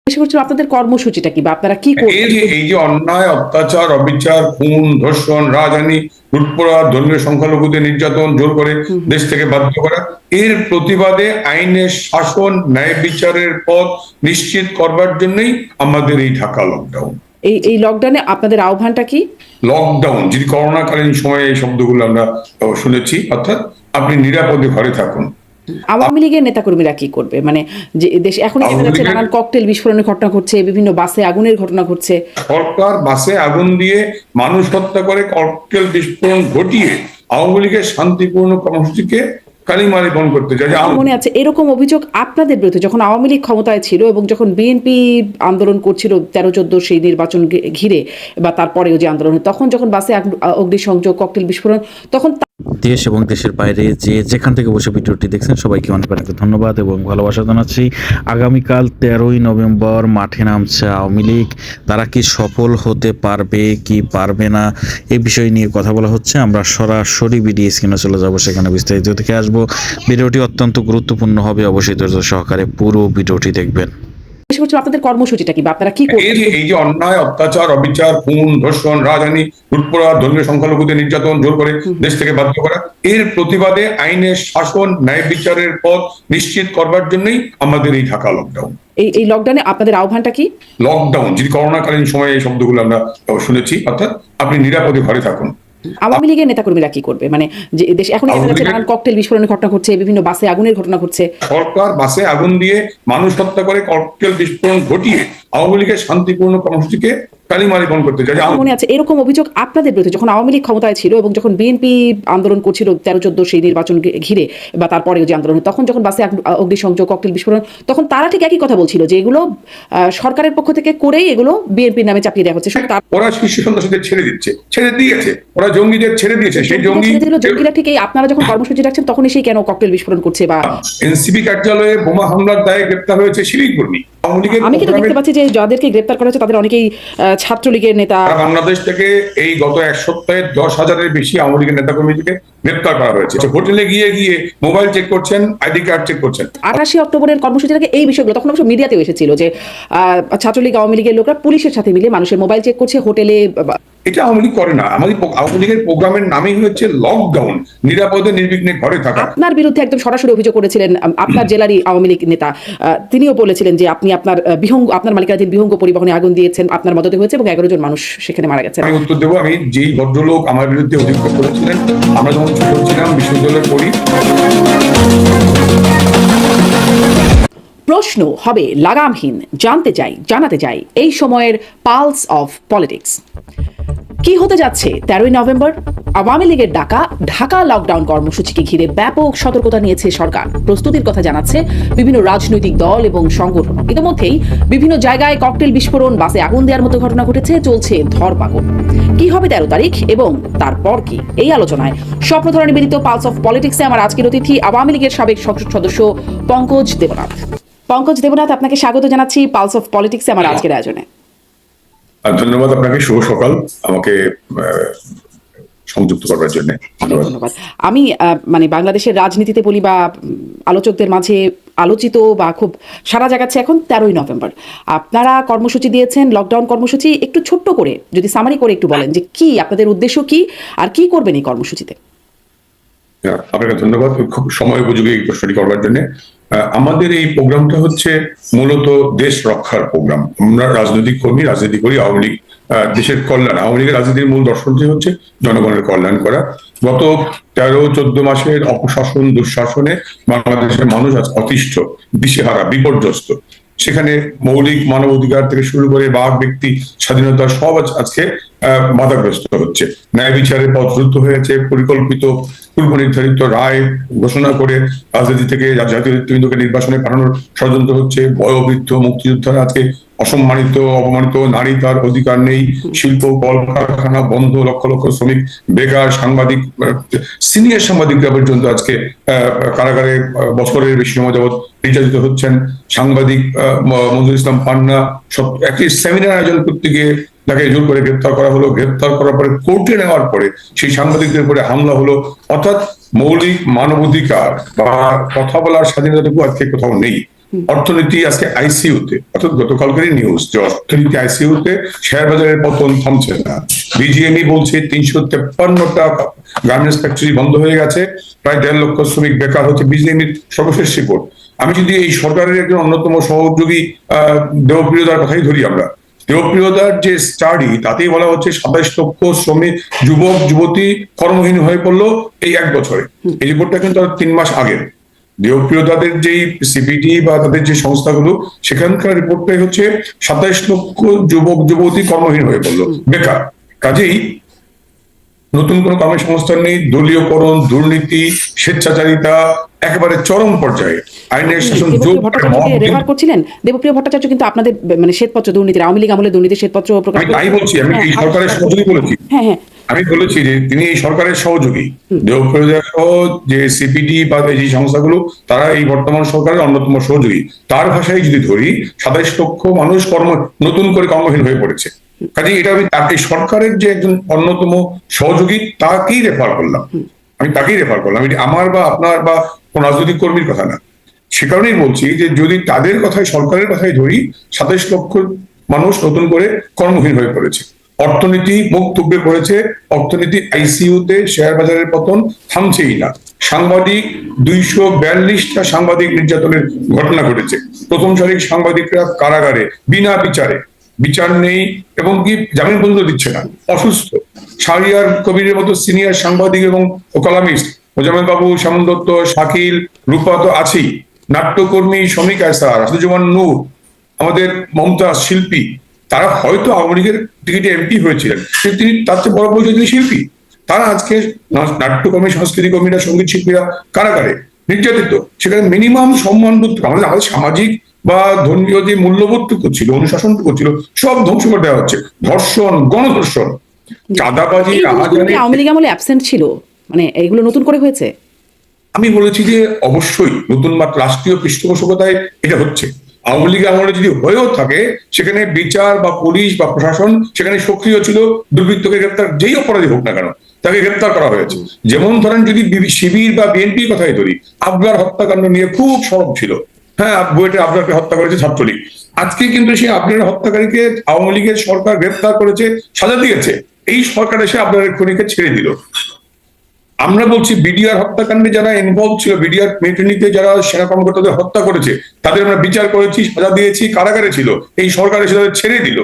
জিজ্ঞেস করছিলাম আপনাদের কর্মসূচিটা কি বা আপনারা কি এই করবেন? যে অন্যায়, অত্যাচার, অবিচার, খুন, ধর্ষণ, রাজধানী, লুটপাট, ধর্মীয় সংখ্যালঘুদের নির্যাতন, জোর করে দেশ থেকে বাধ্য করা, এর প্রতিবাদে আইনের শাসন, ন্যায় বিচারের পথ নিশ্চিত করবার জন্যই আমাদের এই ঢাকা লকডাউন। এই লকডাউনে আপনাদের আহ্বানটা কি? লকডাউন, যদি করোনাকালীন সময়ে এই শব্দগুলো আমরা শুনেছি, অর্থাৎ আপনি নিরাপদে ঘরে থাকুন। আওয়ামী লীগের নেতাকর্মীরা কি করবে? মানে যে দেশে এখনই দেখা যাচ্ছে নানান ককটেল বিস্ফোরণের ঘটনা ঘটছে, বিভিন্ন বাসে আগুনের ঘটনা ঘটছে। সরকার বাসে আগুন দিয়ে মানুষ হত্যা করে, ককটেল বিস্ফোরণ ঘটিয়ে আওয়ামী লীগের শান্তিপূর্ণ কর্মসূচিকে কালিমা লেপন করতে চায়। মনে আছে এরকম অভিযোগ আপনাদের বিরুদ্ধে যখন আওয়ামী লীগ ক্ষমতায় ছিল এবং যখন বিএনপি আন্দোলন করছিল 13-14 সেই নির্বাচন ঘিরে বা তারপরেও যে আন্দোলন, তখন যখন বাসে অগ্নিসংযোগ, ককটেল বিস্ফোরণ, তখন দেশ এবং দেশের বাইরে যেখান থেকে বসে ভিডিওটি দেখছেন সবাইকে অনেক অনেক ধন্যবাদ এবং ভালোবাসা জানাচ্ছি। আগামীকাল 13ই নভেম্বর মাঠে নামছে আওয়ামী লীগ। তারা কি সফল হতে পারবে কি পারবে না এই বিষয় নিয়ে কথা বলা হচ্ছে। আমরা সরাসরি ভিডিও স্ক্রিনে চলে যাব, সেখানে বিস্তারিত দেখে আসবো। ভিডিওটি অত্যন্ত গুরুত্বপূর্ণ হবে, অবশ্যই ধৈর্য সহকারে পুরো ভিডিওটি দেখবেন। আপনাদের কর্মসূচিটা কি বা আপনারা কি করবেন? এই যে অন্যায়, অত্যাচার, অবিচার, খুন, ধর্ষণ, রাজধানী, লুটপাট, ধর্মীয় সংখ্যালঘুদের নির্যাতন, জোর করে দেশ থেকে বাধ্য করা, এর প্রতিবাদে আইনের শাসন, ন্যায় বিচারের পথ নিশ্চিত করবার জন্যই আমাদের এই ঢাকা লকডাউন। এই লকডাউনে আপনাদের আহ্বানটা কি? লকডাউন, যদি করোনাকালীন সময়ে এই শব্দগুলো আমরা শুনেছি, অর্থাৎ আপনি নিরাপদে ঘরে থাকুন। আওয়ামী লীগের নেতাকর্মীরা কি করবে? মানে যে দেশে এখনই দেখা যাচ্ছে নানান ককটেল বিস্ফোরণের ঘটনা ঘটছে, বিভিন্ন বাসে আগুনের ঘটনা ঘটছে। সরকার বাসে আগুন দিয়ে মানুষ হত্যা করে, ককটেল বিস্ফোরণ ঘটিয়ে আওয়ামী লীগের শান্তিপূর্ণ কর্মসূচিকে কালিমা লেপন করতে চায়। মনে আছে এরকম অভিযোগ আপনাদের বিরুদ্ধে যখন আওয়ামী লীগ ক্ষমতায় ছিল এবং যখন বিএনপি আন্দোলন করছিল 13-14 সেই নির্বাচন ঘিরে বা তারপরেও যে আন্দোলন, তখন যখন বাসে অগ্নিসংযোগ, ককটেল বিস্ফোরণ, তখন তারা ঠিক একই কথা বলছিল যে এগুলো সরকারের পক্ষ থেকে করেই এগুলো বিএনপির নামে চাপিয়ে দেওয়া হচ্ছে। ওরা শীর্ষ সন্ত্রাসীদের ছেড়ে দিয়েছে, ওরা জঙ্গিদের ছেড়ে দিয়েছে। সেই জঙ্গিরা ঠিক আপনারা যখন কর্মসূচি রাখছেন তখনই সেই কেন ককটেল বিস্ফোরণ করছে? বা এনসিপি কার্যালয়ে বোমা হামলার দায়ে গ্রেপ্তার হয়েছে শিবির কর্মী। আমি কিন্তু দেখতে পাচ্ছি যে যাদেরকে গ্রেপ্তার করা হয়েছে তাদের অনেকেই ছাত্রলীগের নেতা। বাংলাদেশ থেকে এই গত এক সপ্তাহে 10,000-এর বেশি আওয়ামী লীগের নেতাকর্মীকে গ্রেপ্তার করা হয়েছে। হোটেলে গিয়ে মোবাইল চেক করছেন, আইডি কার্ড চেক করছেন। 28 অক্টোবরের কর্মসূচি থেকে এই বিষয়গুলো তখন অবশ্য মিডিয়াতেও এসেছিল যে ছাত্রলীগ, আওয়ামী লীগের লোকরা পুলিশের সাথে মিলে মানুষের মোবাইল চেক করছে হোটেলে। এটা আওয়ামী লীগ করে না। আমাদের আওয়ামী লীগের প্রোগ্রামের নামই হচ্ছে লকডাউন, নিরাপদে নির্বিঘ্নে ঘরে থাকা। আপনার বিরুদ্ধে একদম সরাসরি অভিযোগ করেছিলেন আপনার জেলারই আওয়ামী লীগ নেতা। তিনিও বলেছিলেন যে আপনি আপনার মালিকানাধীন বিহঙ্গ পরিবহনে আগুন দিয়েছেন, আপনার মদতে হয়েছে এবং 11 জন মানুষ সেখানে মারা গেছে। আমি উত্তর দেবো, আমি যেই ভদ্রলোক আমার বিরুদ্ধে অভিযোগ করেছিলেন, আমরা যখন ছোট ছিলাম বিশ্ববিদ্যালয়ে পড়ি। প্রশ্ন হবে লাগামহীন, জানাতে চাই এই সময়ের পালস অফ পলিটিক্স। কি হতে যাচ্ছে 13ই নভেম্বর? আওয়ামী লীগের ঢাকা লকডাউন কর্মসূচিকে ঘিরে ব্যাপক সতর্কতা নিয়েছে সরকার। প্রস্তুতির কথা জানাচ্ছে বিভিন্ন রাজনৈতিক দল এবং সংগঠন। ইতিমধ্যেই বিভিন্ন জায়গায় ককটেল বিস্ফোরণ, বাসে আগুন দেওয়ার মতো ঘটনা ঘটেছে, চলছে ধরপাকড়। কি হবে 13 তারিখ এবং তারপর কি? এই আলোচনায় স্বপ্নধরা নিবেদিত পালস অফ পলিটিক্সে আমার আজকের অতিথি আওয়ামী লীগের সাবেক সংসদ সদস্য পঙ্কজ দেবনাথ। আপনাকে স্বাগত জানাচ্ছি পালস অফ পলিটিক্সে আমার আজকের আয়োজনে। ধন্যবাদ আপনাকে, শুভ সকাল, আমাকে সংযুক্ত করবার জন্য ধন্যবাদ। আমি বাংলাদেশের রাজনীতিতে বলি বা আলোচকদের মাঝে আলোচিত বা খুব সারা জাগাচ্ছে এখন 13ই নভেম্বর। আপনারা কর্মসূচি দিয়েছেন, লকডাউন কর্মসূচি। একটু ছোট্ট করে যদি সামারি করে একটু বলেন যে কি আপনাদের উদ্দেশ্য, কি আর কি করবেন এই কর্মসূচিতে। আপনাকে ধন্যবাদ খুব সময় উপযোগী এই প্রশ্নটি করবার জন্য। আমাদের এই প্রোগ্রামটা হচ্ছে মূলত দেশ রক্ষার প্রোগ্রাম। আমরা রাজনৈতিক কর্মী, রাজনীতি করি। আওয়ামী লীগ দেশের কল্যাণ, আওয়ামী লীগের রাজনীতির মূল দর্শনটি হচ্ছে জনগণের কল্যাণ করা। গত 13-14 মাসের অপশাসন, দুঃশাসনে বাংলাদেশের মানুষ আজ অতিষ্ঠ, দিশেহারা, বিপর্যস্ত। সেখানে মৌলিক মানব অধিকার থেকে শুরু করে বাক ব্যক্তি স্বাধীনতা সব আজকে বাধাগ্রস্ত হচ্ছে। ন্যায় বিচারের পথ রুদ্ধ হয়েছে। পরিকল্পিত পূর্ব নির্ধারিত রায় ঘোষণা করে রাজনীতি থেকে জাতীয় নেতৃবৃন্দকে নির্বাচনে পাঠানোর ষড়যন্ত্র হচ্ছে। বয়োবৃদ্ধ মুক্তিযোদ্ধারা আজকে অসম্মানিত, অপমানিত। নারী তার অধিকার নেই। শিল্প কলকারখানা বন্ধ, লক্ষ লক্ষ শ্রমিক বেকার। সাংবাদিক, সিনিয়র সাংবাদিকরা পর্যন্ত আজকে কারাগারে বছরের বেশি সময় যাবৎ নির্যাতিত হচ্ছেন। সাংবাদিক মঞ্জুর ইসলাম পান্না একটি সেমিনার আয়োজন করতে গিয়ে তাকে জোর করে গ্রেপ্তার করা হলো। গ্রেপ্তার করার পরে কোর্টে নেওয়ার পরে সেই সাংবাদিকদের উপরে হামলা হলো। অর্থাৎ মৌলিক মানবাধিকার বা কথা বলার স্বাধীনতাটুকু আজকে কোথাও নেই। অর্থনীতি আজকে আইসিইউতে, অর্থাৎ গতকালকারই নিউজ যে অর্থনীতি আইসিইউতে, শেয়ার বাজারের পতন থামছে না। বিজিএমই বলছে 353টা গার্মেন্টস ফ্যাক্টরি বন্ধ হয়ে গেছে, প্রায় 1.5 লক্ষ শ্রমিক বেকার হচ্ছে, বিজিএমির সর্বশেষ রিপোর্ট। আমি যদি এই সরকারের একজন অন্যতম সহযোগী দেবপ্রিয়দার কথাই ধরি, আমরা দেবপ্রিয়দার যে স্টাডি তাতেই বলা হচ্ছে 27 লক্ষ শ্রমিক যুবক যুবতী কর্মহীন হয়ে পড়লো এই 1 বছরে। এই রিপোর্টটা কিন্তু 3 মাস আগের। দেবপ্রিয়দাদের যেই সিপিটি বা তাদের যে সংস্থাগুলো, সেখানকার রিপোর্টটাই হচ্ছে 27 লক্ষ যুবক যুবতী কর্মহীন হয়ে পড়লো, বেকার। কাজেই নতুন কোন কর্মসংস্থান নেই, দলীয়করণ, দুর্নীতি, স্বেচ্ছাচারিতা একেবারে চরম পর্যায়ে, আইনের শাসন রেফার করছিলেন। দেবপ্রিয় ভট্টাচার্য কিন্তু আপনাদের মানে শ্বেতপত্র দুর্নীতির, আওয়ামী লীগ আমলে দুর্নীতির শ্বেতপত্র প্রকাশ করেছেন। আমি বলছি, আমি এই সরকারের সহযোগী বলেছি। আমি বলেছি যে তিনি এই সরকারের সহযোগী, দেবপ্রিয়দা সহ যে সিপিডি বা এই সংস্থাগুলো, তারা এই বর্তমান সরকারের অন্যতম সহযোগী। তার ভাষায় যদি ধরি, 27 লক্ষ মানুষ নতুন করে কর্মহীন হয়ে পড়েছে। কাজে এটা আমি তাকে সরকারের যে একজন অন্যতম সহযোগী তাকেই রেফার করলাম, আমি তাকেই রেফার করলাম। এটি আমার বা আপনার বা কোন রাজনৈতিক কর্মীর কথা না। সে কারণেই বলছি যে যদি তাদের কথায়, সরকারের কথাই ধরি, 27 লক্ষ মানুষ নতুন করে কর্মহীন হয়ে পড়েছে, অর্থনীতি মুখ থুবড়ে পড়েছে, অর্থনীতি আইসিইউতে, শেয়ার বাজারের পতন থামছেই না, সাংবাদিক 242টা সাংবাদিক নির্যাতনের ঘটনা ঘটেছে, প্রথম সারির সাংবাদিকরা কারাগারে বিনা বিচারে, বিচার নেই এবং কি জামিন পর্যন্ত দিচ্ছে না, অসুস্থ। শাহরিয়ার কবিরের মতো সিনিয়র সাংবাদিক এবং কলামিস্ট মোজাম্মেল বাবু, শ্যামল দত্ত, শাকিল, রূপা তো আছেই, নাট্যকর্মী শমিক আয়সার, আসাদুজ্জামান নূর, আমাদের মমতাজ শিল্পী, তারা হয়তো আওয়ামী লীগের টিকিটে এমপি হয়েছিলেন, কিন্তু তিনি তার চেয়ে বড় পরিচয় তিনি শিল্পী। তারা আজকে নাট্যকর্মী, সংস্কৃতি কর্মীরা, সঙ্গীত শিল্পীরা কারাগারে নির্যাতিত। সেখানে মিনিমাম সম্মানবোধ, আমাদের সামাজিক বা ধর্মীয় যে মূল্যবোধটুকু ছিল, অনুশাসনটুকু ছিল, সব ধ্বংস করে দেওয়া হচ্ছে। ধর্ষণ, গণধর্ষণ, চাঁদাবাজি, আওয়ামী লীগ আমলে অ্যাবসেন্ট ছিল, মানে এগুলো নতুন করে হয়েছে। আমি বলেছি যে অবশ্যই নতুন রাষ্ট্রীয় পৃষ্ঠপোষকতায় এটা হচ্ছে। আওয়ামী লীগ আমলে যদি হয়েও থাকে, সেখানে বিচার বা পুলিশ বা প্রশাসন সেখানে সক্রিয় ছিল, দুর্বৃত্তকে গ্রেপ্তার, যেই অপরাধী হোক না কেন তাকে গ্রেপ্তার করা হয়েছে। যেমন ধরেন যদি শিবির বা বিএনপির কথাই ধরি, আবরার হত্যাকাণ্ড নিয়ে খুব সরব ছিল, হ্যাঁ বুয়েটে আবরারকে হত্যা করেছে ছাত্রলীগ। আজকে কিন্তু সেই আবরারের হত্যাকারীকে আওয়ামী লীগের সরকার গ্রেপ্তার করেছে, সাজা দিয়েছে, এই সরকার এসে আবরারের খুনিকে ছেড়ে দিল। আমরা বলছি বিডিআর হত্যাকাণ্ডে যারা ইনভলভ ছিল, বিডিআর মিউটিনিতে যারা সেনা কর্মকর্তাদের হত্যা করেছে, তাদের আমরা বিচার করেছি, সাজা দিয়েছি, কারাগারে ছিল, এই সরকার এসে তাদের ছেড়ে দিল।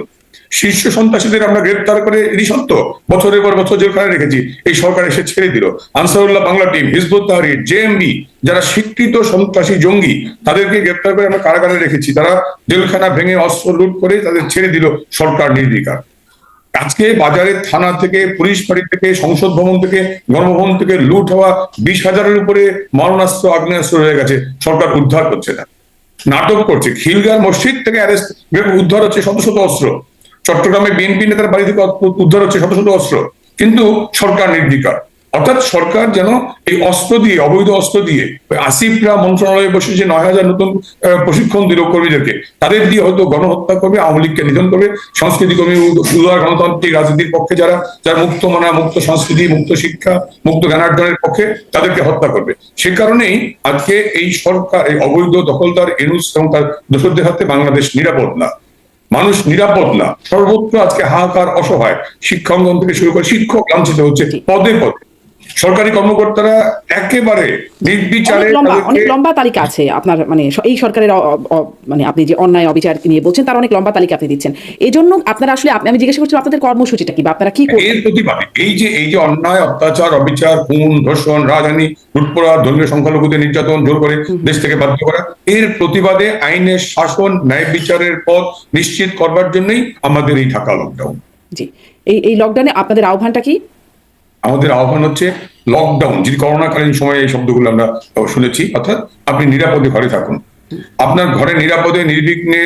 শীর্ষ সন্ত্রাসীদের আমরা গ্রেপ্তার করে এরই সত্য বছরের পর বছর জেলখানায় রেখেছি, এই সরকার এসে ছেড়ে দিল। Ansarullah Bangla team, Hizbut Tahrir, JMB, যারা স্বীকৃত সন্ত্রাসী জঙ্গি, তাদেরকে গ্রেপ্তার করে আমরা কারাগারে রেখেছি, তারা জেলখানা ভেঙে অস্ত্র লুট করে তাদের ছেড়ে দিল সরকার নির্বিকার। আজকে বাজারের থানা থেকে, পুলিশ ফাঁড়ি থেকে, সংসদ ভবন থেকে, গণভবন থেকে লুট হওয়া 20,000-এর উপরে মারণাস্ত্র, আগ্নেয়াস্ত্র হয়ে গেছে, সরকার উদ্ধার করছে না, নাটক করছে। খিলগাঁও মসজিদ থেকে উদ্ধার হচ্ছে শত শত অস্ত্র, চট্টগ্রামে বিএনপি নেতার বাড়ি থেকে উদ্ধার হচ্ছে শত শত অস্ত্র, কিন্তু সরকার নির্বিকার। অর্থাৎ সরকার যেন এই অস্ত্র দিয়ে, অবৈধ অস্ত্র দিয়ে, আসিফরা মন্ত্রণালয়ে বসে যে 9,000 নতুন প্রশিক্ষণ দিল কর্মীদেরকে, তাদের দিয়ে হয়তো গণহত্যা করবে, আওয়ামী লীগকে নিধন করবে। সংস্কৃতি কর্মী, উদার গণতান্ত্রিক রাজনীতির পক্ষে যারা মুক্ত মানা, মুক্ত সংস্কৃতি, মুক্ত শিক্ষা, মুক্ত জ্ঞানার্জনের পক্ষে, তাদেরকে হত্যা করবে। সে কারণেই আজকে এই সরকার, এই অবৈধ দখলদার ইউনূস এবং তার দোসরদের হাতে বাংলাদেশ নিরাপদ না, মানুষ নিরাপদ না, সর্বত্র আজকে হাহাকার, অসহায়। শিক্ষাঙ্গন থেকে শুরু করে শিক্ষক লাঞ্ছিত হচ্ছে পদে পদে, সরকারি কর্মকর্তারা একেবারে নির্বিচারে। অনেক লম্বা তালিকা আছে আপনার, মানে এই সরকারের মানে আপনি যে অন্যায় অবিচার নিয়ে বলছেন, তার অনেক লম্বা তালিকা আপনি দিচ্ছেন। এই জন্য আপনারা আসলে, আমি জিজ্ঞাসা করছিলাম আপনাদের কর্মসূচিটা কি, বা আপনারা কি করবেন এর প্রতিবাদে? এই যে অন্যায়, অত্যাচার, অবিচার, খুন, ধর্ষণ, রাজধানী, লুটপোড়া, ধর্মীয় সংখ্যালঘুদের নির্যাতন, জোর করে দেশ থেকে বাধ্য করা, এর প্রতিবাদে আইনের শাসন, ন্যায় বিচারের পথ নিশ্চিত করবার জন্যই আমাদের এই ঢাকা লকডাউন। জি, এই লকডাউনে আপনাদের আহ্বানটা কি? আমাদের আহ্বান হচ্ছে লকডাউন, যদি করোনাকালীন সময়ে এই শব্দগুলো আমরা শুনেছি, অর্থাৎ আপনি নিরাপদে ঘরে থাকুন, আপনার ঘরে নিরাপদে নির্বিঘ্নে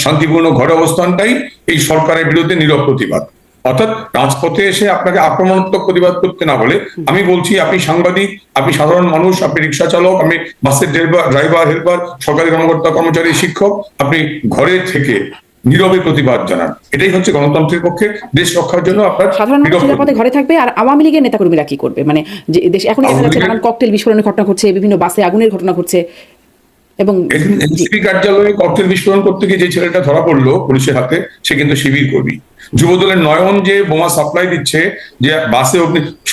শান্তিপূর্ণ ঘরে অবস্থানটাই এই সরকারের বিরুদ্ধে নীরব প্রতিবাদ। অর্থাৎ রাজপথে এসে আপনাকে আক্রমণাত্মক প্রতিবাদ করতে না বলে, আমি বলছি আপনি সাংবাদিক, আপনি সাধারণ মানুষ, আপনি রিক্সা চালক, আপনি বাসের ড্রাইভার, হেল্পার, সরকারি কর্মকর্তা, কর্মচারী, শিক্ষক, আপনি ঘরে থেকে নীরবে প্রতিবাদ জানান। এটাই হচ্ছে গণতন্ত্রের পক্ষে, দেশ রক্ষার জন্য আপনার সাধারণ মানুষ নিরাপদে ঘরে থাকবে। আর আওয়ামী লীগের নেতাকর্মীরা কি করবে? মানে যে দেশে এখন নানান ককটেল বিস্ফোরণের ঘটনা ঘটছে, বিভিন্ন বাসে আগুনের ঘটনা ঘটছে। এবং এনসিপি কার্যালয়ে ককটেল বিস্ফোরণ করতে গিয়ে যে ছেলেটা ধরা পড়লো পুলিশের হাতে, সে কিন্তু শিবির কর্মী। যুবদলের নয়ন যে বোমা সাপ্লাই দিচ্ছে, যে বাসে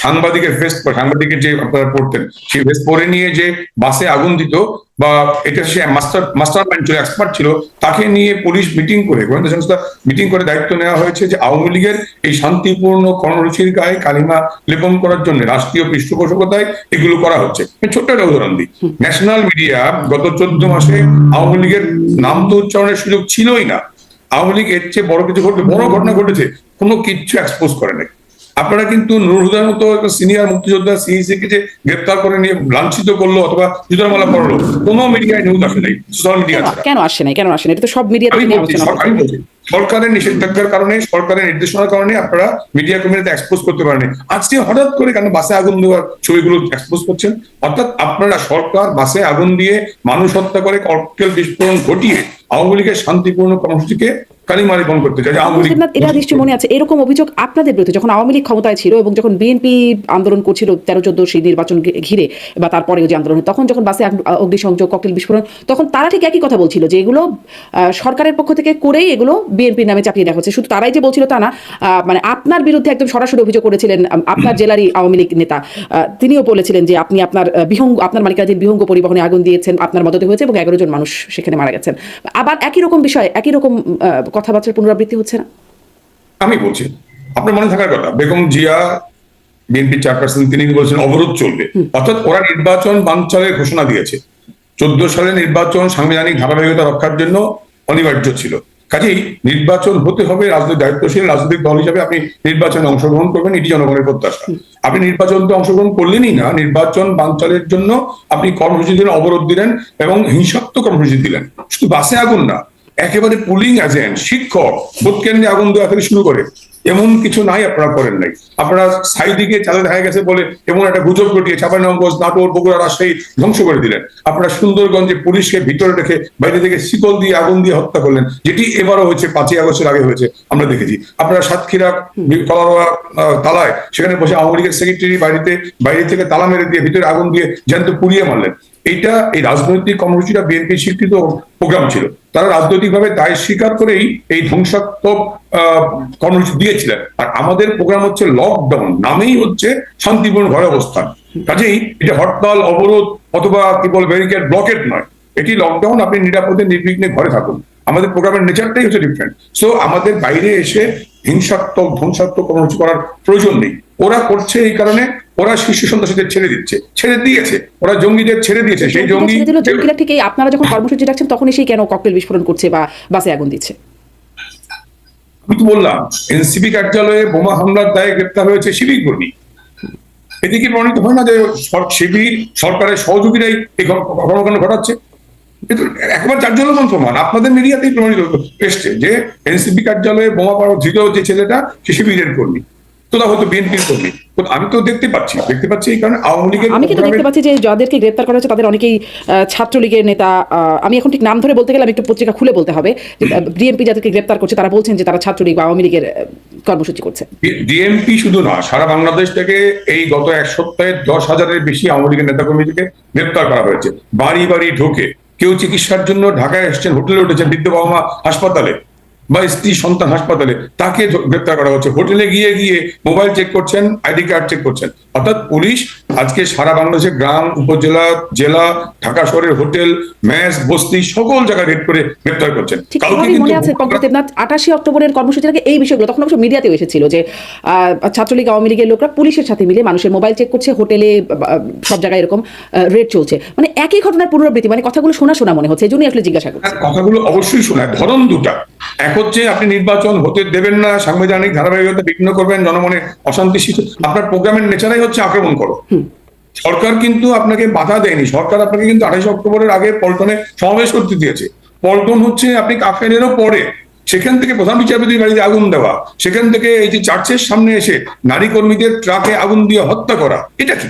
সাংবাদিকের ভেস্ট, সাংবাদিকের যে আপনারা পড়তেন সেই ভেস্ট পরে নিয়ে যে বাসে আগুন দিত, বা এটা সে মাস্টার মাইন্ড ছিল, এক্সপার্ট ছিল, তাকে নিয়ে পুলিশ মিটিং করে, গোয়েন্দা সংস্থা মিটিং করে দায়িত্ব নেওয়া হয়েছে যে আওয়ামী লীগের এই শান্তিপূর্ণ কর্মসূচির গায়ে কালিমা লেপন করার জন্য রাষ্ট্রীয় পৃষ্ঠপোষকতায় এগুলো করা হচ্ছে। ছোট্ট একটা উদাহরণ দিই, ন্যাশনাল মিডিয়া গত 14 মাসে আওয়ামী লীগের নাম তো উচ্চারণের সুযোগ ছিলই না। আওয়ামী লীগ এর চেয়ে বড় কিছু ঘটবে, বড় ঘটনা ঘটেছে, কোনো কিচ্ছু এক্সপোজ করে নাই। আপনারা কিন্তু নুর হুদার মতো সিনিয়র মুক্তিযোদ্ধা সিইসি কে যে গ্রেপ্তার করে নিয়ে লাঞ্ছিত করলো অথবা জুতার মালা পড়লো, কোনো মিডিয়ায় নিউজ আসে নাই, সোশ্যাল মিডিয়া ছাড়া। কেন আসে নাই? এটা তো সব মিডিয়াতে নিয়ে আলোচনা করা। আমি বলছি সরকারের নিষেধাজ্ঞার কারণে, সরকারের নির্দেশনার কারণে আপনারা মিডিয়া কমিউনিটি এক্সপোজ করতে পারেন। আজকে হঠাৎ করে কেন বাসে আগুন দেওয়ার ছবিগুলো এক্সপোজ করছেন? অর্থাৎ আপনারা, সরকার বাসে আগুন দিয়ে মানুষ হত্যা করে, ককটেল বিস্ফোরণ ঘটিয়ে আওয়ামী লীগের শান্তিপূর্ণ কর্মসূচিকে কালিমা লেপন করতে চায়। এটা নিশ্চয়ই মনে আছে, এরকম অভিযোগ আপনাদের বিরুদ্ধে যখন আওয়ামী লীগ ক্ষমতায় ছিল এবং যখন বিএনপি আন্দোলন করছিল 13-14 সেই নির্বাচন ঘিরে বা তারপরেও যে আন্দোলন, তখন যখন বাসে অগ্নিসংযোগ, ককটেল বিস্ফোরণ, তখন তারা ঠিক একই কথা বলছিল যে এগুলো সরকারের পক্ষ থেকে করেই এগুলো বিএনপির নামে চাপিয়ে দেওয়া হচ্ছে। শুধু তারাই যে বলছিল তা না, মানে আপনার বিরুদ্ধে একদম সরাসরি অভিযোগ করেছিলেন আপনার জেলারই আওয়ামী লীগ নেতা, তিনিও বলেছিলেন যে আপনি আপনার মালিকানাধীন বিহঙ্গ পরিবহনে আগুন দিয়েছেন, আপনার মদতে হয়েছে এবং 11 জন মানুষ সেখানে মারা গেছেন। আবার একই রকম বিষয়, একই রকম কথাবার্তার পুনরাবৃত্তি হচ্ছে না? আমি বলছি, আপনার মনে থাকার কথা, বেগম জিয়া বিএনপি চেয়ারপারসন, তিনি বলছেন অবরোধ চলবে। অর্থাৎ ওরা নির্বাচন বানচালের ঘোষণা দিয়েছে। 14 সালে নির্বাচন সাংবিধানিক ধারাবাহিকতা রক্ষার জন্য অনিবার্য ছিল। কাজেই নির্বাচন হতে হবে, রাজনৈতিক দায়িত্বশীল রাজনৈতিক দল হিসাবে আপনি নির্বাচনে অংশগ্রহণ করবেন, এটি জনগণের প্রত্যাশা। আপনি নির্বাচনকে অংশগ্রহণ করলেনই না, নির্বাচন বানচালের জন্য আপনি কর্মসূচি দিলেন, অবরোধ দিলেন এবং হিংসাত্মক কর্মসূচি দিলেন। শুধু বাসে আগুন না, একেবারে পুলিং এজেন্ট, শিক্ষক, ভোট কেন্দ্রে আগুন দেওয়া থেকে শুরু করে এমন কিছু নাই আপনারা করেন নাই। আপনারা সাইদিকে চাঁদে দেখা গেছে বলে এমন একটা গুজব ঘটিয়ে চাঁপাইনবাবগঞ্জ, নাটোর, বগুড়া, রাজশাহী ধ্বংস করে দিলেন। আপনারা সুন্দরগঞ্জে পুলিশকে ভিতরে রেখে বাইরে থেকে শিকল দিয়ে আগুন দিয়ে হত্যা করলেন, যেটি এবারও হয়েছে, 5ই আগস্টের আগে হয়েছে, আমরা দেখেছি। আপনারা সাতক্ষীরা কলারোয়া তালায় সেখানে বসে আওয়ামী লীগের সেক্রেটারি বাইরে থেকে তালা মেরে দিয়ে ভিতরে আগুন দিয়ে জ্যান্ত পুড়িয়ে মারলেন। এইটা, এই রাজনৈতিক কর্মসূচিটা বিএনপি স্বীকৃত প্রোগ্রাম ছিল। তারা রাজনৈতিকভাবে দায় স্বীকার করেই এই ধ্বংসাত্মক কর্মসূচি দিয়েছিলেন। আর আমাদের প্রোগ্রাম হচ্ছে লকডাউন, নামেই হচ্ছে শান্তিপূর্ণ ঘরে অবস্থান। কাজেই এটা হরতাল, অবরোধ অথবা কি বল ব্যারিকেড, ব্লকেট নয়, এটি লকডাউন। আপনি নিরাপদে নির্বিঘ্নে ঘরে থাকুন। আমাদের প্রোগ্রামের নেচারটাই হচ্ছে ডিফারেন্ট। সো আমাদের বাইরে এসে হিংসাত্মক, ধ্বংসাত্মক কর্মসূচি করার প্রয়োজন নেই। ওরা করছে এই কারণে, ওরা শিশু সন্ত্রাসীদের ছেড়ে দিয়েছে, ওরা জঙ্গিদের ছেড়ে দিয়েছে। সেই জঙ্গিরা ঠিক আপনারা যখন কর্মসূচি রাখছেন তখন এসেই কেন ককটেল বিস্ফোরণ করছে বা বাসে আগুন দিচ্ছে? আমি তো বললাম, এনসিপি কার্যালয়ে বোমা হামলার দায়ে গ্রেপ্তার হয়েছে শিবির কর্মী। এদিকে প্রমাণিত হয় না যে শিবির সরকারের সহযোগীরাই এই কর্মকাণ্ড ঘটাচ্ছে? একবার চারজনমান প্রমাণ আপনাদের মিডিয়াতেই প্রমাণিত এসছে যে এনসিপি কার্যালয়ে বোমা পাওয়া ধৃত যে ছেলেটা সে শিবিরের কর্মী, তোরা হয়তো বিএনপির কর্মী। আমি তো দেখতে পাচ্ছি এই কারণে আওয়ামী লীগের, আমি কিন্তু দেখতে পাচ্ছি যে যাদেরকে গ্রেপ্তার করা হয়েছে তাদের অনেকেই ছাত্রলীগের নেতা। আমি এখন ঠিক নাম ধরে বলতে গেলে একটু পত্রিকা খুলে বলতে হবে। ডিএমপি যাদেরকে গ্রেপ্তার করছে তারা বলছেন যে তারা ছাত্রলীগ বা আওয়ামী লীগের কর্মসূচি করছে। ডিএমপি শুধু না, সারা বাংলাদেশ থেকে এই গত 1 সপ্তাহে 10,000-এর বেশি আওয়ামী লীগের নেতাকর্মীদেরকে গ্রেপ্তার করা হয়েছে। বাড়ি বাড়ি ঢোকে, কেউ চিকিৎসার জন্য ঢাকায় এসেছেন, হোটেলে উঠেছেন, বৃদ্ধ বাবা মা হাসপাতালে বা স্ত্রী সন্তান হাসপাতালে, তাকে গ্রেপ্তার করা হচ্ছে। হোটেলে গিয়ে মোবাইল চেক করছেন, আইডি কার্ড চেক করছেন। অর্থাৎ পুলিশ আজকে সারা বাংলাদেশের গ্রাম, উপজেলা, জেলা, ঢাকা শহরের হোটেল, মেস, বস্তি সকল জায়গায় রেড করে গ্রেপ্তার করছেন। মনে আছে পঙ্কজ দেবনাথ 28 অক্টোবরের কর্মসূচির আগে এই বিষয়গুলো তখন অবশ্য মিডিয়াতেও এসেছিল যে ছাত্রলীগ, আওয়ামী লীগের লোকরা পুলিশের সাথে মিলে মানুষের মোবাইল চেক করছে, হোটেলে সব জায়গায় এরকম রেড চলছে। মানে একই ঘটনার পুনরাবৃত্তি, মানে কথাগুলো শোনা মনে হচ্ছে, এই জন্যই আসলে জিজ্ঞাসা করছি। কথাগুলো অবশ্যই শোনায়, ধরন দুটা। এক হচ্ছে আপনি নির্বাচন হতে দেবেন না, সাংবিধানিক ধারাবাহিকতা বিঘ্ন করবেন, জনমনে অশান্তি সৃষ্টি, আপনার প্রোগ্রামের নেচারাই হচ্ছে আক্রমণ করো। সরকার কিন্তু আপনাকে বাধা দেয়নি, সরকার আপনাকে কিন্তু 28 অক্টোবরের আগে পল্টনে সমাবেশ করতে দিয়েছে। পল্টন হচ্ছে আপনি কাফেরেরও পরে, সেখান থেকে প্রধান বিচারপতির বাড়িতে আগুন দেওয়া, সেখান থেকে এই যে চার্চের সামনে এসে নারী কর্মীদের ট্রাকে আগুন দিয়ে হত্যা করা, এটা কি?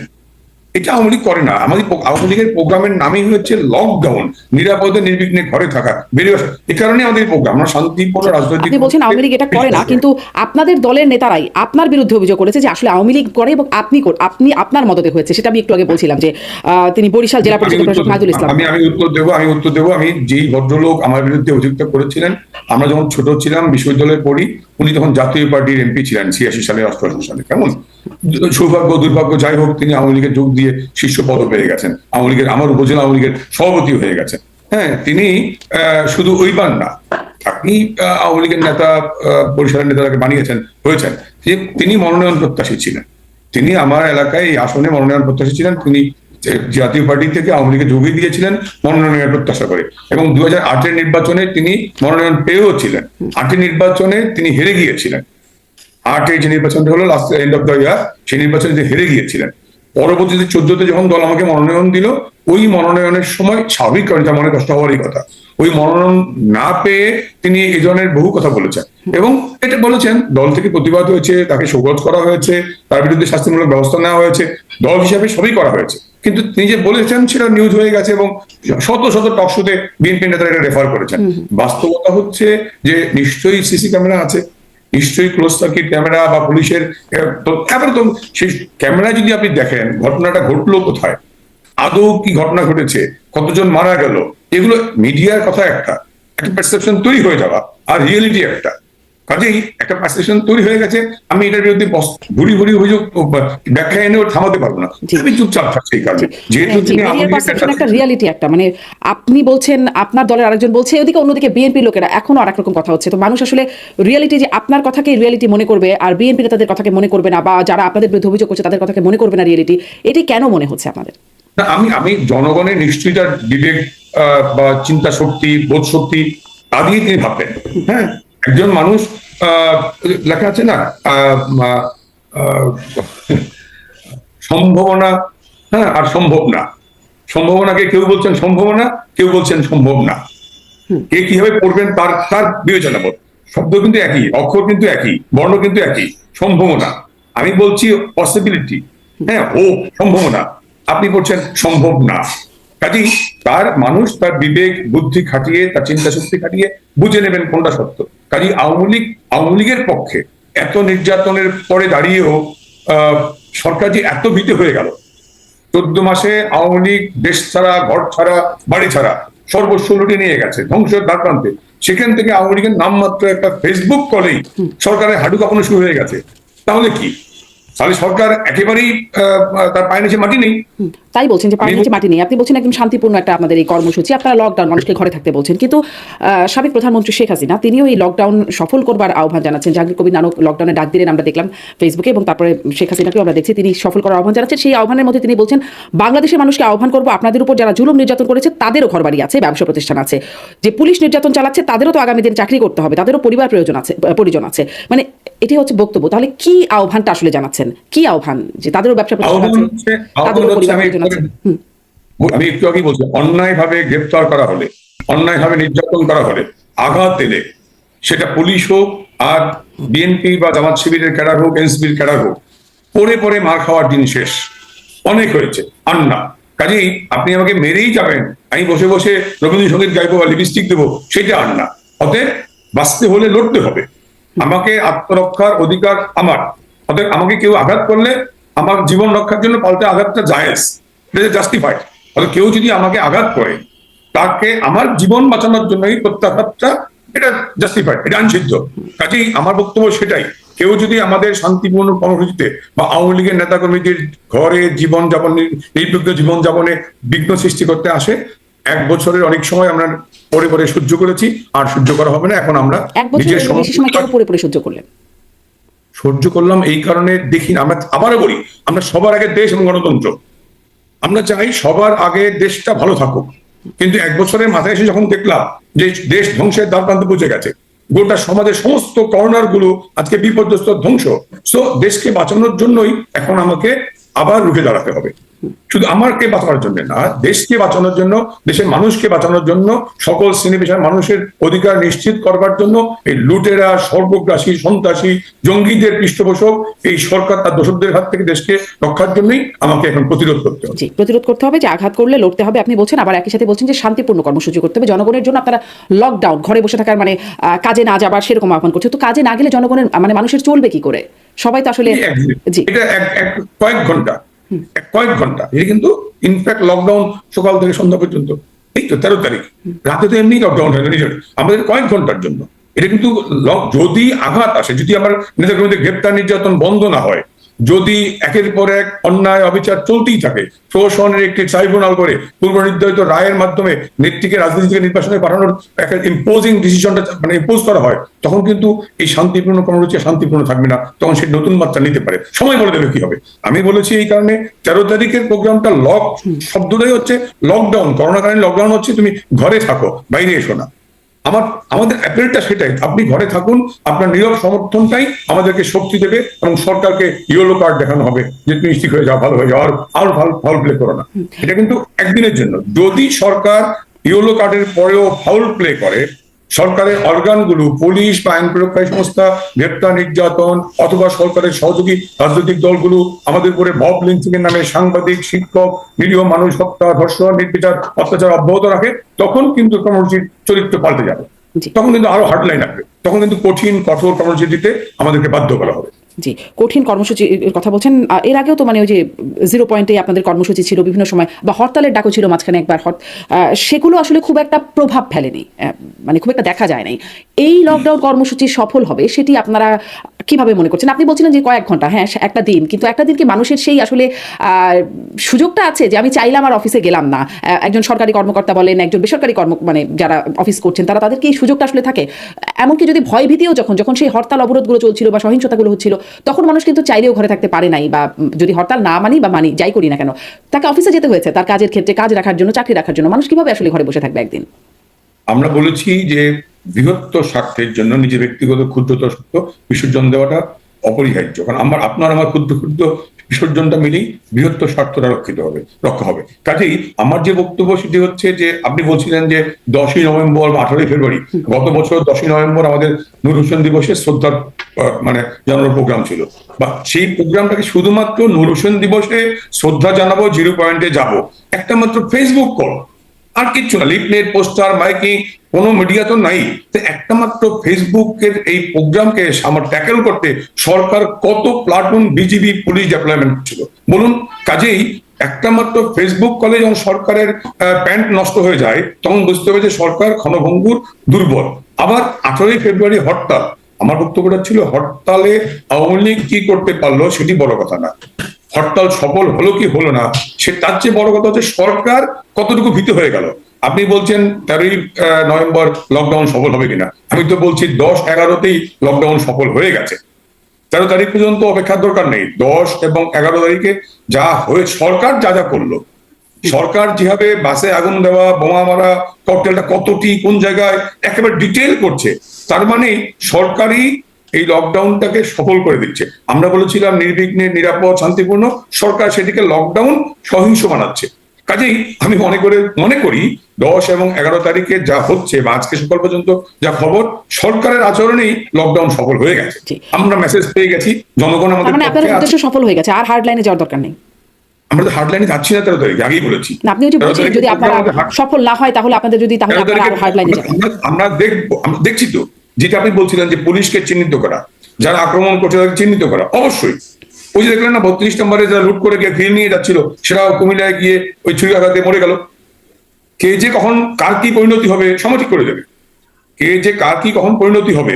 এটা আওয়ামী লীগ করে না। আমাদের আওয়ামী লীগের প্রোগ্রামের নামই হচ্ছে লকডাউন, নিরাপদে নির্বিঘ্নে ঘরে থাকা, বেরিয়ে আসা। এই কারণে আমাদের প্রোগ্রাম, আমরা শান্তিপূর্ণ রাজনৈতিক। আপনি বলছেন আওয়ামী লীগ এটা করে না, কিন্তু আপনাদের দলের নেতারাই আপনার বিরুদ্ধে অভিযোগ করেছে যে আসলে আওয়ামী লীগ করে এবং আপনি আপনার মদতে হয়েছে। সেটা আমি একটু আগে বলছিলাম যে তিনি বরিশাল জেলা পরিষদ নাজুল ইসলাম। আমি উত্তর দেবো। আমি যেই ভদ্রলোক আমার বিরুদ্ধে অভিযুক্ত করেছিলেন, আমরা যখন ছোট ছিলাম বিশ্ববিদ্যালয়ে পড়ি, উনি তখন জাতীয় পার্টির এমপি ছিলেন 86 সালে 88 সালে। কেমন সৌভাগ্য দুর্ভাগ্য যাই হোক, তিনি আওয়ামী লীগের যোগ দিয়ে শীর্ষ পদ পেয়ে গেছেন, আওয়ামী লীগের আমার উপজেলা আওয়ামী লীগের সভাপতি হয়ে গেছেন। হ্যাঁ, তিনি শুধু ওইবার না, আপনি আওয়ামী লীগের নেতা, বরিশালের নেতাকে বানিয়েছেন হয়েছেন। তিনি মনোনয়ন প্রত্যাশী ছিলেন, তিনি আমার এলাকায় এই আসনে মনোনয়ন প্রত্যাশী ছিলেন। তিনি জাতীয় পার্টি থেকে আওয়ামী লীগে যোগই দিয়েছিলেন মনোনয়নের প্রত্যাশা করে, এবং 2008-এর নির্বাচনে তিনি মনোনয়ন পেয়েও ছিলেন। 8-এর নির্বাচনে তিনি হেরে গিয়েছিলেন। 8-এর যে নির্বাচনটা হলো last end of the year, সেই নির্বাচনে তিনি হেরে গিয়েছিলেন। পরবর্তীতে 14-তে যখন দল আমাকে মনোনয়ন দিল, ওই মনোনয়নের সময় স্বাভাবিক কারণ যা মনে কষ্ট হওয়ারই কথা, ওই মনোনয়ন না পেয়ে তিনি এই ধরনের বহু কথা বলেছেন, এবং এটা বলেছেন দল থেকে প্রতিবাদ হয়েছে, তাকে শোকজ করা হয়েছে, তার বিরুদ্ধে শাস্তিমূলক ব্যবস্থা নেওয়া হয়েছে, দল হিসাবে সবই করা হয়েছে। কিন্তু তিনি যে বলেছেন সেটা নিউজ হয়ে গেছে, এবং শত শত টকশোতে বিএনপি নেতারা এটা রেফার করেছেন। বাস্তবতা হচ্ছে যে নিশ্চয়ই সিসি ক্যামেরা আছে, নিশ্চয়ই ক্লোজ সার্কিট ক্যামেরা বা পুলিশের। তারপরে তো সেই ক্যামেরা যদি আপনি দেখেন ঘটনাটা ঘটলো কোথায়, আদৌ কি ঘটনা ঘটেছে, কতজন মারা গেল, এগুলো মিডিয়ার কথা একটা পারসেপশন তৈরি হয়ে যাওয়া, আর রিয়েলিটি একটা। কাজেই একটা পারসেপশন তৈরি হয়ে গেছে, আমি এটার বিরুদ্ধে ভুরি ভুরি অভিযোগ ব্যাখ্যা এনেও থামাতে পারবো না, আমি চুপচাপ থাকছি। এই কারণে যেহেতু একটা রিয়ালিটি একটা, মানে আপনি বলছেন, আপনার দলের আরেকজন বলছে ওদিকে, অন্যদিকে বিএনপি লোকেরা এখনো আরেক রকম কথা হচ্ছে। তো মানুষ আসলে রিয়ালিটি, যে আপনার কথাকে রিয়ালিটি মনে করবে আর বিএনপি নেতাদের কথাকে মনে করবে না, বা যারা আপনাদের বিরুদ্ধে অভিযোগ করছে তাদের কথাকে মনে করবে না রিয়ালিটি, এটি কেন মনে হচ্ছে আপনাদের? আমি জনগণের নিশ্চয়ই তার বিবেক বা চিন্তা শক্তি, বোধ শক্তি তা দিয়ে তিনি ভাববেন। হ্যাঁ, একজন মানুষ লেখা আছে না, সম্ভাবনা, হ্যাঁ, আর সম্ভব না। সম্ভাবনাকে কেউ বলছেন সম্ভাবনা, কেউ বলছেন সম্ভব না। কে কিভাবে পড়বেন তার বিবেচনা বোধ। শব্দ কিন্তু একই, অক্ষর কিন্তু একই, বর্ণ কিন্তু একই। সম্ভাবনা, আমি বলছি পসিবিলিটি, হ্যাঁ, ও সম্ভাবনা, আপনি বলছেন সম্ভব না। কাজেই তার মানুষ তার বিবেক বুদ্ধি খাটিয়ে, তার চিন্তা শক্তি খাটিয়ে বুঝে নেবেন কোনটা সত্য। কাজেই আওয়ামী লীগের পক্ষে এত নির্যাতনের পরে দাঁড়িয়েও সরকার যে এত ভীতি হয়ে গেল, 14 মাসে আওয়ামী লীগ দেশ ছাড়া, ঘর ছাড়া, বাড়ি ছাড়া, সর্বস্ব লুটে নিয়ে গেছে ধ্বংসের দ্বার প্রান্তে। সেখান থেকে আওয়ামী লীগের নামমাত্র একটা ফেসবুক কলেই সরকারের হাঁটু কাঁপানো শুরু হয়ে গেছে। তাহলে কি, তাহলে সরকার একেবারেই তার পায়ের নিচে মাটি নেই? তাই বলছেন যে পায়ের নিচে মাটি নেই। আপনি বলছেন একদম শান্তিপূর্ণ একটা আপনাদের এই কর্মসূচি, আপনারা লকডাউন, মানুষকে ঘরে থাকতে বলছেন, কিন্তু সাবেক প্রধানমন্ত্রী শেখ হাসিনা তিনিও এই লকডাউন সফল করবার আহ্বান জানাচ্ছেন। জাহাঙ্গীর কবির নানক লকডাউনে ডাক দিলেন, আমরা দেখলাম ফেসবুকে, এবং তারপরে শেখ হাসিনাকেও আমরা দেখছি তিনি সফল করার আহ্বান জানাচ্ছেন। সেই আহ্বানের মধ্যে তিনি বলছেন, বাংলাদেশের মানুষকে আহ্বান করবো, আপনাদের উপর যারা জুলুম নির্যাতন করেছে তাদেরও ঘরবাড়ি আছে, ব্যবসা প্রতিষ্ঠান আছে, যে পুলিশ নির্যাতন চালাচ্ছে তাদেরও তো আগামী দিন চাকরি করতে হবে, তাদেরও পরিজন আছে। মানে এটি হচ্ছে বক্তব্য। তাহলে কি আহ্বানটা আসলে জানাচ্ছেন? কি আহ্বান? যে তাদেরও ব্যবসা প্রতিষ্ঠান আছে, তাদেরও পরিবার পরিজন আছে। আমি একটু আগে বলছি, অন্যায় ভাবে গ্রেপ্তার করা হলে, অন্যায় ভাবে নির্যাতন করা হলে, আঘাত এলে, সেটা পুলিশ হোক আর বিএনপি বা জামাত শিবিরের ক্যাডার হোক, এনসিপির ক্যাডার হোক, পরে পরে মার খাওয়ার দিন শেষ, অনেক হয়েছে, আর না। কাজেই আপনি আমাকে মেরেই যাবেন, আমি বসে বসে রবীন্দ্রসঙ্গীত গাইবো বা লিপস্টিক দেবো, সেটা আর না। অতএব বাঁচতে হলে লড়তে হবে, আমাকে আত্মরক্ষার অধিকার আমার। অতএব আমাকে কেউ আঘাত করলে আমার জীবন রক্ষার জন্য পাল্টে আঘাতটা জায়েজ, জাস্টিফাইড। কেউ যদি আমাকে আঘাত করে, তাকে আমার জীবন বাঁচানোর জন্য এই প্রত্যাঘাতটা, এটা জাস্টিফাইড, এটা আইনসিদ্ধ। কাজেই আমার বক্তব্য সেটাই, কেউ যদি আমাদের শান্তিপূর্ণ কর্মসূচিতে বা আওয়ামী লীগের নেতাকর্মীদের ঘরে জীবনযাপন, নির্বিঘ্ন জীবনযাপনে বিঘ্ন সৃষ্টি করতে আসে, 1 বছরের অনেক সময় আমরা পরে পরে সহ্য করেছি, আর সহ্য করা হবে না। এখন আমরা নিজের সহ্য করলাম এই কারণে, দেখি আমরা আবারও বলি, আমরা সবার আগে দেশ এবং গণতন্ত্র, আমরা চাই সবার আগে দেশটা ভালো থাকুক। কিন্তু 1 বছরের মাথায় এসে যখন দেখলাম যে দেশ ধ্বংসের দ্বার প্রান্তে পৌঁছে গেছে, গোটা সমাজের সমস্ত কর্নার গুলো আজকে বিপর্যস্ত, ধ্বংস, সো দেশকে বাঁচানোর জন্যই এখন আমাকে আবার রুখে দাঁড়াতে হবে। শুধু আমাকে বাঁচানোর জন্য না, দেশকে বাঁচানোর জন্য, দেশের মানুষকে বাঁচানোর জন্য, সকল শ্রেণী পেশার মানুষের অধিকার নিশ্চিত করবার জন্য এই লুটেরা, সর্বগ্রাসী, সন্ত্রাসী, জঙ্গিদের পৃষ্ঠপোষক এই সরকার তার দোষকদের হাত থেকে দেশকে রক্ষার জন্যই আমাকে এখন প্রতিরোধ করতে হবে। জি, প্রতিরোধ করতে হবে, যে আঘাত করলে লড়তে হবে আপনি বলছেন, আবার একই সাথে বলছেন যে শান্তিপূর্ণ কর্মসূচি করতে হবে জনগণের জন্য। আপনারা লকডাউন, ঘরে বসে থাকার মানে কাজে না যাবার সেরকম আহ্বান করছে। তো কাজে না গেলে জনগণের মানে মানুষের চলবে কি করে? সবাই তো আসলে জি এটা কয়েক ঘন্টা এটা কিন্তু ইনফ্যাক্ট লকডাউন সকাল থেকে সন্ধ্যা পর্যন্ত, এই তো 13 তারিখ রাতে তো এমনি লকডাউন হয় না, আমাদের কয়েক ঘন্টার জন্য। এটা কিন্তু যদি আঘাত আসে, যদি আমার নেতাকর্মীদের গ্রেপ্তার নির্যাতন বন্ধ না হয়, যদি একের পর এক অন্যায় অবিচার চলতেই থাকে, প্রশাসনের একটি ট্রাইব্যুনাল করে পূর্ব নির্ধারিত রায়ের মাধ্যমে নেত্রীকে রাজনীতি থেকে নির্বাচনে পাঠানোর একটা ইম্পোজিং ডিসিশনটা মানে ইম্পোজ করা হয়, তখন কিন্তু এই শান্তিপূর্ণ কর্মসূচি শান্তিপূর্ণ থাকবে না, তখন সে নতুন মাত্রা নিতে পারে। সময় বলে দেবে কি হবে। আমি বলেছি এই কারণে 13 তারিখের প্রোগ্রামটা শব্দটাই হচ্ছে লকডাউন, করোনাকালীন লকডাউন হচ্ছে তুমি ঘরে থাকো, বাইরে এসো না। আমাদের অ্যাপিলটা সেটাই, আপনি ঘরে থাকুন, আপনার নীরব সমর্থনটাই আমাদেরকে শক্তি দেবে, এবং সরকারকে ইয়েলো কার্ড দেখানো হবে যে তুমি ঠিক হয়ে যাও, ভালো হয়ে যাও, আর ফাউল প্লে করো না। এটা কিন্তু একদিনের জন্য। যদি সরকার ইয়েলো কার্ডের পরেও ফাউল প্লে করে, সরকারের অর্গানগুলো, পুলিশ বা আইন প্রয়োগকারী সংস্থা, গ্রেপ্তার নির্যাতন অথবা সরকারের সহযোগী রাজনৈতিক দলগুলো আমাদের উপরে মব লিঞ্চিং এর নামে সাংবাদিক, শিক্ষক, নিরীহ মানুষ হত্যা, ধর্ষণ, নির্বিচার, অত্যাচার অব্যাহত রাখে, তখন কিন্তু কর্মসূচির চরিত্র পাল্টে যাবে। তখন কিন্তু আরো হার্ডলাইন আসবে, তখন কিন্তু কঠিন কঠোর কর্মসূচি দিতে আমাদেরকে বাধ্য করা হবে। জি, কঠিন কর্মসূচির কথা বলছেন। এর আগেও তো মানে ওই যে 0 পয়েন্টে আপনাদের কর্মসূচি ছিল বিভিন্ন সময়, বা হরতালের ডাকও ছিল মাঝখানে একবার, সেগুলো আসলে খুব একটা প্রভাব ফেলেনি, মানে খুব একটা দেখা যায় নাই। এই লকডাউন কর্মসূচি সফল হবে সেটি আপনারা কিভাবে মনে করছেন? আপনি বলছিলেন যে কয়েক ঘন্টা, হ্যাঁ একটা দিন, কিন্তু একটা দিন কি মানুষের সেই আসলে সুযোগটা আছে যে আমি চাইলাম আর অফিসে গেলাম না? একজন সরকারি কর্মকর্তা বলেন, একজন বেসরকারি মানে যারা অফিস করছেন তাদের কি এই সুযোগটা আসলে থাকে? এমনকি যদি ভয় ভীতিও যখন সেই হরতাল অবরোধগুলো চলছিল বা সহিংসতাগুলো হচ্ছিল, তখন মানুষ কিন্তু চাইলেও ঘরে থাকতে পারে নাই, বা যদি হরতাল না মানি বা মানি যাই করি না কেন, তাকে অফিসে যেতে হয়েছে তার কাজের ক্ষেত্রে, কাজ রাখার জন্য, চাকরি রাখার জন্য। মানুষ কিভাবে আসলে ঘরে বসে থাকবে একদিন? আমরা বলেছি যে বৃহত্তর স্বার্থের জন্য নিজের ব্যক্তিগত ক্ষুদ্রতর সত্য বিসর্জন দেওয়াটা অপরিহার্য, কারণ আমার ক্ষুদ্র ক্ষুদ্র বিসর্জনটা মিলেই বৃহত্তর স্বার্থটা রক্ষা হবে। কাজেই আমার যে বক্তব্য সেটি হচ্ছে যে, আপনি বলছিলেন যে 10ই নভেম্বর বা 18ই ফেব্রুয়ারি, গত বছর 10ই নভেম্বর আমাদের নূর হোসেন দিবসে শ্রদ্ধার মানে জানানোর প্রোগ্রাম ছিল, বা সেই প্রোগ্রামটাকে শুধুমাত্র নূর হোসেন দিবসে শ্রদ্ধা জানাবো, 0 পয়েন্টে যাবো, একটা মাত্র ফেসবুক কল, আর কিচ্ছু না, লিফলেট, পোস্টার, মাইকিং, কোনো মিডিয়া তো নাই। একটা মাত্র ফেসবুকের এই প্রোগ্রামকে আমার ট্যাকেল করতে সরকার কত প্লাটুন বিজিবি পুলিশ ডিপ্লয়মেন্ট ছিল বলুন। কাজেই একটা মাত্র ফেসবুক কলে যখন সরকারের প্যান্ট নষ্ট হয়ে যায়, তখন বুঝতে হবে যে সরকার ক্ষণভঙ্গুর, দুর্বল। আবার 18ই ফেব্রুয়ারি হরতাল, আমার বক্তব্যটা ছিল হরতালে আওয়ামী লীগ কি করতে পারলো সেটি বড় কথা না, হরতাল সফল হলো কি হলো না সে তার চেয়ে বড় কথা হচ্ছে সরকার কতটুকু ভীত হয়ে গেল। আপনি বলছেন 13ই নভেম্বর লকডাউন সফল হবে কিনা, আমি তো বলছি 10-11তেই লকডাউন সফল হয়ে গেছে। 13 তারিখ পর্যন্ত অপেক্ষার দরকার নেই। 10 এবং 11 তারিখে যা হয়ে সরকার যা করলো, সরকার যেভাবে বাসে আগুন দেওয়া, বোমা মারা, ককটেলটা কতটি কোন জায়গায় একেবারে ডিটেল করছে, তার মানে সরকারই এই লকডাউনটাকে সফল করে দিচ্ছে। আমরা বলেছিলাম নির্বিঘ্নে, নিরাপদ, শান্তিপূর্ণ, সরকার সেটিকে লকডাউন সহিংস বানাচ্ছে। কাজেই আমি মনে করি 10 এবং 11 তারিখে যা হচ্ছে বা আজকে সকাল পর্যন্ত যা খবর, সরকারের আচরণেই লকডাউন সফল হয়ে গেছে। আমরা মেসেজ পেয়ে গেছি, জনগণ আমাদের মানে আপনাদের উদ্দেশ্য সফল হয়ে গেছে, আর হার্ড লাইনে যাওয়ার দরকার নেই। আমরা তো হার্ড লাইনে যাচ্ছি না 13 তারিখে, আগেই বলেছি। আপনি যে বলছেন যদি আপনারা সফল না হয় তাহলে আপনাদের যদি হার্ড লাইনে যাবেন, আমরা দেখছি তো, যেটা আপনি বলছিলেন যে পুলিশকে চিহ্নিত করা, যারা আক্রমণ করছে তাদেরকে চিহ্নিত করা, অবশ্যই। ওই যে দেখলেন না 32 নম্বরে যারা লুট করে গিয়ে ফিরে নিয়ে যাচ্ছিল, সেটা কুমিল্লায় গিয়ে ওই ছুরিকাঘাতে মরে গেল। কে যে কখন কার কি পরিণতি হবে সময় ঠিক করে দেবে, কে যে কার কি কখন পরিণতি হবে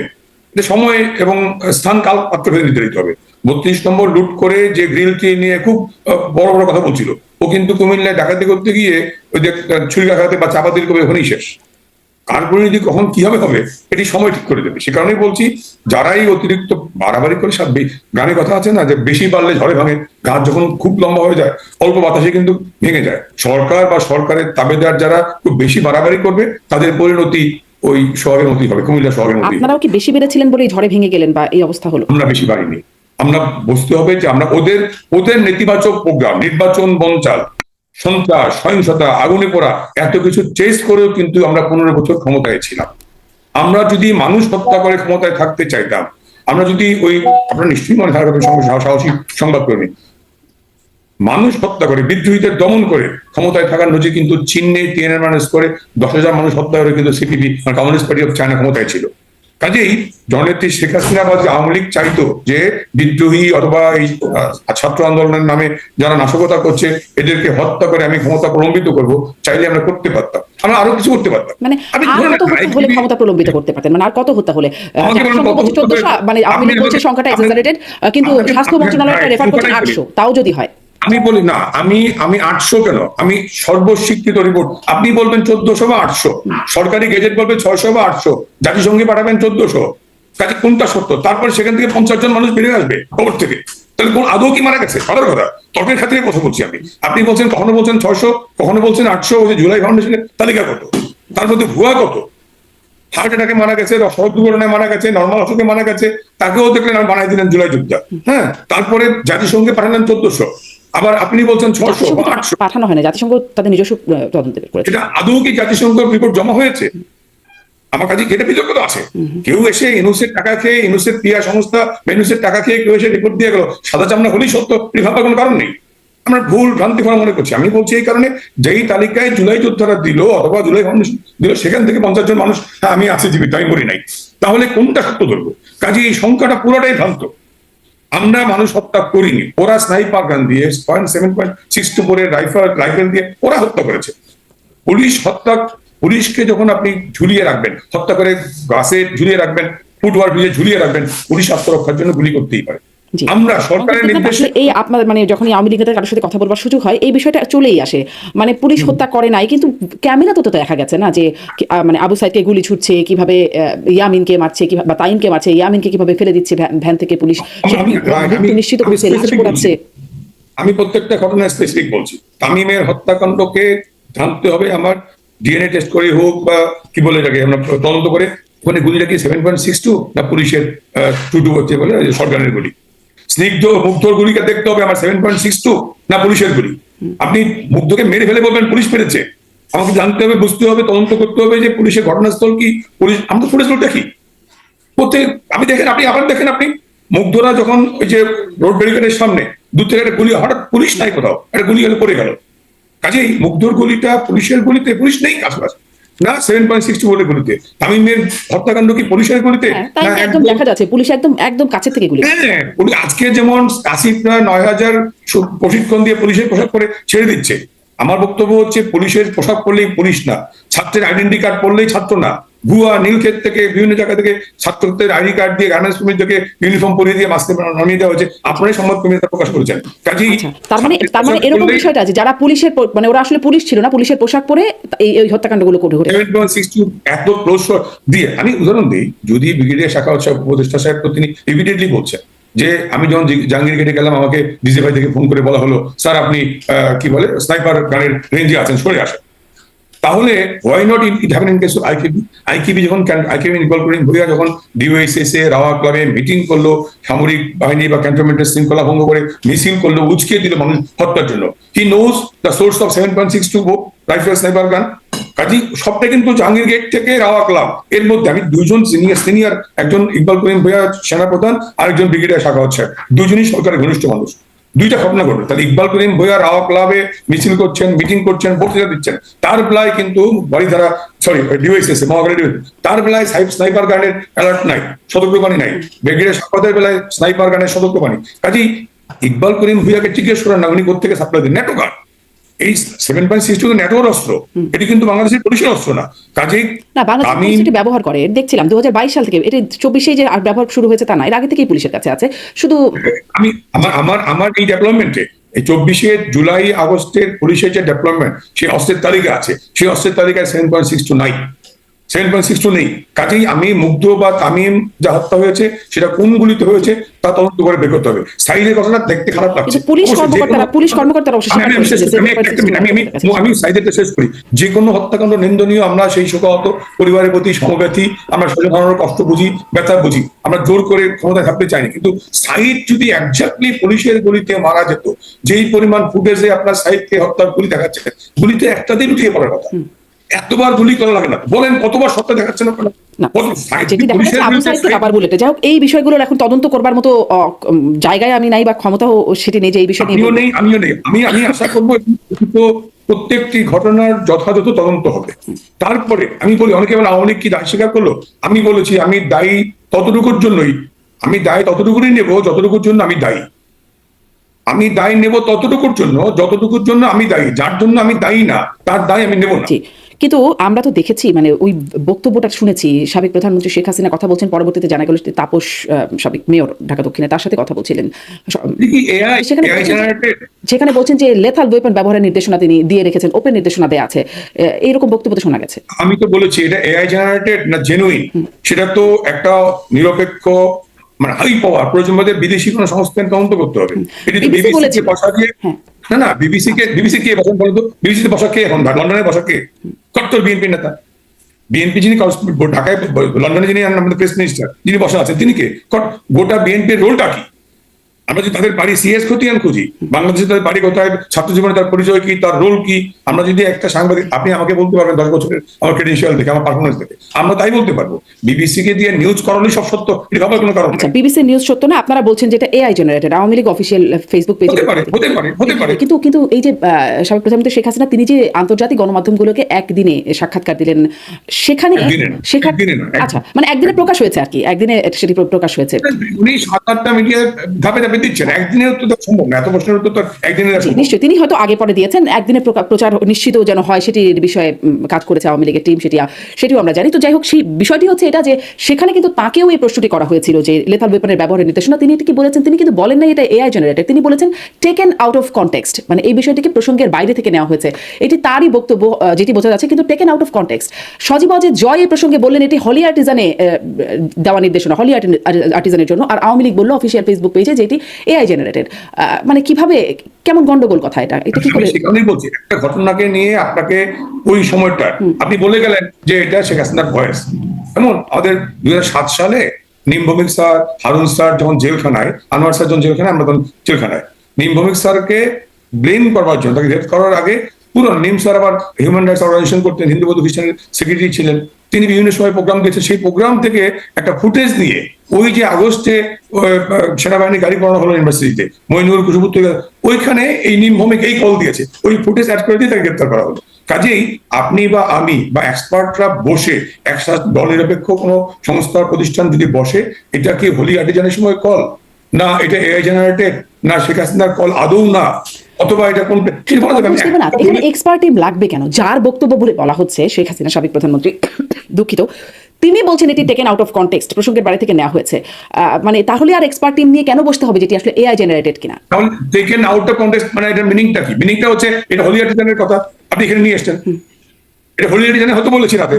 এটা সময় এবং স্থান কাল পাত্র ভেদে নির্ধারিত হবে। 32 নম্বর লুট করে যে গ্রিলটি নিয়ে খুব বড় বড় কথা বলছিল, ও কিন্তু কুমিল্লায় ডাকাতি করতে গিয়ে ওই যে ছুরিকাঘাতে বা চাপা দিল, ওখানেই শেষ। কার পরিণতি কখন কিভাবে হবে এটি সময় ঠিক করে দেবে। সে কারণেই বলছি, যারাই অতিরিক্ত বাড়াবাড়ি করে, গানে কথা আছে না যে বেশি বাড়লে ঝড়ে ভাঙে, গাছ যখন খুব লম্বা হয়ে যায় অল্প বাতাসে কিন্তু ভেঙে যায়। সরকার বা সরকারের তাবেদার যারা খুব বেশি বাড়াবাড়ি করবে তাদের পরিণতি ওই শহরের মতোই হবে, কুমিল্লা শহরের মতোই। আপনারাও কি বেশি বেড়েছিলেন বলেই ঝড়ে ভেঙে গেলেন বা এই অবস্থা হলো? আমরা বেশি বাড়িনি, আমরা বুঝতে হবে যে আমরা ওদের নেতিবাচক প্রোগ্রাম, নির্বাচন বঞ্চাল, সন্ত্রাস, সহিংসতা, আগুনে পোড়া, এত কিছু চেস করেও কিন্তু আমরা 15 বছর ক্ষমতায় ছিলাম। আমরা যদি মানুষ হত্যা করে ক্ষমতায় থাকতে চাইতাম, আমরা যদি আপনারা নিশ্চয়ই মনে থাকবেন সাহসী সংবাদকর্মী, মানুষ হত্যা করে, বিদ্রোহীদের দমন করে ক্ষমতায় থাকার নজির কিন্তু চীনে টিয়ানানমেন স্কোয়ারে 10,000 মানুষ হত্যা করে কিন্তু CPB, communist party of China ক্ষমতায় ছিল। কাজেই জননেত্রী শেখ হাসিনা বা আওয়ামী লীগ চাইতো যে বিদ্রোহী অথবা এই ছাত্র আন্দোলনের নামে যারা নাশকতা করছে এদেরকে হত্যা করে আমি ক্ষমতা প্রলম্বিত করব, চাইলে আমরা করতে পারতাম, আমরা আরো কিছু করতে পারতাম। মানে আর কত হত্যা হলে ক্ষমতা প্রলম্বিত করতে পারতেন? মানে আর কত হত্যা হলে? মানে আওয়ামী লীগ বলছে সংখ্যাটা এক্সাজারেটেড, কিন্তু স্বাস্থ্য মন্ত্রণালয়টা রেফার করছে 800, তাও যদি হয়। আমি বলি না, আমি 800 কেন, আমি সর্বস্বীকৃত রিপোর্ট, আপনি বলবেন 1400 বা 800, সরকারি গেজেট বলবে 600 বা 800, জাতিসংঘে পাঠাবেন 1400, কাজে কোনটা সত্য? তারপর সেখান থেকে 50 জন মানুষ বেরিয়ে আসবে কবর থেকে, তাহলে কোন আদৌ কি মারা গেছে? সবার কথা, তর্কের ক্ষেত্রে কথা বলছি আমি। আপনি বলছেন, কখনো বলছেন 600, কখনো বলছেন 800, জুলাই ফাউন্ডেশনের তালিকা কত, তার মধ্যে ভুয়া কত? হার্ট অ্যাটাকে মারা গেছে, সড়ক দুর্ঘটনায় মারা গেছে, নর্মাল অসুখে মারা গেছে, তাকেও দেখলেন আর বানাই দিলেন জুলাই যোদ্ধা। হ্যাঁ, তারপরে জাতিসংঘে পাঠালেন 1400, আবার আপনি বলছেন 600 বা 800। পাঠানো হয় না, জাতিসংঘ তাদের নিজস্ব তদন্ত করেছে। এটা আদৌ কি জাতিসংঘ রিপোর্ট জমা হয়েছে? আমার কাছে এটা বিতর্ক আছে। কেউ এসে ইউনুসের টাকা খেয়ে, ইউনুসের ক্রিয়া সংস্থা ইউনুসের টাকা খেয়ে কেউ এসে রিপোর্ট দিয়ে গেল, সাদা চামড়া হলেই সত্য, এই ভাবার কোনো কারণ নেই। আমরা ভুল ভ্রান্তি করা মনে করছি। আমি বলছি এই কারণে, যেই তালিকায় জুলাই যোদ্ধারা দিল অথবা জুলাই ফাউন্ডেশন দিল, সেখান থেকে 50 জন মানুষ, হ্যাঁ আমি আছি জীবিত, আমি মরি নাই, তাহলে কোনটা সত্য ধরবো? কাজে এই সংখ্যাটা পুরোটাই ভ্রান্ত। আমরা মানুষ হত্যা করিনি, ওরা স্নাইপার গান দিয়ে 7.62 রাইফেল দিয়ে ওরা হত্যা করেছে। পুলিশকে যখন আপনি ঝুলিয়ে রাখবেন, হত্যা করে গাছে ঝুলিয়ে রাখবেন, ফুটওভার ব্রিজে ঝুলিয়ে রাখবেন, পুলিশ আত্মরক্ষার জন্য গুলি করতেই পারে। আমরা সরকারের নির্দেশে এই আপনার মানে যখন আওয়ামী লীগের কারোর সাথে কথা বলবার সুযোগ হয়, এই বিষয়টা চলেই আসে, মানে পুলিশ হত্যা করে নাই, কিন্তু ক্যামেরা তো দেখা গেছে না যে মানে আবু সাইদকে গুলি ছুটছে, কিভাবে ইয়ামিনকে মারছে, কিভাবে বা তাইমকে মারছে, ইয়ামিনকে কিভাবে ফেলে দিচ্ছে ভ্যান থেকে পুলিশ, নিশ্চিত করছে, লাশ পোড়াচ্ছে। আমি প্রত্যেকটা ঘটনা স্পেসিফিক বলছি। তামিমের হত্যাকাণ্ডকে জানতে হবে আমার, ডিএনএ টেস্ট করে হোক বা কি বলে এটাকে আমরা তদন্ত করে, ওখানে গুলিটা কি 7.62 না পুলিশের 22 হচ্ছে বলে সরকারের গুলি? স্নিগ্ধ মুগ্ধর গুলিকে দেখতে হবে আমার 7.62 না পুলিশের গুলি। আপনি মুগ্ধকে মেরে ফেলে বলবেন পুলিশ মেরেছে, আমাকে জানতে হবে, বুঝতে হবে, তদন্ত করতে হবে যে পুলিশের ঘটনাস্থল কি, পুলিশ, আমরা তো ফুটেজ দেখি প্রত্যেক, আপনি দেখেন, আপনি আবার দেখেন, আপনি মুগ্ধরা যখন ওই যে রোড ব্যারিকেডের সামনে দূর থেকে একটা গুলি, হঠাৎ পুলিশ নাই কোথাও, একটা গুলি গেলে পড়ে গেল। কাজেই মুগ্ধর গুলিটা পুলিশের গুলিতে, পুলিশ নেই কাছাকাছি না 7.62 গুলিতে। তামিমের হত্যাকাণ্ড কি পুলিশের গুলিতে? একদম দেখা যাচ্ছে পুলিশ একদম কাছে থেকে গুলি। হ্যাঁ, আজকে যেমন আসিফরা 9,000 প্রশিক্ষণ দিয়ে পুলিশের পোশাক পরে ছেড়ে দিচ্ছে। আমার বক্তব্য হচ্ছে, পুলিশের পোশাক পরলেই পুলিশ না, ছাত্রের আইডেন্টি কার্ড পরলেই ছাত্র না। ভুয়া নীলক্ষেত থেকে বিভিন্ন জায়গা থেকে ছাত্রদের আইডি কার্ড দিয়ে গার্মেন্টস কর্মীদেরকে ইউনিফর্ম পরিয়ে দিয়ে মাস্কে নামিয়ে দেওয়া হয়েছে, আপনারাই সংবাদ কর্মীরা প্রকাশ করেছেন। কাজেই তার মানে এরকম বিষয়টা আছে, যারা পুলিশের মানে ওরা আসলে পুলিশ ছিল না, পুলিশের পোশাক পরে এই হত্যাকাণ্ডগুলো করে ঘটে। 7.62 এত ক্লোজ দিয়ে আমি উদাহরণ দিই, যদি ব্রিগেডিয়ার শাখা উপদেষ্টা সাহেব তিনি ইমিডিয়েটলি বলছেন যে আমি যখন জাহাঙ্গীর গেটে গেলাম, আমাকে ডিজিএফআই থেকে ফোন করে বলা হলো, স্যার আপনি কি বলে স্নাইপার গানের রেঞ্জে আছেন, সরে আসেন। তাহলে why not it happen in case of আইকিবি যখন ইনভলভ করেন, ভূঁইয়া যখন ডিওএসএসএ রাওয়া ক্লাবে মিটিং করলো, সামরিক বাহিনী বা ক্যান্টনমেন্টের শৃঙ্খলা ভঙ্গ করে মিছিল করলো, উচকে দিল মানুষ হত্যার জন্য। He knows the source of 7.62 rifle sniper গান। কাজী সবটা কিন্তু জাহাঙ্গীর গেট থেকে রাওয়া ক্লাব, এর মধ্যে আমি দুজন সিনিয়র, একজন ইকবাল করিম ভূঁইয়া সেনাপ্রধান, আরেকজন ব্রিগেডিয়ার শাখা হচ্ছে, দুজনই সরকারের ঘনিষ্ঠ মানুষ। দুইটা ঘটনা ঘটবে। তাহলে ইকবাল করিম ভূঁইয়া রাওয়া ক্লাবে মিছিল করছেন, মিটিং করছেন, বক্তৃতা দিচ্ছেন, তার বেলায় কিন্তু বাড়িধারা ডিওএসএসএ মহাকালী তার বেলায় স্নাইপার গানের অ্যালার্ট নাই, সতর্কবাণী নাই। ব্রিগেডিয়ার শাখাদের বেলায় স্নাইপার গানের সতর্কবাণী। কাজেই ইকবাল করিম ভূঁইয়াকে জিজ্ঞেস করেন না উনি কোথেকে সাপ্লাই দেন, ন্যাটো গান। এই 7.62 ন্যাটোর অস্ত্র, এটি কিন্তু বাংলাদেশের পুলিশের অস্ত্র না। কাজেই না, বাংলাদেশ এটি ব্যবহার করে দেখছিলাম 2022 সাল থেকে, এটা 24-এ যে ব্যবহার শুরু হয়েছে তা না, এর আগে থেকেই পুলিশের কাছে আছে। শুধু আমি আমার এই ডেভেলপমেন্টে এই 24শে জুলাই আগস্টের পুলিশের যে ডেভেলপমেন্ট, সেই অস্ত্রের তালিকা আছে, সেই অস্ত্রের তালিকায় 7.62 নাই। 7.62 নেই। কাজেই আমি মুগ্ধ বা তামিম যা হত্যা হয়েছে সেটা কোন গুলিতে হয়েছে তা তদন্ত করে বের করতে হবে। সাইদের কথাটা দেখতে খারাপ লাগছে। কিন্তু পুলিশ কর্মকর্তারা অবশ্যই স্বীকার করেছে যে 7.62 আমি সাইদেরটা শেষ করি। যে কোনো হত্যাকাণ্ড নিন্দনীয়, আমরা সেই শোকাহত পরিবারের প্রতি সমব্যথী, আমরা স্বজনের কষ্ট বুঝি, ব্যথা বুঝি, আমরা জোর করে ক্ষমতায় থাকতে চাইনি। কিন্তু সাইদ যদি একজাক্টলি পুলিশের গুলিতে মারা যেত, যেই পরিমাণ ফুটেজে আপনার সাইদকে হত্যার গুলি দেখাচ্ছে, গুলিতে একটা দিন উঠিয়ে পড়ার কথা, এতবার গুলি করা লাগে না। বলেন কতবার সত্য দেখাচ্ছেন আপনারা? না, যেটি দেখা যাচ্ছে আবু সাইদকে কাবার বুলেটে। যাই হোক, এই বিষয়গুলোর এখন তদন্ত করবার মতো জায়গায় আমি নাই বা ক্ষমতাও সেটি নেই যে এই বিষয় নিয়ে আমিও নেই। আমি আশা করবো প্রত্যেকটি ঘটনার যথাযথ তদন্ত হবে। তারপরে আমি বলি, অনেকে বলে আওয়ামী লীগ কি দায় স্বীকার করলো? আমি বলেছি আমি দায়ী ততটুকুর জন্যই, আমি দায় ততটুকুই নেব যতটুকুর জন্য আমি দায়ী। আমি দায় নেব ততটুকুর জন্য যতটুকুর জন্য আমি দায়ী। যার জন্য আমি দায়ী না তার দায় আমি নেব না। কিন্তু আমরা তো দেখেছি, মানে ওই বক্তব্যটা শুনেছি, সাবেক প্রধানমন্ত্রী শেখ হাসিনা কথা বলছেন, পরবর্তীতে জানা গেল তাপস সাবেক মেয়র ঢাকা দক্ষিণে, তার সাথে কথা বলছিলেন, সেখানে বলছেন যে লেথাল ওয়েপন ব্যবহারের নির্দেশনা তিনি দিয়ে রেখেছেন, ওপেন নির্দেশনা দেওয়া আছে, এইরকম বক্তব্য তো শোনা গেছে। আমি তো বলেছি এটা এআই জেনারেটেড না জেনুইন, সেটা তো একটা নিরপেক্ষ মানে হাই পাওয়ার প্রয়োজন মধ্যে বিদেশি কোনো সংস্থাকে তদন্ত করতে হবে। এটি তো বিবিসি বসা দিয়ে না বিবিসি কে বসেন বলতো? বিবিসিতে বসা কে এখন? লন্ডনে বসা কে? কট্টর বিএনপি নেতা। বিএনপি যিনি ঢাকায় লন্ডনে যিনি আমাদের প্রেস মিনিস্টার যিনি বসা আছেন তিনি কে? গোটা বিএনপির রোলটা কি? আমরা যদি তাদের বাড়ি সিএস খতিয়ান খুঁজি, বাংলাদেশে তাদের বাড়ি কোথায়, ছাত্র জীবনে তার পরিচয় কি, তার রোল কি, আমরা যদি একটা সাংবাদিক, আপনি আমাকে বলতে পারবেন 10 বছরের আমার ক্রেডেনশিয়াল দেখে, আমার পারফরমেন্স দেখে, আমরা তাই বলতে পারবো। বিবিসি কে দিয়ে নিউজ করানোই সব সত্য, এটা ভাবার কোনো কারণ নেই। বিবিসি নিউজ সত্য না, আপনারা বলছেন যেটা AI generated. Awami League official Facebook পেজে হতে পারে। কিন্তু এই যে সাবেক প্রধানমন্ত্রী শেখ হাসিনা তিনি যে আন্তর্জাতিক গণমাধ্যমগুলোকে একদিনে সাক্ষাৎকার দিলেন, সেখানে আচ্ছা মানে একদিনে প্রকাশ হয়েছে আর কি, একদিনে সেটি প্রকাশ হয়েছে। উনি 7-8টা মিডিয়া ধাপে ধাপে দিচ্ছেন, একদিনে তো সম্ভব না, এত প্রশ্নের উত্তর তো একদিনে। নিশ্চয়ই তিনি হয়তো আগে পরে দিয়েছেন, একদিনে প্রচার নিশ্চিত যেন হয় সেটির বিষয়ে কাজ করেছে আওয়ামী লীগের টিম, সেটিও আমরা জানি। তো যাই হোক, সেই বিষয়টি হচ্ছে এটা যে সেখানে কিন্তু তাকেও এই প্রশ্নটি করা হয়েছিল যে লেথাল ওয়েপনের ব্যবহারের নির্দেশনা, তিনি এটি কি বলেছেন? তিনি কিন্তু বলেন না এটা এআই জেনারেটেড, তিনি বলেছেন টেকেন আউট অফ কনটেক্সট, মানে এই বিষয়টিকে প্রসঙ্গের বাইরে থেকে নেওয়া হয়েছে, এটি তারই বক্তব্য যেটি বোঝা যাচ্ছে, কিন্তু টেকেন আউট অফ কনটেক্সট। সজীব অজয় জয় এই প্রসঙ্গে বললেন এটি হলি আর্টিজানে দেওয়া নির্দেশনা, হলি আর্টিজানের জন্য, আর আওয়ামী লীগ বলল অফিসিয়াল ফেসবুক পেজে যে এটি এআই জেনারেটেড। মানে কিভাবে, কেমন গন্ডগোল কথা এটা কি করে? সেখানেই বলছি, একটা ঘটনাকে নিয়ে আপনাকে ওই সময়টা আপনি বলে গেলেন যে এটা শেখ হাসিনার ভয়েস। এমন আমাদের 2007 সালে নিমভৌমিক স্যার, হারুন স্যার যখন জেলখানায়, আনোয়ার স্যার যখন জেলখানায়, আমরা তখন জেলখানায়, নিমভৌমিক স্যারকে ব্লেম করবার জন্য, তাকে গ্রেফতার করার আগে পুরো নিম স্যার আবার হিউম্যান রাইটস অর্গানাইজেশন করতেন, হিন্দু বৌদ্ধ খ্রিস্টানের সেক্রেটারি ছিলেন, তিনি বিভিন্ন সময় প্রোগ্রাম দিয়েছেন। সেই প্রোগ্রাম থেকে একটা ফুটেজ নিয়ে ওই যে আগস্টে সেনাবাহিনী গাড়ি পড়ানো হলো ইউনিভার্সিটিতে, মইনুর কুশপুত্র, ওইখানে এই নিমভৌমিক এই কল দিয়েছে, ওই ফুটেজ অ্যাড করে দিয়ে তাকে গ্রেফতার করা হলো। কাজেই আপনি বা আমি বা এক্সপার্টরা বসে একসাথে, দল নিরপেক্ষ কোনো সংস্থা প্রতিষ্ঠান যদি বসে, এটা কি হোলি আর্টিজানের সময় কল না, এটা এআই জেনারেটেড না, শেখ হাসিনার কল আদৌ না, অথবা এটা কোন এক্সপার্ট টিম লাগবে কেন? যার বক্তব্য বলে বলা হচ্ছে শেখ হাসিনা সাবেক প্রধানমন্ত্রী, দুঃখিত, তিনি বলছেন এটি টেকেন আউট অফ কনটেক্সট, প্রসঙ্গের বাইরে থেকে নেওয়া হয়েছে, মানে তাহলে আর এক্সপার্ট টিম নিয়ে কেন বসতে হবে যেটি আসলে এআই জেনারেটেড কিনা? তাহলে টেকেন আউট অফ কনটেক্সট মানে এটার মিনিংটা কি? মিনিংটা হচ্ছে এটা হোলি আর্টিজানের কথা আপনি এখানে নিয়ে এসেছেন, এটা হোলি আর্টিজানের হয়তো বলেছি রাতে,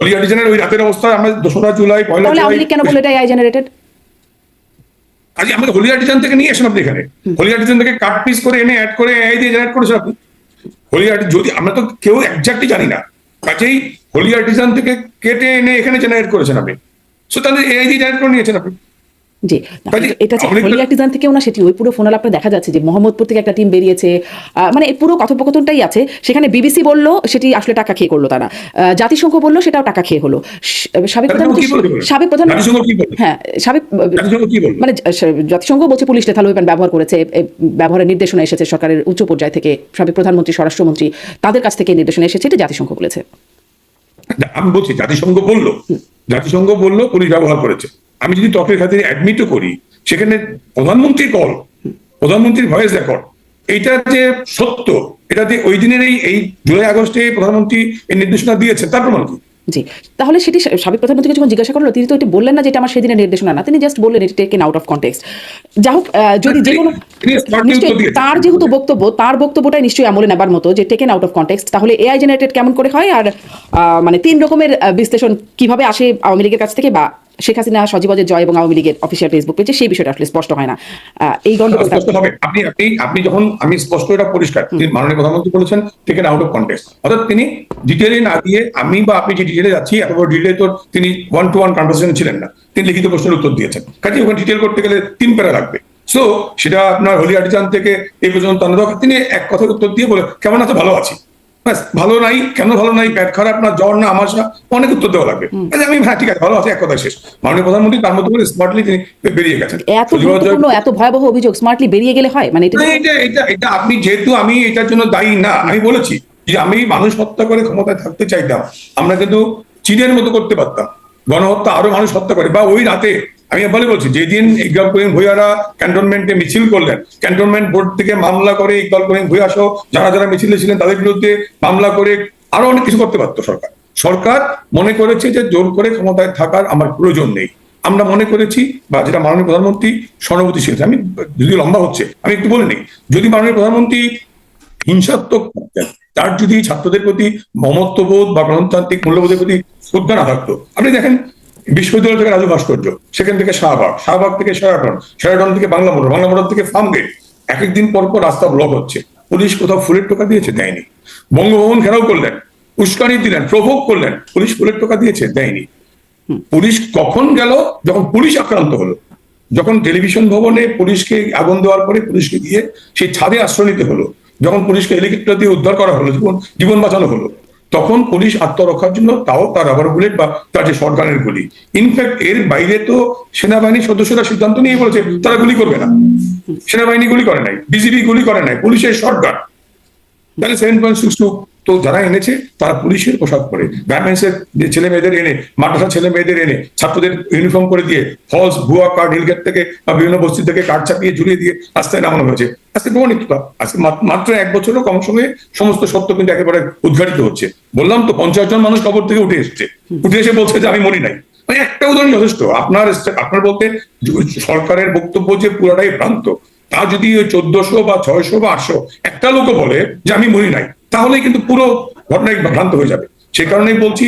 হোলি আর্টিজানের ওই রাতের অবস্থা আমরা 2রা জুলাই 1লা জুলাই, আওয়ামী লীগ কেন বলে এটা এআই জেনারেটেড? আজকে আমাদের হোলি আর্টিজান থেকে নিয়ে আসেন আপনি, এখানে হোলি আর্টিজান থেকে কাট পিস করে এনে অ্যাড করে এআই দিয়ে জেনারেট করেছেন আপনি। হোলি আর্টিজান যদি আমরা তো কেউ এক্স্যাক্টলি জানি না, কাজেই হোলি আর্টিজান থেকে কেটে এনে এখানে জেনারেট করেছেন আপনি, সো তাহলে এআই দিয়ে জেনারেট করে নিয়েছেন আপনি। জি, এটা হোলি আর্টিজান থেকেও না, সেটি ওই পুরো ফোন আলাপে দেখা যাচ্ছে যে মোহাম্মদপুর থেকে একটা টিম বেরিয়েছে, মানে এই পুরো কথোপকথনটাই আছে সেখানে। বিবিসি বললো সেটি আসলে টাকা খেয়ে করলো তারা, জাতিসংঘ বললো সেটাও টাকা খেয়ে হলো। সাবেক প্রধানমন্ত্রী হ্যাঁ মানে জাতিসংঘ বলছে পুলিশ লেথাল ওয়েপন ব্যবহার করেছে, ব্যবহারের নির্দেশনা এসেছে সরকারের উচ্চ পর্যায় থেকে, সাবেক প্রধানমন্ত্রী, স্বরাষ্ট্রমন্ত্রী, তাদের কাছ থেকে নির্দেশনা এসেছে, এটা জাতিসংঘ বলেছে। আমি বলছি জাতিসংঘ বললো পুলিশ ব্যবহার করেছে। আমি যদি তর্কের খাতিরে অ্যাডমিটও করি, সেখানে প্রধানমন্ত্রীর কল, প্রধানমন্ত্রীর ভয়েস রেকর্ড, এইটা যে সত্য, এটা দিয়ে ওই দিনের এই জুলাই আগস্টে প্রধানমন্ত্রী এই নির্দেশনা দিয়েছেন, তার প্রমাণ কি? জি, তাহলে সেটি সাবেক প্রধানমন্ত্রীকে যখন জিজ্ঞাসা করলো তিনি তো এটি বললেন না যে এটা আমার সেদিনের নির্দেশনা না, তিনি জাস্ট বললেন এটি টেকেন আউট অফ কনটেক্সট। যা হোক, যদি যে কোনো তিনি smartly নিশ্চয়ই উত্তর দিয়েছেন। তার যেহেতু বক্তব্য, তার বক্তব্যটাই নিশ্চয়ই আমলে নেবার মতো যে টেকেন আউট অফ কনটেক্সট, তাহলে এআই জেনারেটেড কেমন করে হয়? আর মানে 3 রকমের বিশ্লেষণ কিভাবে আসে আওয়ামী লীগের কাছ থেকে, বা শেখ হাসিনা সজীবজের জয় এবং আওয়ামী লীগের অফিসিয়াল ফেসবুক পেজে, সেই বিষয়টা আসলে স্পষ্ট হয় না। এই গন্ডগোলটা স্পষ্ট হবে। আপনি যখন আমি স্পষ্ট এটা পরিষ্কার, তিনি মাননীয় প্রধানমন্ত্রী বলেছেন টেকেন আউট অফ কনটেক্সট, অর্থাৎ তিনি ডিটেলে না দিয়ে আমি বা আপনি যে ডিটেলে যাচ্ছি এত বড় ডিটেলে তো তিনি 1-to-1 কনভারসেশন ছিলেন না, তিনি লিখিত প্রশ্নের উত্তর দিয়েছেন, কাজে ওখানে ডিটেল করতে গেলে 3 প্যারা লাগবে। সো সেটা আপনার হলি আর্টিজান থেকে এই পর্যন্ত তিনি এক কথার উত্তর দিয়ে বলে কেমন আছে, ভালো আছি, ব্যাস। ভালো নাই, কেন ভালো নাই, পেট খারাপ না, জ্বর না, আমাশা, অনেক উত্তর দেওয়া লাগবে। আমি হ্যাঁ ঠিক আছে ভালো আছে, এক কথা শেষ। মাননীয় প্রধানমন্ত্রী তার মতো করে স্মার্টলি তিনি বেরিয়ে গেছেন। এত গুরুত্বপূর্ণ এত ভয়াবহ অভিযোগ স্মার্টলি বেরিয়ে গেলে হয়? মানে এটা আপনি যেহেতু আমি এটার জন্য দায়ী না, আমি বলেছি যে আমি মানুষ হত্যা করে ক্ষমতায় থাকতে চাইতাম, আমরা কিন্তু চীনের মতো করতে পারতাম, গণহত্যা আরো মানুষ হত্যা করে। বা ওই রাতে আমি বলে বলছি যেদিন ইকবাল করিম ভূঁইয়ারা ক্যান্টনমেন্টে মিছিল করলেন, ক্যান্টনমেন্ট বোর্ড থেকে মামলা করে ইকবাল করিম ভূঁইয়া সহ যারা যারা মিছিলে ছিলেন তাদের বিরুদ্ধে মামলা করে আরো অনেক কিছু করতে পারতো সরকার। সরকার মনে করেছে যে জোর করে ক্ষমতায় থাকার আমার প্রয়োজন নেই। আমরা মনে করেছি, বা যেটা মাননীয় প্রধানমন্ত্রী সহানুভূতিশীল, আমি যদি লম্বা হচ্ছে আমি একটু বলে নিই, যদি মাননীয় প্রধানমন্ত্রী হিংসাত্মক থাকতেন, তার যদি ছাত্রদের প্রতি মমত্ববোধ বা গণতান্ত্রিক মূল্যবোধের প্রতি শ্রদ্ধা না থাকতো, আপনি দেখেন বিশ্ববিদ্যালয় থেকে রাজু ভাস্কর্য, সেখান থেকে শাহবাগ, শাহবাগ থেকে শেরাটন, শেরাটন থেকে বাংলা মোটর, বাংলা মোটর থেকে ফার্ম গেট, এক একদিন পর পর রাস্তা ব্লক হচ্ছে। পুলিশ কোথাও ফুলের টোকা দিয়েছে? দেয়নি। বঙ্গভবন ঘেরাও করলেন, উস্কানি দিলেন, প্রভোগ করলেন, পুলিশ ফুলের টোকা দিয়েছে? দেয়নি। পুলিশ কখন গেল? যখন পুলিশ আক্রান্ত হলো, যখন টেলিভিশন ভবনে পুলিশকে আগুন দেওয়ার পরে পুলিশকে দিয়ে সেই ছাদে আশ্রয় নিতে হলো, যখন পুলিশকে হেলিকপ্টার দিয়ে উদ্ধার করা হলো, যখন জীবন বাঁচানো হলো, তখন পুলিশ আত্মরক্ষার জন্য তাও তার রাবার বুলেট বা তার যে শটগানের গুলি, ইনফ্যাক্ট এর বাইরে তো সেনাবাহিনীর সদস্যরা সিদ্ধান্ত নিয়ে বলেছে তারা গুলি করবে না। সেনাবাহিনী গুলি করে নাই, বিজিবি গুলি করে নাই, পুলিশের শটগান। তাহলে 7.62 তো যারা এনেছে তারা পুলিশের পোশাক পরে, গার্মেন্টসের যে ছেলে মেয়েদের এনে, মাদ্রাসা ছেলে মেয়েদের এনে, ছাত্রদের ইউনিফর্ম করে দিয়ে, ফলস ভুয়া কার্ড হিলগেট থেকে বা বিভিন্ন বস্তি থেকে কার্ড চাপিয়ে ঝুলিয়ে দিয়ে রাস্তায় নামানো হয়েছে। আজকে প্রমাণিত, আজকে মাত্র 1 বছরও কম সময়ে সমস্ত সত্য কিন্তু একেবারে উদ্ঘাটিত হচ্ছে। বললাম তো 50 জন মানুষ কবর থেকে উঠে এসছে, উঠে এসে বলছে যে আমি মরি নাই। মানে একটা উদাহরণ যথেষ্ট। আপনার বলতে সরকারের বক্তব্য যে পুরোটাই ভ্রান্ত, তা যদি 1400 বা 600 বা 800 একটা লোকও বলে যে আমি মরি নাই, তাহলে কিন্তু পুরো ঘটনাই ভ্রান্ত হয়ে যাবে। সে কারণেই বলছি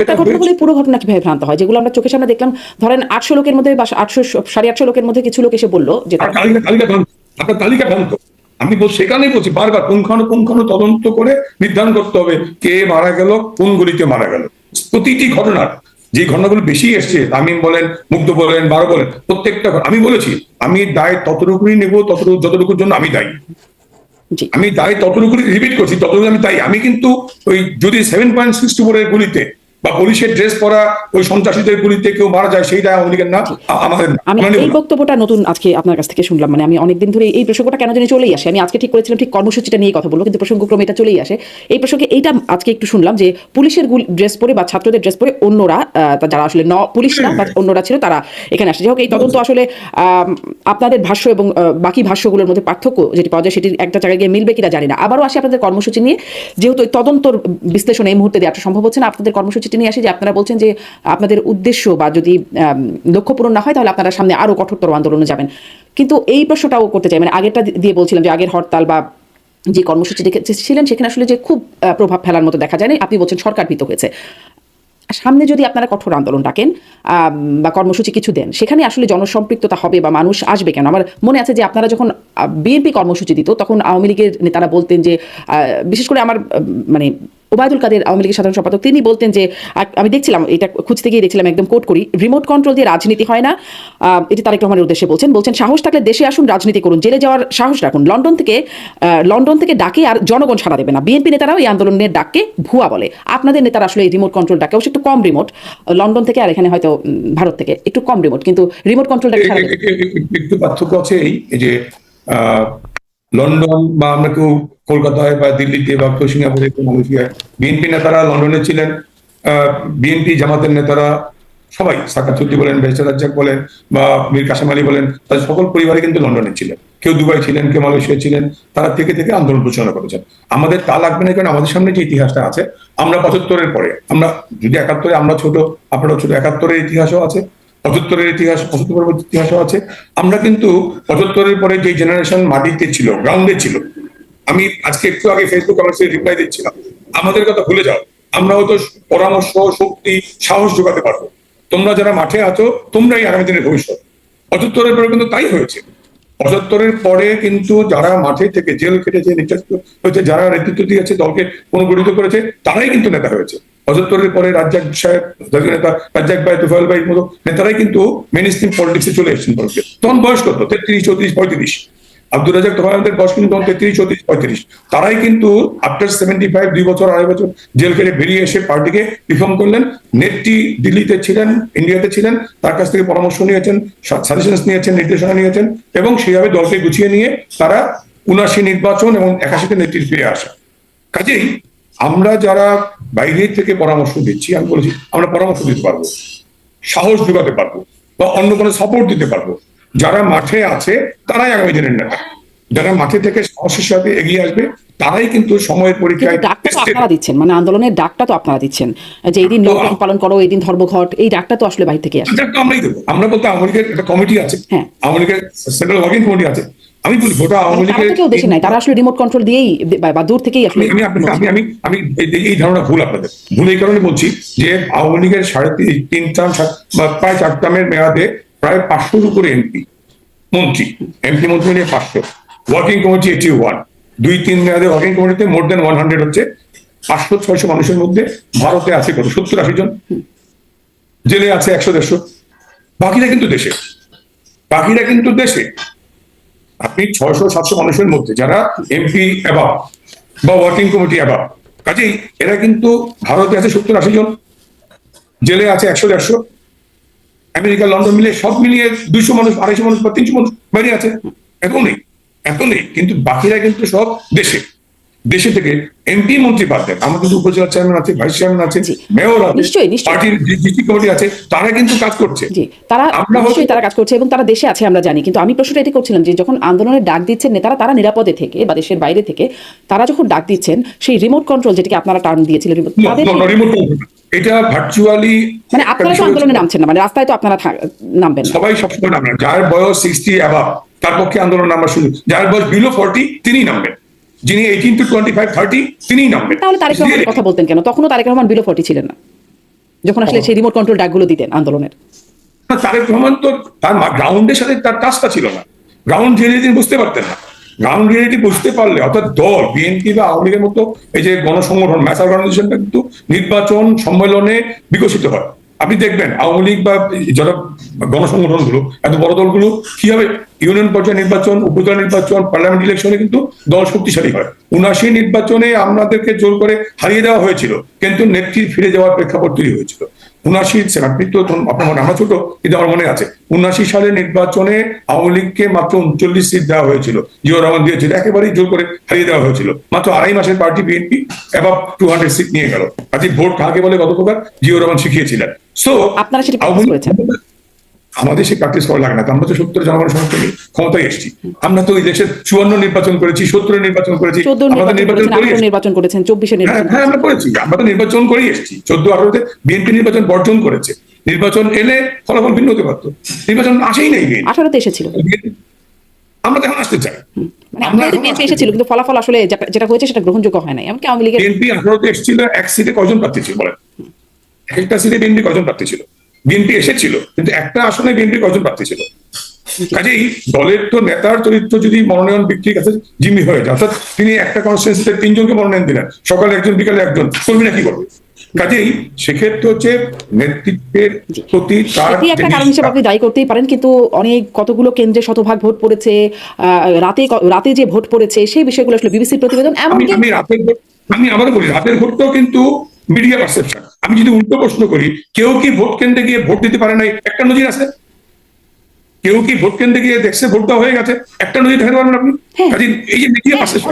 একটা ঘটনা বলে পুরো ঘটনা কিভাবে ভ্রান্ত হয়? যেগুলো আমরা চোখের সামনে দেখলাম, ধরেন 800 লোকের মধ্যে বা 800 850 লোকের মধ্যে কিছু লোক এসে বললো যে আপনার তালিকা ভ্রান্ত। আমি সেখানেই বলছি বারবার পুঙ্খানুপুঙ্খানু তদন্ত করে নির্ধারণ করতে হবে কে মারা গেল, কোন গুলিতে মারা গেল। প্রতিটি ঘটনার যে ঘটনাগুলো বেশি এসছে, তামিম বলেন, মুগ্ধ বলেন, বারো বলেন, প্রত্যেকটা আমি বলেছি আমি দায় ততটুকুই নেবো যতটুকুর জন্য আমি দায়ী। আমি দায় ততটুকু রিপিট করছি, ততটুকু আমি তাই। আমি কিন্তু ওই যদি 7.64 এর গুলিতে বা পুলিশের ড্রেস পরা ওই সন্ত্রাসীদের গুলিতে কেউ মারা যায়, সেই দায় আওয়ামী লীগের না, আমাদের। আমি এই বক্তব্যটা নতুন আজকে আপনার কাছ থেকে শুনলাম। মানে আমি অনেকদিন ধরে এই প্রসঙ্গটা কেন জানি চলেই আসে। আমি আজকে ঠিক করেছিলাম ঠিক কর্মসূচিটা নিয়ে কথা বলবো, কিন্তু প্রসঙ্গক্রমে এটা চলেই আসে। এই প্রসঙ্গে এইটা আজকে একটু শুনলাম যে পুলিশের ড্রেস পরে বা ছাত্রদের ড্রেস পরে অন্যরা, যারা আসলে পুলিশ না বা অন্যরা ছিল, তারা এখানে আসে। যাই হোক, এই তদন্ত আসলে আপনাদের ভাষ্য এবং বাকি ভাষ্যগুলোর মধ্যে পার্থক্য যেটি পাওয়া যায় সেটি একটা জায়গায় গিয়ে মিলবে কিনা জানি না। আবারও আসি আপনাদের কর্মসূচি নিয়ে, যেহেতু এই তদন্তর বিশ্লেষণ এই মুহূর্তে দেওয়া সম্ভব হচ্ছে না, আপনাদের কর্মসূচিটি নিয়ে আসি যে আপনারা বলছেন যে আপনাদের উদ্দেশ্য বা যদি লক্ষ্য পূরণ না হয় তাহলে আপনারা সামনে আরো কঠোরতর আন্দোলনে যাবেন। কিন্তু এই প্রশ্নটাও করতে চাই, মানে আগেরটা দিয়ে বলছিলাম যে আগের হরতাল বা যে কর্মসূচি ছিলেন সেখানে আসলে যে খুব প্রভাব ফেলার মতো দেখা যায় না, আপনি বলছেন সরকার ভীত হয়েছে। সামনে যদি আপনারা কঠোর আন্দোলন ডাকেন বা কর্মসূচি কিছু দেন, সেখানে আসলে জনসম্পৃক্ততা হবে বা মানুষ আসবে কেন? আমার মনে আছে যে আপনারা যখন বিএনপি কর্মসূচি দিত তখন আওয়ামী লীগের নেতারা বলতেন যে, বিশেষ করে আমার মানে ওবায়দুল কাদের আওয়ামী লীগের সাধারণ সম্পাদক, তিনি বলতেন যে, আমি দেখছিলাম এটা খুঁজতে গিয়ে দেখছিলাম, একদম কোট করি, রিমোট কন্ট্রোল দিয়ে রাজনীতি হয় না। এটি তারেক রহমানের উদ্দেশ্যে বলছেন সাহস থাকলে দেশে আসুন, রাজনীতি করুন, জেলে যাওয়ার সাহস রাখুন, লন্ডন থেকে ডাকে আর জনগণ সাড়া দেবে না। বিএনপি নেতারাও এই আন্দোলনের ডাককে ভুয়া বলে। আপনাদের নেতারা আসলে এই রিমোট কন্ট্রোল ডাকে অবশ্য একটু কম রিমোট, লন্ডন থেকে আর এখানে হয়তো ভারত থেকে একটু কম রিমোট, কিন্তু রিমোট কন্ট্রোল ডাকে একটু পার্থক্য আছে। এই যে লন্ডন বা আমরা কেউ কলকাতায় বা দিল্লিতে বা সিঙ্গাপুরে, মালয়েশিয়ায় বিএনপি নেতারা লন্ডনে ছিলেন, বিএনপি জামাতের নেতারা সবাই সাকাত চৌধুরী বলেন, বেহেশত রাজ্জাক বলেন বা মীর কাসেম আলী বলেন, তাদের সকল পরিবারে কিন্তু লন্ডনে ছিলেন, কেউ দুবাই ছিলেন, কেউ মালয়েশিয়া ছিলেন। তারা থেকে থেকে আন্দোলন পরিচালনা করেছেন। আমাদের তা লাগবে না, কারণ আমাদের সামনে যে ইতিহাসটা আছে, আমরা 75-এর পরে, আমরা যদি 71-এ আমরা ছোট, আপনারা ছোট, 71-এর ইতিহাসও আছে, 75-এর ইতিহাস, 75 পরবর্তী ইতিহাসও আছে। আমরা কিন্তু 75-এর পরে যে জেনারেশন মাটিতে ছিল, গ্রাউন্ডে ছিল, আমি আজকে একটু আগে ফেসবুক আমার রিপ্লাই দিচ্ছিলাম, আমাদের কথা ভুলে যাও, আমরা হয়তো পরামর্শ, শক্তি, সাহস যোগাতে পারবো। তোমরা যারা মাঠে আছো, তোমরাই আগামী দিনের ভবিষ্যৎ। 75-এর পরে কিন্তু তাই হয়েছে। 75-এর পরে কিন্তু যারা মাঠে থেকে জেল কেটেছে, নির্যাতিত হয়েছে, যারা নেতৃত্ব দিয়েছে, দলকে পুনর্গঠিত করেছে, তারাই কিন্তু নেতা হয়েছে। 75-এর পরে রাজ্জাক সাহেব, জাতীয় নেতা রাজ্জাক ভাই, তুফাইল ভাই মতো নেতারাই কিন্তু মেইন স্ট্রিম পলিটিক্সে চলে এসেছেন। তখন বয়স কত? 33, 34, 35। আব্দুর রাজ্জাক তোফায়েলের বয়স কিন্তু তখন 33, 34, 35। তারাই কিন্তু আফটার 75, 2 বছর, 2.5 বছর জেল কেটে বেরিয়ে এসে পার্টিকে রিফর্ম করলেন। নেত্রী দিল্লিতে ছিলেন, ইন্ডিয়াতে ছিলেন, তার কাছ থেকে পরামর্শ নিয়েছেন, সাজেশন নিয়েছেন, নির্দেশনা নিয়েছেন, এবং সেইভাবে দলকে গুছিয়ে নিয়ে তারা 79 নির্বাচন এবং 81-তে নেত্রীর ফিরে আসা। কাজেই আমরা যারা বাইরে থেকে পরামর্শ দিচ্ছি, আমি বলেছি আমরা পরামর্শ দিতে পারবো, সাহস যোগাতে পারবো, বা অন্য কোনো সাপোর্ট দিতে পারবো। যারা মাঠে আছে তারাই আগামী দিনের নেতা। যারা মাঠে থেকে সাহসের সাথে এগিয়ে আসবে, তারাই কিন্তু সময়ের পরীক্ষায়। ডাকটা তো আপনারা দিচ্ছেন, মানে আন্দোলনের ডাকটা তো আপনারা দিচ্ছেন, যে এই দিন লকডাউন পালন করো, এই দিন ধর্মঘট, এই ডাকটা তো আসলে বাইরে থেকে আসে। আমরাই দেবো। আমরা বলতে আওয়ামী লীগের একটা কমিটি আছে, আওয়ামী লীগের সেন্ট্রাল ওয়ার্কিং কমিটি আছে। আমি বলি গোটা আওয়ামী লীগের কেউ দেশে নাই, তারা আসলে রিমোট কন্ট্রোল দিয়েই বা দূর থেকেই আসলে। আমি এই ধারণা ভুল আপনাদের। ভুল এই কারণে বলছি যে আওয়ামী লীগের 3.5 টার্ম বা প্রায় 4 টার্মের মেয়াদে প্রায় 500-র উপরে মন্ত্রী নিয়ে 500, ওয়ার্কিং কমিটি 81, 2-3 মেয়াদে ওয়ার্কিং কমিটিতে মোর দেন 100 হচ্ছে। 500-600 মানুষের মধ্যে ভারতে আছে কত? 70-80 জন, জেলে আছে 100-150। বাকিরা কিন্তু দেশে। আপনি 600-700 মানুষের মধ্যে যারা এমপি অ্যাবাভ বা ওয়ার্কিং কমিটি অ্যাবাভ, কাজেই এরা কিন্তু ভারতে আছে 70-80 জন, জেলে আছে 100-150, আমেরিকা, লন্ডন মিলে সব মিলিয়ে 200 মানুষ, 250 মানুষ বা 300 মানুষ বাইরে আছে। এত নেই, কিন্তু বাকিরা কিন্তু সব দেশে থেকে এমপি মন্ত্রী পাচ্ছেন। আমার কিন্তু উপজেলা চেয়ারম্যান আছে, ভাইস চেয়ারম্যান আছে, মেয়র আছে, পার্টির ডিস্ট্রিক্ট কমিটি আছে, তারা কিন্তু কাজ করছে। তারা কাজ করছে এবং তারা দেশে আছে, আমরা জানি। কিন্তু আমি প্রশ্নটা এটি করছিলাম যে যখন আন্দোলনের ডাক দিচ্ছেন নেতারা, তারা নিরাপদে থেকে বা দেশের বাইরে থেকে তারা যখন ডাক দিচ্ছেন, সেই রিমোট কন্ট্রোল যেটাকে আপনারা টার্ম দিয়েছিলেন, এটা ভার্চুয়ালি, মানে আপনারা তো আন্দোলনে নামছেন না, মানে রাস্তায় তো আপনারা নামবেন, সবাই সবসময় নামবেন। যার বয়স 60 অ্যাবাভ তার পক্ষে আন্দোলন নামা শুরু, যার বয়স বিলো 40 তিনি নামবেন, যিনি 18 to 25, 30 তিনিই নামবেন। তাহলে তারেক রহমানের কথা বলতেন কেন? তখনও তারেক রহমান বিলো 40 ছিলেন না যখন আসলে সেই রিমোট কন্ট্রোল ডাকগুলো দিতেন আন্দোলনের। তারেক রহমান তো তার গ্রাউন্ডের সাথে তার কাজটা ছিল না, গ্রাউন্ড রিয়েলিটি বুঝতে পারতেন না। গ্রাউন্ড রিয়েলিটি বুঝতে পারলে, অর্থাৎ দল, বিএনপি বা আওয়ামী লীগের মতো এই যে গণসংগঠন, ম্যাস অর্গানাইজেশনটা কিন্তু নির্বাচন সম্মেলনে বিকশিত হয়। আপনি দেখবেন আওয়ামী লীগ বা যারা গণসংগঠন গুলো, এত বড় দলগুলো কিভাবে ইউনিয়ন পর্যায়ে নির্বাচন, উপজেলা নির্বাচন, পার্লামেন্ট ইলেকশনে কিন্তু দল শক্তিশালী হয়। 79 নির্বাচনে আমাদেরকে জোর করে হারিয়ে দেওয়া হয়েছিল, কিন্তু নেত্রী ফিরে যাওয়ার প্রেক্ষাপট তৈরি হয়েছিল। 79 আপনি তো আপনার আমরা ছোট, কিন্তু আমার মনে আছে 79 সালের নির্বাচনে আওয়ামী লীগকে মাত্র 39 সিট দেওয়া হয়েছিল, জিয়াউর রহমান দিয়েছিল, একেবারেই জোর করে হারিয়ে দেওয়া হয়েছিল। মাত্র 2.5 মাসের পার্টি বিএনপি এবার 200 সিট নিয়ে গেল। কাজে ভোট কাকে বলে কত প্রকার জিয়াউর রহমান শিখিয়েছিলেন। সো আমাদের সে প্র্যাকটিস করা লাগে না, আমরা তো 70 জনগণের সমর্থন নিয়ে ক্ষমতায় এসেছি। আমরা তো এই দেশের 54 নির্বাচন করেছি, 70 নির্বাচন করেছি, আমাদের নির্বাচন করেছেন, 24 হ্যাঁ আমরা করেছি, আমরা তো নির্বাচন করেই এসেছি। 14-18-তে বিএনপি নির্বাচন বর্জন করেছে, নির্বাচন এলে ফলাফল ভিন্ন হতে পারতো, নির্বাচন আসেই নাই। 18-তে এসেছিল, আমরা তো এখন আসতে চাই, বিএনপি এসেছিল, কিন্তু ফলাফল আসলে যেটা হয়েছে সেটা গ্রহণযোগ্য হয় নাই। এমনকি আওয়ামী লীগের বিএনপি 18-তে এসেছিল, এক সিটে কয়জন প্রার্থী ছিল বলেন? একটা সিটে বিএনপি কয়জন প্রার্থী ছিল? বিএনপি এসেছিল, কিন্তু একটা আসনে বিএনপি কয়জন প্রার্থী ছিল? কাজেই দলের তো নেতার চরিত্র যদি মনোনয়ন ব্যক্তির কাছে জিম্মি হয়ে যায়, অর্থাৎ তিনি একটা কনস্টিটুয়েন্সিতে 3 জনকে মনোনয়ন দিলেন, সকালে একজন, বিকালে একজন, কর্মীরা কি করবে? কাজেই সেক্ষেত্রে হচ্ছে নেতৃত্বের প্রতি একটা কারণ হিসেবে আপনি দায়ী করতেই পারেন, কিন্তু অনেক কতগুলো কেন্দ্রে শতভাগ ভোট পড়েছে, রাতে যে ভোট পড়েছে সেই বিষয়গুলো আসলে বিবিসির প্রতিবেদন। আমি আবারও বলি, রাতের ভোটটাও কিন্তু মিডিয়া পারসেপশন। আমি যদি উল্টো প্রশ্ন করি, কেউ কি ভোট কেন্দ্রে গিয়ে ভোট দিতে পারে নাই? একটা নজির আছে। কেউ কি ভোট কেন্দ্রে গিয়ে দেখছে ভোট দেওয়া হয়ে গেছে? একটা নজির দেখাতে পারবেন আপনি? এই যে মিডিয়া পারসেপশন,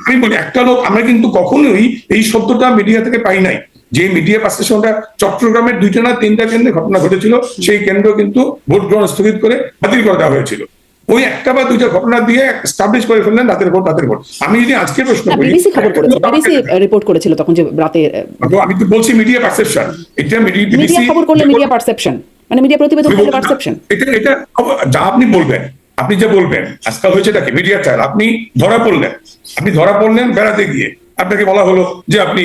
আমি বলি একটা লোক, আমরা কিন্তু কখনোই এই শব্দটা মিডিয়া থেকে পাই নাই। যে মিডিয়া পার্সেপশনটা চট্টগ্রামের 2টা না 3টা কেন্দ্রে ঘটনা ঘটেছিল, সেই কেন্দ্র কিন্তু ভোট গ্রহণ স্থগিত করে বাতিল করে দেওয়া হয়েছিল। ওই একটা বা 2টা ঘটনা দিয়ে এস্টাবলিশ করে ফেললেন রাতের ভোট। আমি যদি আজকে প্রশ্ন করি, বিবিসি খবর করেছে, বিবিসি রিপোর্ট করেছিল তখন যে রাতে। আমি তো বলছি মিডিয়া পারসেপশন, এটা মিডিয়া খবর করলে মিডিয়া পারসেপশন, মানে মিডিয়া প্রতিবেদন করলে পারসেপশন। এটা যা আপনি বলবেন, আপনি যে বলবেন আজকাল হয়েছে নাকি মিডিয়া ট্রায়াল, আপনি ধরা পড়লেন বেড়াতে গিয়ে, আপনাকে বলা হলো যে আপনি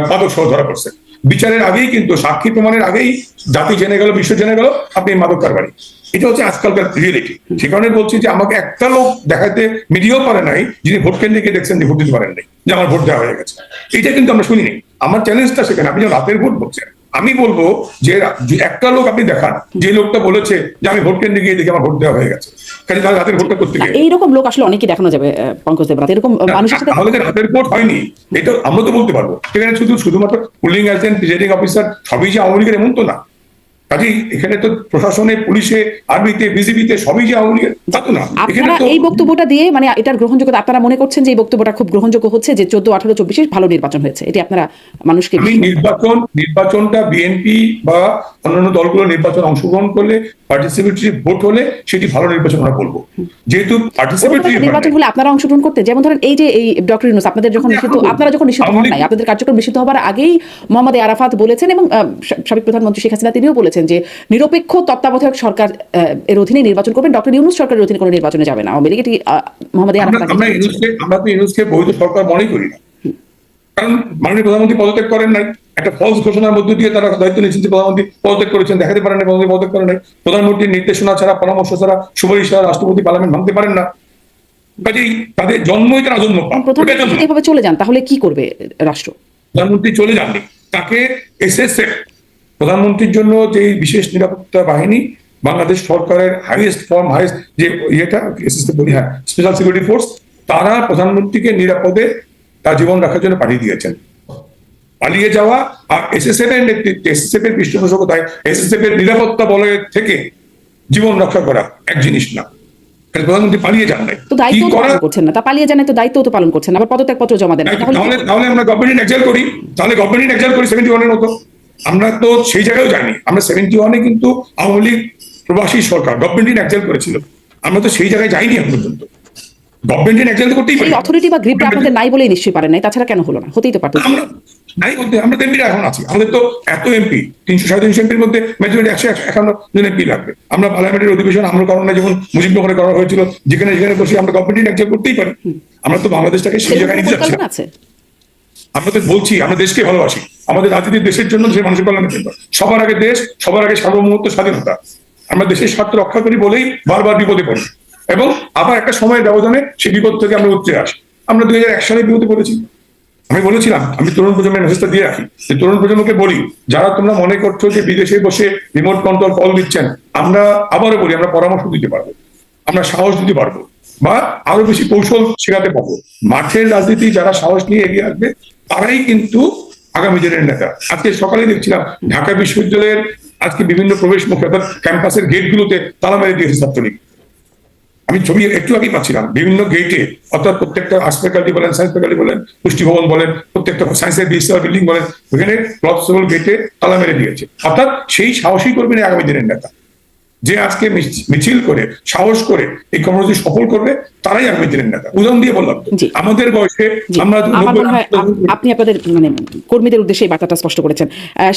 মাদক সহ ধরা পড়ছেন। বিচারের আগেই কিন্তু, সাক্ষী প্রমাণের আগেই জাতি জেনে গেল, বিশ্ব জেনে গেল আপনি মাদক কারবারি। এটা হচ্ছে আজকালকার রিয়েলিটি। সে কারণে বলছি যে আমাকে একটা লোক দেখাতে মিডিয়াও পারে নাই যিনি ভোট কেন্দ্রে গিয়ে দেখছেন যে ভোট দিতে পারেন নাই, যে আমার ভোট দেওয়া হয়ে গেছে। এটা কিন্তু আমরা শুনিনি। আমার চ্যালেঞ্জটা সেখানে, আপনি যখন রাতের ভোট বলছেন, আমি বলবো যে একটা লোক আপনি দেখান যে লোকটা বলেছে যে আমি ভোট কেন্দ্রে গিয়ে দেখি আমার ভোট দেওয়া হয়ে গেছে, কাজে তাহলে রাতের ভোটটা করতে গিয়ে এইরকম লোক আসলে অনেকেই দেখানো যাবে পঙ্কজ দেবনাথ, এরকম মানুষের সাথে। তাহলে যে রাতের ভোট হয়নি এটা আমরা তো বলতে পারবো। সেখানে শুধুমাত্র পুলিং এজেন্ট, প্রিজাইডিং অফিসার সবই যে আওয়ামী লীগের, এমন তো না। কাজেই এখানে তো প্রশাসনে, পুলিশে, আর্মিতে, বিজেপিতে সবই যে আওয়ামী লীগের তা তো না। আপনারা এই বক্তব্যটা দিয়ে মানে এটার গ্রহণযোগ্যতা, আপনারা মনে করছেন যে এই বক্তব্যটা খুব গ্রহণযোগ্য হচ্ছে যে 14, 18, 24 ভালো নির্বাচন হয়েছে, এটি আপনারা মানুষকে। আমি নির্বাচনটা বিএনপি বা অন্যান্য দলগুলো নির্বাচন অংশগ্রহণ করলে, পার্টিসিপেটরি ভোট হলে সেটি ভালো নির্বাচন আমরা বলবো। যেহেতু পার্টিসিপেটরি নির্বাচন হলে আপনারা অংশগ্রহণ করতে, যেমন ধরেন এই যে এই ডক্টর ইউনূস আপনারা যখন নিষিদ্ধ হন নাই, আপনাদের কার্যক্রম নিষিদ্ধ হবার আগেই মোহাম্মদ আরাফাত বলেছেন এবং সাবেক প্রধানমন্ত্রী শেখ হাসিনা তিনিও বলেছেন যে নিরপেক্ষ তত্ত্বাবধায়ক সরকার এর অধীনে নির্বাচন করবেন, ডক্টর ইউনূস সরকারের অধীনে কোনো নির্বাচনে যাবে না আওয়ামী লীগ। এটি মোহাম্মদ আরাফাত। আমরা তো ইউনূসকে বৈধ সরকার মনে করি না, কারণ মাননীয় প্রধানমন্ত্রী পদত্যাগ করেন নাই। একটা ফলস ঘোষণার মধ্য দিয়ে তারা দায়িত্ব নিয়েছেন যে প্রধানমন্ত্রী পদত্যাগ করেছেন, দেখাতে পারেন না প্রধানমন্ত্রী পদত্যাগ করেন নাই। প্রধানমন্ত্রীর নির্দেশনা ছাড়া, পরামর্শ ছাড়া, সুপারিশ ছাড়া রাষ্ট্রপতি পার্লামেন্ট ভাঙতে পারেন না। কাজেই তাদের জন্মই তারা অজন্ম। প্রধানমন্ত্রী এভাবে চলে যান তাহলে কি করবে রাষ্ট্র? প্রধানমন্ত্রী চলে যাননি, তাকে এসএসএফ, প্রধানমন্ত্রীর জন্য যে বিশেষ নিরাপত্তা বাহিনী, বাংলাদেশ সরকারের হাইয়েস্ট যে ইয়েটা এসএসএফ বলি, হ্যাঁ, স্পেশাল সিকিউরিটি ফোর্স, তারা প্রধানমন্ত্রীকে নিরাপদে তার জীবন রাখার জন্য পাঠিয়ে দিয়েছেন। পালিয়ে যাওয়া আর এসএসএফ এর নেতৃত্বে, এসএসএফ এর পৃষ্ঠপোষকতায় এসএসএফ এর নিরাপত্তা বলয় থেকে জীবন রক্ষা করা এক জিনিস না। প্রধানমন্ত্রী পালিয়ে যান নাই, তো দায়িত্ব পালন করছেন না, তা পালিয়ে যান তো দায়িত্ব তো পালন করছেন না, আবার পদত্যাগ পত্র জমা দেন। তাহলে আমরা গভর্নমেন্ট এক্সাইল করি, তাহলে গভর্নমেন্ট এক্সাইল করি 71-এর মতো। আমরা তো সেই জায়গায় যাইনি। আমরা 71-এ কিন্তু আওয়ামী লীগ প্রবাসী সরকার গভর্নমেন্ট এক্সাইল করেছিল, আমরা তো সেই জায়গায় যাইনি এখন পর্যন্ত। গভর্নমেন্ট এক্সাইল করতেই পারি, অথরিটি বা গ্রিপটা আপনাদের নাই বলেই নিশ্চয়ই পারেন নাই, তাছাড়া কেন হলো না? হতেই তো পারতো। নাই বলতে আমরা তো এমপিরা এখন আছি, আমাদের তো এত এমপি, 300-350 এমপির মধ্যে মেজরিটি 151 জন এমপি লাগবে। আমরা পার্লামেন্টের অধিবেশন আমরা কারণে যখন মুজিবনগরে করা হয়েছিল, যেখানে বসে আমরা গভর্নমেন্ট এক্সাইল করতেই পারি। আমরা তো বাংলাদেশটাকে সেই জায়গায় নিয়ে যাচ্ছি। আমরা তো বলছি আমরা দেশকে ভালোবাসি, আমাদের রাজনীতি দেশের জন্য, দেশের মানুষের কল্যাণের জন্য। সবার আগে দেশ, সবার আগে সার্বভৌমত্ব, স্বাধীনতা। আমরা দেশের স্বার্থ রক্ষা করি বলেই বারবার বিপদে পড়ি, এবং আবার একটা সময়ের ব্যবধানে সেই বিপদ থেকে আমরা উঠতে আসি। আমরা 2001 সালে বিপদে পড়েছি। আমি বলেছিলাম, আমি তরুণ প্রজন্মের মেসেজটা দিয়ে রাখি, যে তরুণ প্রজন্মকে বলি, যারা তোমরা মনে করছো যে বিদেশে বসে রিমোট কন্ট্রোল কল দিচ্ছেন, আমরা আবারও বলি, আমরা পরামর্শ দিতে পারবো, আমরা সাহস দিতে পারবো, বা আরো বেশি কৌশল শেখাতে পারবো। মাঠের রাজনীতি যারা সাহস নিয়ে এগিয়ে আসবে তারাই কিন্তু আগামী দিনের নেতা। আজকে সকালে দেখছিলাম ঢাকা বিশ্ববিদ্যালয়ের আজকে বিভিন্ন প্রবেশ মুখে, অর্থাৎ ক্যাম্পাসের গেটগুলোতে তালা মেরে দিয়েছে ছাত্রলীগ। আমি ছবি একটু আগেই পাচ্ছিলাম, বিভিন্ন গেটে, অর্থাৎ প্রত্যেকটা আর্টস ফ্যাকাল্টি বলেন, সায়েন্স ফ্যাকাল্টি বলেন, পুষ্টি ভবন বলেন, প্রত্যেকটা সায়েন্সের বিল্ডিং বলেন, ওখানে ক্লবসেবল গেটে তালা মেরে দিয়েছে। অর্থাৎ সেই সাহসী কর্মী আগামী দিনের নেতা, যে আজকে মিছিল করে, সাহস করে এই কর্মসূচি সফল করবে, তারাই আগামী দিনের নেতা। উদাহরণ দিয়ে বললাম, আমাদের বয়সে আমরা আপনি আপনাদের মানে কর্মীদের উদ্দেশ্যে এই বার্তাটা স্পষ্ট করেছেন।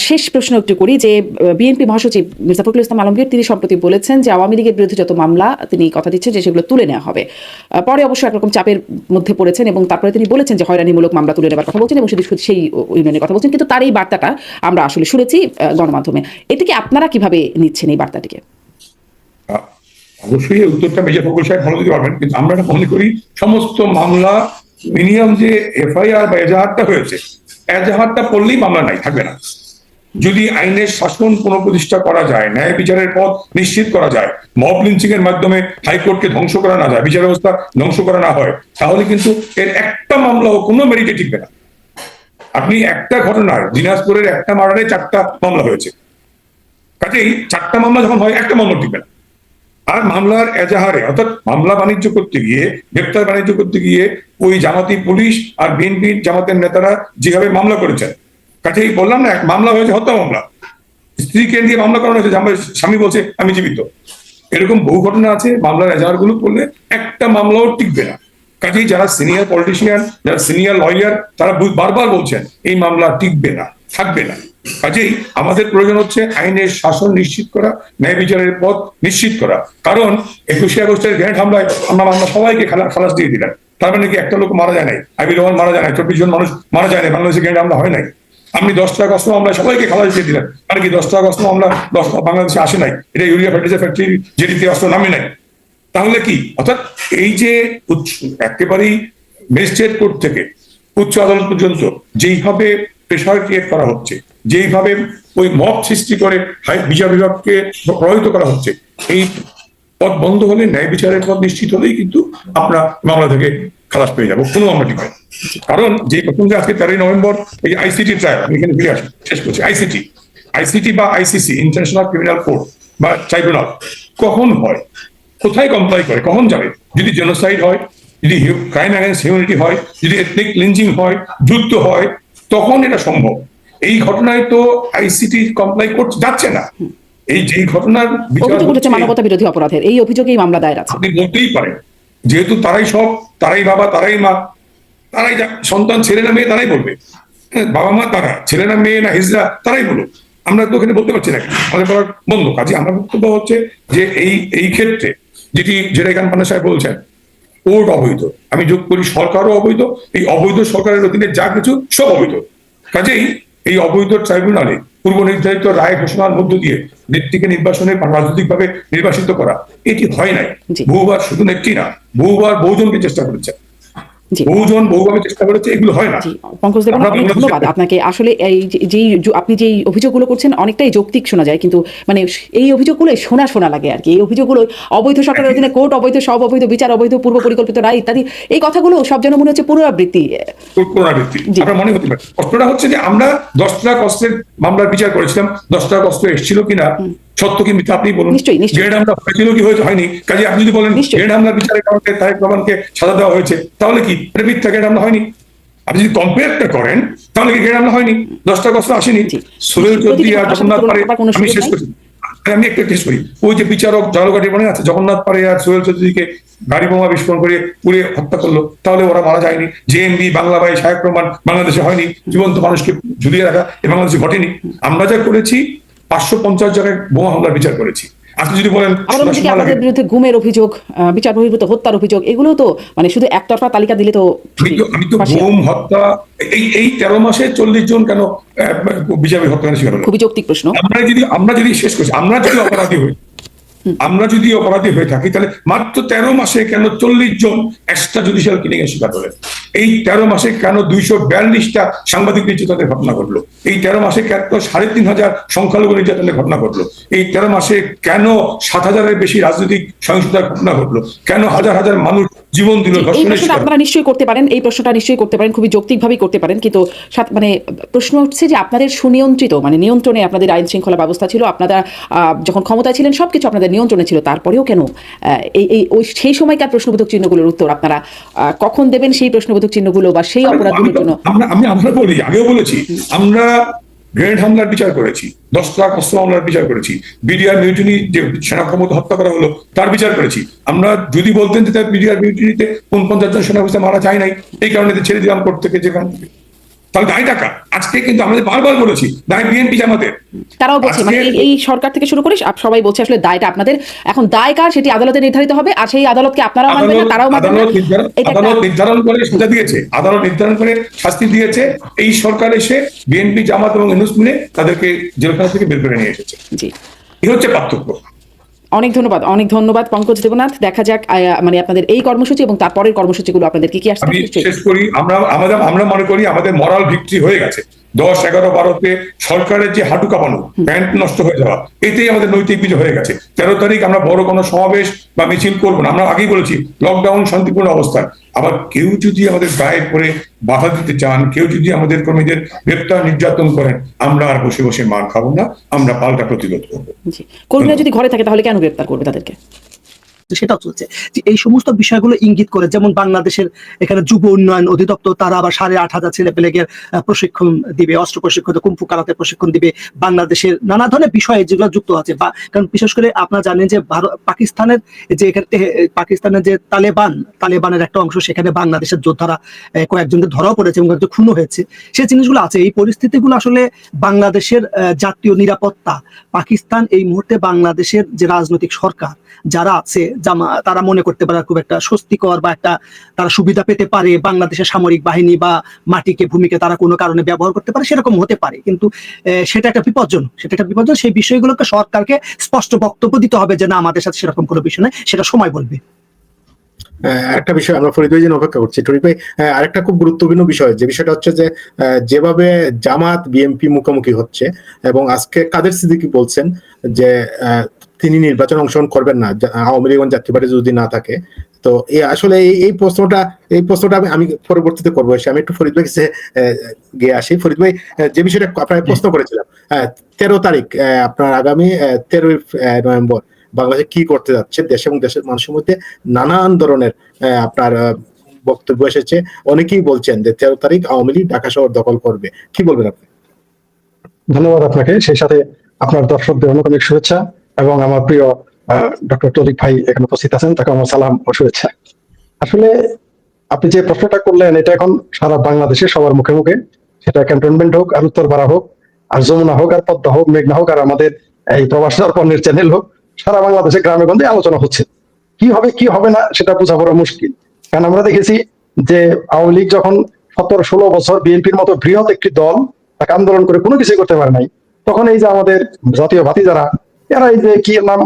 শেষ প্রশ্ন একটু করি, যে বিএনপি মহাসচিব মির্জা ফখরুল ইসলাম আলমগীর তিনি সম্প্রতি বলেছেন যে আওয়ামী লীগের বিরুদ্ধে যত মামলা, তিনি কথা দিচ্ছেন যে সেগুলো তুলে নেওয়া হবে। পরে অবশ্য একরকম চাপের মধ্যে পড়েছেন এবং তারপরে তিনি বলেছেন যে হয়রানিমূলক মামলা তুলে নেওয়ার কথা বলছেন এবং সেই ইউনিয়নের কথা বলছেন, কিন্তু তার এই বার্তাটা আমরা আসলে শুনেছি গণমাধ্যমে। এটাকে আপনারা কিভাবে নিচ্ছেন এই বার্তাটিকে? অবশ্যই উত্তরটা মির্জা ফখরুল সাহেব ভালো দিতে পারবেন, কিন্তু আমরা মনে করি সমস্ত মামলা মিনিমাম যে এফআইআর বা এজাহারটা হয়েছে, এজাহারটা পড়লেই মামলা নাই, থাকবে না। যদি আইনের শাসন পুনঃপ্রতিষ্ঠা করা যায়, ন্যায় বিচারের পথ নিশ্চিত করা যায়, মব লিঞ্চিং এর মাধ্যমে হাইকোর্টকে ধ্বংস করা না যায়, বিচার ব্যবস্থা ধ্বংস করা না হয়, তাহলে কিন্তু এর একটা মামলাও কোনো মেরিটে টিকবে না। আপনি একটা ঘটনার, দিনাজপুরের একটা মার্ডারে 4টা মামলা হয়েছে, কাজেই 4টা মামলা যখন হয়, একটা মামলা টিকবে না। আর মামলার এজাহারে, অর্থাৎ মামলা বাণিজ্য করতে গিয়ে, গ্রেপ্তার বাণিজ্য করতে গিয়ে ওই জামাতি পুলিশ আর বিএনপি জামাতের নেতারা যেভাবে মামলা করেছেন, কাছেই বললাম না, এক মামলা হয়েছে, হত্যা মামলা, স্ত্রীকে দিয়ে মামলা করানো হয়েছে, আমার স্বামী বলছে আমি জীবিত। এরকম বহু ঘটনা আছে। মামলার এজাহার গুলো করলে একটা মামলাও টিকবে না। কাজেই যারা সিনিয়র পলিটিশিয়ান, যারা সিনিয়র লয়ার, তারা বারবার বলছেন এই মামলা টিকবে না, থাকবে না। কাজেই আমাদের প্রয়োজন হচ্ছে আইনের শাসন নিশ্চিত করা, ন্যায় বিচারের পথ নিশ্চিত করা। কারণ 21শে আগস্টের গ্রেনেড হামলায় আমরা সবাইকে খালাস দিয়ে দিলাম। তার মানে কি একটা লোক মারা যায় নাই, আইবির রহমান মারা যায় নাই, 24 জন মানুষ মারা যায় নাই, বাংলাদেশে গ্রেনেড হামলা হয় নাই। আপনি 10টা আগস্ট মামলা সবাইকে খালাস দিয়ে দিলেন, মানে কি 10টা আগস্ট মামলা বাংলাদেশে আসে নাই, এটা ইউরিয়া ফার্টিলাইজার ফ্যাক্টরি যেটিতে অস্ত্র নামে নাই। তাহলে কি অর্থাৎ এই যে একেবারেই ম্যাজিস্ট্রেট কোর্ট থেকে উচ্চ আদালত পর্যন্ত যেইভাবে প্রেশার ক্রিয়েট করা হচ্ছে, যেইভাবে ওই মব সৃষ্টি করে বিচার বিভাগকে প্রভাবিত করা হচ্ছে, এই পথ বন্ধ হলে, ন্যায় বিচারের পথ নিশ্চিত হলেই কিন্তু আমরা মামলা থেকে খালাস পেয়ে যাবো, কোনো মামলা ঠিক হয়। কারণ যে প্রসঙ্গে আজকে 13ই নভেম্বর এই আইসিটি ট্রায়াল, আমি এখানে ফিরে আসি, শেষ করছি। আইসিটি বা আইসিসি, ইন্টারন্যাশনাল ক্রিমিনাল কোর্ট বা ট্রাইব্যুনাল কখন হয়, কোথায় কমপ্লাই করে, কখন যাবে? যদি জেনোসাইড হয়, যদি ক্রাইম অ্যাগেন্স্ট হিউম্যানিটি হয়, যদি এথনিক লিঞ্চিং হয়, যুদ্ধ হয়, তখন এটা সম্ভব। এই ঘটনায় তো আইসিটি কমপ্লাই করতে যাচ্ছে না। এই যে ঘটনার অভিযোগ উঠেছে মানবতা বিরোধী অপরাধের, এই অভিযোগেই মামলা দায়ের আছে। আপনি বলতেই পারেন, যেহেতু তারাই সব, তারাই বাবা, তারাই মা, তারাই সন্তান, ছেলে না মেয়ে, তারাই বলবে। বাবা মা তারা, ছেলে না মেয়ে না হিজড়া, তারাই বলুক। আমরা তো ওখানে বলতে পারছি না, আমাদের বলার বন্ধ। কাজে আমার বক্তব্য হচ্ছে যে এই ক্ষেত্রে যেটা এখানে পান্না সাহেব বলছেন, কোর্ট অবৈধ, আমি যোগ করি সরকারও অবৈধ, এই অবৈধ সরকারের অধীনে যা কিছু সব অবৈধ। কাজেই এই অবৈধ ট্রাইব্যুনালে পূর্ব নির্ধারিত রায় ঘোষণার মধ্য দিয়ে নেত্রীকে নির্বাচনে রাজনৈতিকভাবে নির্বাসিত করা, এটি হয় নাই। বহুবার, শুধু নেত্রী না, বহুবার বহুজনকে চেষ্টা করেছে, বহুভাবে চেষ্টা করেছে, এগুলো হয় না। পঙ্কজ দেব, অনেক ধন্যবাদ আপনাকে। আসলে এই আপনি যে অভিযোগগুলো করছেন অনেকটাই যৌক্তিক শোনা যায়, কিন্তু মানে এই অভিযোগগুলো শোনা লাগে আর কি। এই অভিযোগগুলো অবৈধ সরকারের অধীনে কোর্ট অবৈধ, সব অবৈধ, বিচার অবৈধ, পূর্ব পরিকল্পিত রায় ইত্যাদি, এই কথাগুলো সব যেন মনে হচ্ছে পুনরাবৃত্তি। আপনার মনে হতে পারে। কষ্টটা হচ্ছে যে আমরা 10টা কষ্টের মামলার বিচার করেছিলাম, 10টা কষ্ট এসেছিল কিনা, সত্য কি মিথ্যা আপনি বলুন। গ্রেনেড হামলা হয়েছিল কি হয়নি? কাজে আপনি যদি বলেন গ্রেনেড হামলার বিচারের কারণে তারেক রহমানকে সাজা দেওয়া হয়েছে, তাহলে কি এটা মিথ্যা? গ্রেনেড হামলা হয়নি। আপনি যদি কম্পেয়ারটা করেন, তাহলে কি গ্রেনেড হামলা হয়নি? 10টা কষ্ট আসেনি। সোহেল চৌধুরী আর জগন্নাথ পারে, আমি শেষ করছি, আমি একটা শেষ করি। ওই যে বিচারক জলঘাটি মনে আছে, জগন্নাথ পারে আর সোহেল চৌধুরীকে গাড়ি বোমা বিস্ফোরণ করে পুড়ে হত্যা করলো, তাহলে ওরা মারা যায়নি? জেএমবি, বাংলা ভাই, শায়েক রহমান বাংলাদেশে হয়নি? জীবন্ত মানুষকে ঝুলিয়ে রাখা এ বাংলাদেশে ঘটেনি? আমরা যা করেছি 550 জায়গায় বোমা হামলার বিচার করেছি। আপনি যদি বলেন আমাদের বিরুদ্ধে গুমের অভিযোগ, বিচার বহির্ভূত হত্যার অভিযোগ, এগুলো তো মানে শুধু একতরফা তালিকা দিলে তো। আমি তো গুম, হত্যা, এই 13 মাসে 40 জন কেন বিচার হত্যার শিকার হলো? খুবই যৌক্তিক প্রশ্ন। আমরা যদি শেষ করছি, আমরা যদি অপরাধী হয়ে থাকি, তাহলে মাত্র 13 মাসে কেন 40 জন এক্সট্রা জুডিশিয়াল কিলিং এর শিকার হলেন? এই 13 মাসে কেন 242টা সাংবাদিক নির্যাতনের ঘটনা ঘটলো? এই 13 মাসে কেন 3500 সংখ্যালঘু নির্যাতনের ঘটনা ঘটলো? এই 13 মাসে কেন 7000-এর বেশি রাজনৈতিক সহিংসতার ঘটনা ঘটলো? কেন হাজার হাজার মানুষ জীবন দিল? আপনারা নিশ্চয়ই করতে পারেন, এই প্রশ্নটা নিশ্চয়ই করতে পারেন, খুবই যৌক্তিকভাবেই করতে পারেন, কিন্তু মানে প্রশ্ন হচ্ছে যে আপনাদের সুনিয়ন্ত্রিত, মানে নিয়ন্ত্রণে আপনাদের আইন শৃঙ্খলা ব্যবস্থা ছিল, আপনারা যখন ক্ষমতায় ছিলেন সবকিছু আপনাদের নিয়ন্ত্রণে ছিল, তারপরেও কেন সেই সময়কার প্রশ্নবোধক চিহ্নগুলোর উত্তর আপনারা কখন দেবেন? সেই প্রশ্নবোধক চিহ্নগুলো বা সেই অপরাধগুলোর জন্য আমরা বলি, আগেও বলেছি, আমরা গ্রেনেড হামলার বিচার করেছি, 10টা অস্ত্র মামলার বিচার করেছি, বিডিআর মিউটিনি যে সেনা কর্মকর্তা হত্যা করা হলো তার বিচার করেছি। আমরা যদি বলতেন যে তার বিডিআর মিউটিনিতে 49 জন সেনা অফিসার মারা যায় নাই, এই কারণে ছেড়ে দিলাম কোর্ট থেকে, যেখান থেকে, তাহলে দায় টাকা। আজকে কিন্তু আমাদের বারবার বলেছি দায় বিএনপি জামাতের, তারাও বলছে, মানে এই সরকার থেকে শুরু করে সবাই বলছে আসলে দায়টা আপনাদের। এখন দায় কার সেটি আদালতে নির্ধারিত হবে, আর সেই আদালতকে আপনারাও মানবেন না, তারাও মানবেন না। আদালত নির্ধারণ করে সাজা দিয়েছে, আদালত নির্ধারণ করে শাস্তি দিয়েছে। এই সরকার এসে বিএনপি, জামাত এবং ইউনূস মিলে তাদেরকে জেলখানা থেকে বের করে নিয়ে এসেছে। জি, এই হচ্ছে পার্থক্য। অনেক ধন্যবাদ পঙ্কজ দেবনাথ। দেখা যাক মানে আপনাদের এই কর্মসূচি এবং তারপরের কর্মসূচিগুলো আপনাদের কি আসছে। আমি শেষ করি, আমরা মনে করি আমাদের মরাল ভিক্টরি হয়ে গেছে। 10, 11, 12-তে সরকারের যে হাঁটু কাঁপানো, প্যান্ট নষ্ট হয়ে যাওয়া, এতেই আমাদের নৈতিক বিজয় হয়ে গেছে। 13 তারিখ আমরা বড় কোনো সমাবেশ বা মিছিল করবো না। আমরা আগেই বলেছি লকডাউন শান্তিপূর্ণ অবস্থা। আবার কেউ যদি আমাদের গায়ে পড়ে বাধা দিতে চান, কেউ যদি আমাদের কর্মীদের গ্রেপ্তার নির্যাতন করেন, আমরা আর বসে বসে মার খাবো না, আমরা পাল্টা প্রতিরোধ করবো। কর্মীরা যদি ঘরে থাকে তাহলে কেন গ্রেপ্তার করবে তাদেরকে? সেটাও চলছে। যে এই সমস্ত বিষয়গুলো ইঙ্গিত করে, যেমন বাংলাদেশের এখানে যুব উন্নয়ন অধিদপ্তর তারা আবার 8,500 ছেলে পেলেকে প্রশিক্ষণ দিবে, অস্ত্র প্রশিক্ষণ, কুম্ফু কারাতে প্রশিক্ষণ দিবে, বাংলাদেশের নানা ধরনের বিষয়ে যেগুলো যুক্ত আছে। কারণ বিশেষ করে আপনারা জানেন যে পাকিস্তানের যে এখানে পাকিস্তানের যে তালেবানের একটা অংশ, সেখানে বাংলাদেশের যোদ্ধারা কয়েকজনকে ধরাও পড়েছে এবং একজন খুনও হয়েছে। সেই জিনিসগুলো আছে। এই পরিস্থিতিগুলো আসলে বাংলাদেশের জাতীয় নিরাপত্তা, পাকিস্তান এই মুহূর্তে বাংলাদেশের যে রাজনৈতিক সরকার যারা আছে তারা মনে করতে পারে খুব একটা স্বস্তিকর বা একটা তারা সুবিধা পেতে পারে, বাংলাদেশের সামরিক বাহিনী বা মাটিকে ভূমিকে তারা কোনো কারণে ব্যবহার করতে পারে, সেরকম হতে পারে। কিন্তু সেটা একটা বিপজ্জনক, সেই বিষয়গুলোকে সরকারকে স্পষ্ট বক্তব্য দিতে হবে যে না, আমাদের সাথে সেরকম কোনো বিষয় নেই, সেটা সময় বলবে। একটা বিষয় আমরা ফরিদ ভাই জন্য অপেক্ষা করছি। টরিক ভাই, আরেকটা খুব গুরুত্বপূর্ণ বিষয়, যে বিষয়টা হচ্ছে যে যেভাবে জামাত বিএনপি মুখোমুখি হচ্ছে, এবং আজকে কাদের সিদ্দিকী বলছেন যে তিনি নির্বাচনে অংশগ্রহণ করবেন না আওয়ামী লীগ এবং জাতীয় পার্টি যদি না থাকে। তো আসলে এই প্রশ্নটা আমি পরবর্তীতে করবো। আমি একটু ফরিদ ভাই কাছে গিয়ে আসি। ফরিদ ভাই, যে বিষয়টা আপনার প্রশ্ন করেছিলাম, 13 তারিখ আপনার আগামী 13 নভেম্বর বাংলাদেশে কি করতে যাচ্ছে, দেশ এবং দেশের মানুষের মধ্যে নানান ধরনের আপনার বক্তব্য এসেছে। অনেকেই বলছেন যে 13 তারিখ আওয়ামী লীগ ঢাকা শহর দখল করবে। কি বলবেন আপনি? ধন্যবাদ আপনাকে, সেই সাথে আপনার দর্শকদের অনেক অনেক শুভেচ্ছা, এবং আমার প্রিয় ডক্টর তরিক ভাই এখানে উপস্থিত আছেন, তাকে আমার সালাম ও শুভেচ্ছা। আসলে আপনি যে প্রশ্নটা করলেন, এটা এখন সারা বাংলাদেশে সবার মুখে মুখে, সেটা ক্যান্টনমেন্ট হোক আর উত্তরপাড়া হোক আর যমুনা হোক আর পদ্মা হোক, মেঘনা হোক আর আমাদের এই প্রবাস দর্পণের চ্যানেল হোক, সারা বাংলাদেশে গ্রামে গঞ্জে আলোচনা হচ্ছে। কি হবে কি হবে না সেটা বোঝা বড় মুশকিল। কারণ আমরা দেখেছি যে আওয়ামী লীগ যখন 17-16 বছর বিএনপির মতো বৃহৎ একটি দল তাকে আন্দোলন করে কোনো কিছু করতে পারে নাই, তখন এই যে আমাদের জাতীয় ভাতি যারা, এরা এই যে কি নাম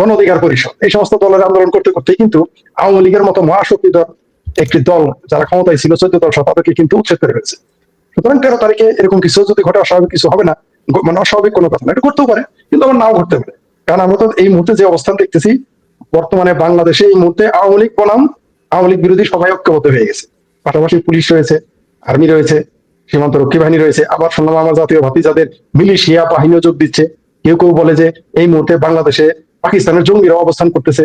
গণ অধিকার পরিষদ, এই সমস্ত দলের আন্দোলন করতে করতে কিন্তু আওয়ামী লীগের মতো মহাশক্তিধর একটি দল যারা ক্ষমতায় ছিল 14 দল, তাদেরকে কিন্তু উচ্ছেদ করে ফেলেছে। সুতরাং 13 তারিখে এরকম কিছু যদি ঘটে, অস্বাভাবিক কিছু হবে না, মানে অস্বাভাবিক কোনো কথা না, এটা করতেও পারে, কিন্তু আবার নাও ঘটতে পারে। কারণ আমরা তো এই মুহূর্তে যে অবস্থান দেখতেছি, বর্তমানে বাংলাদেশে এই মুহূর্তে আওয়ামী লীগ বনাম আওয়ামী লীগ বিরোধী সবাই ঐক্যবদ্ধ হয়ে গেছে। পাশাপাশি পুলিশ রয়েছে, আর্মি রয়েছে, সীমান্ত রক্ষী বাহিনী রয়েছে, আবার শুনলাম আমার জাতীয় ভাতি যাদের মিলিশিয়া বাহিনীও যোগ দিচ্ছে। কেউ কেউ বলে যে এই মুহূর্তে বাংলাদেশে পাকিস্তানের জঙ্গিরা অবস্থান করতেছে,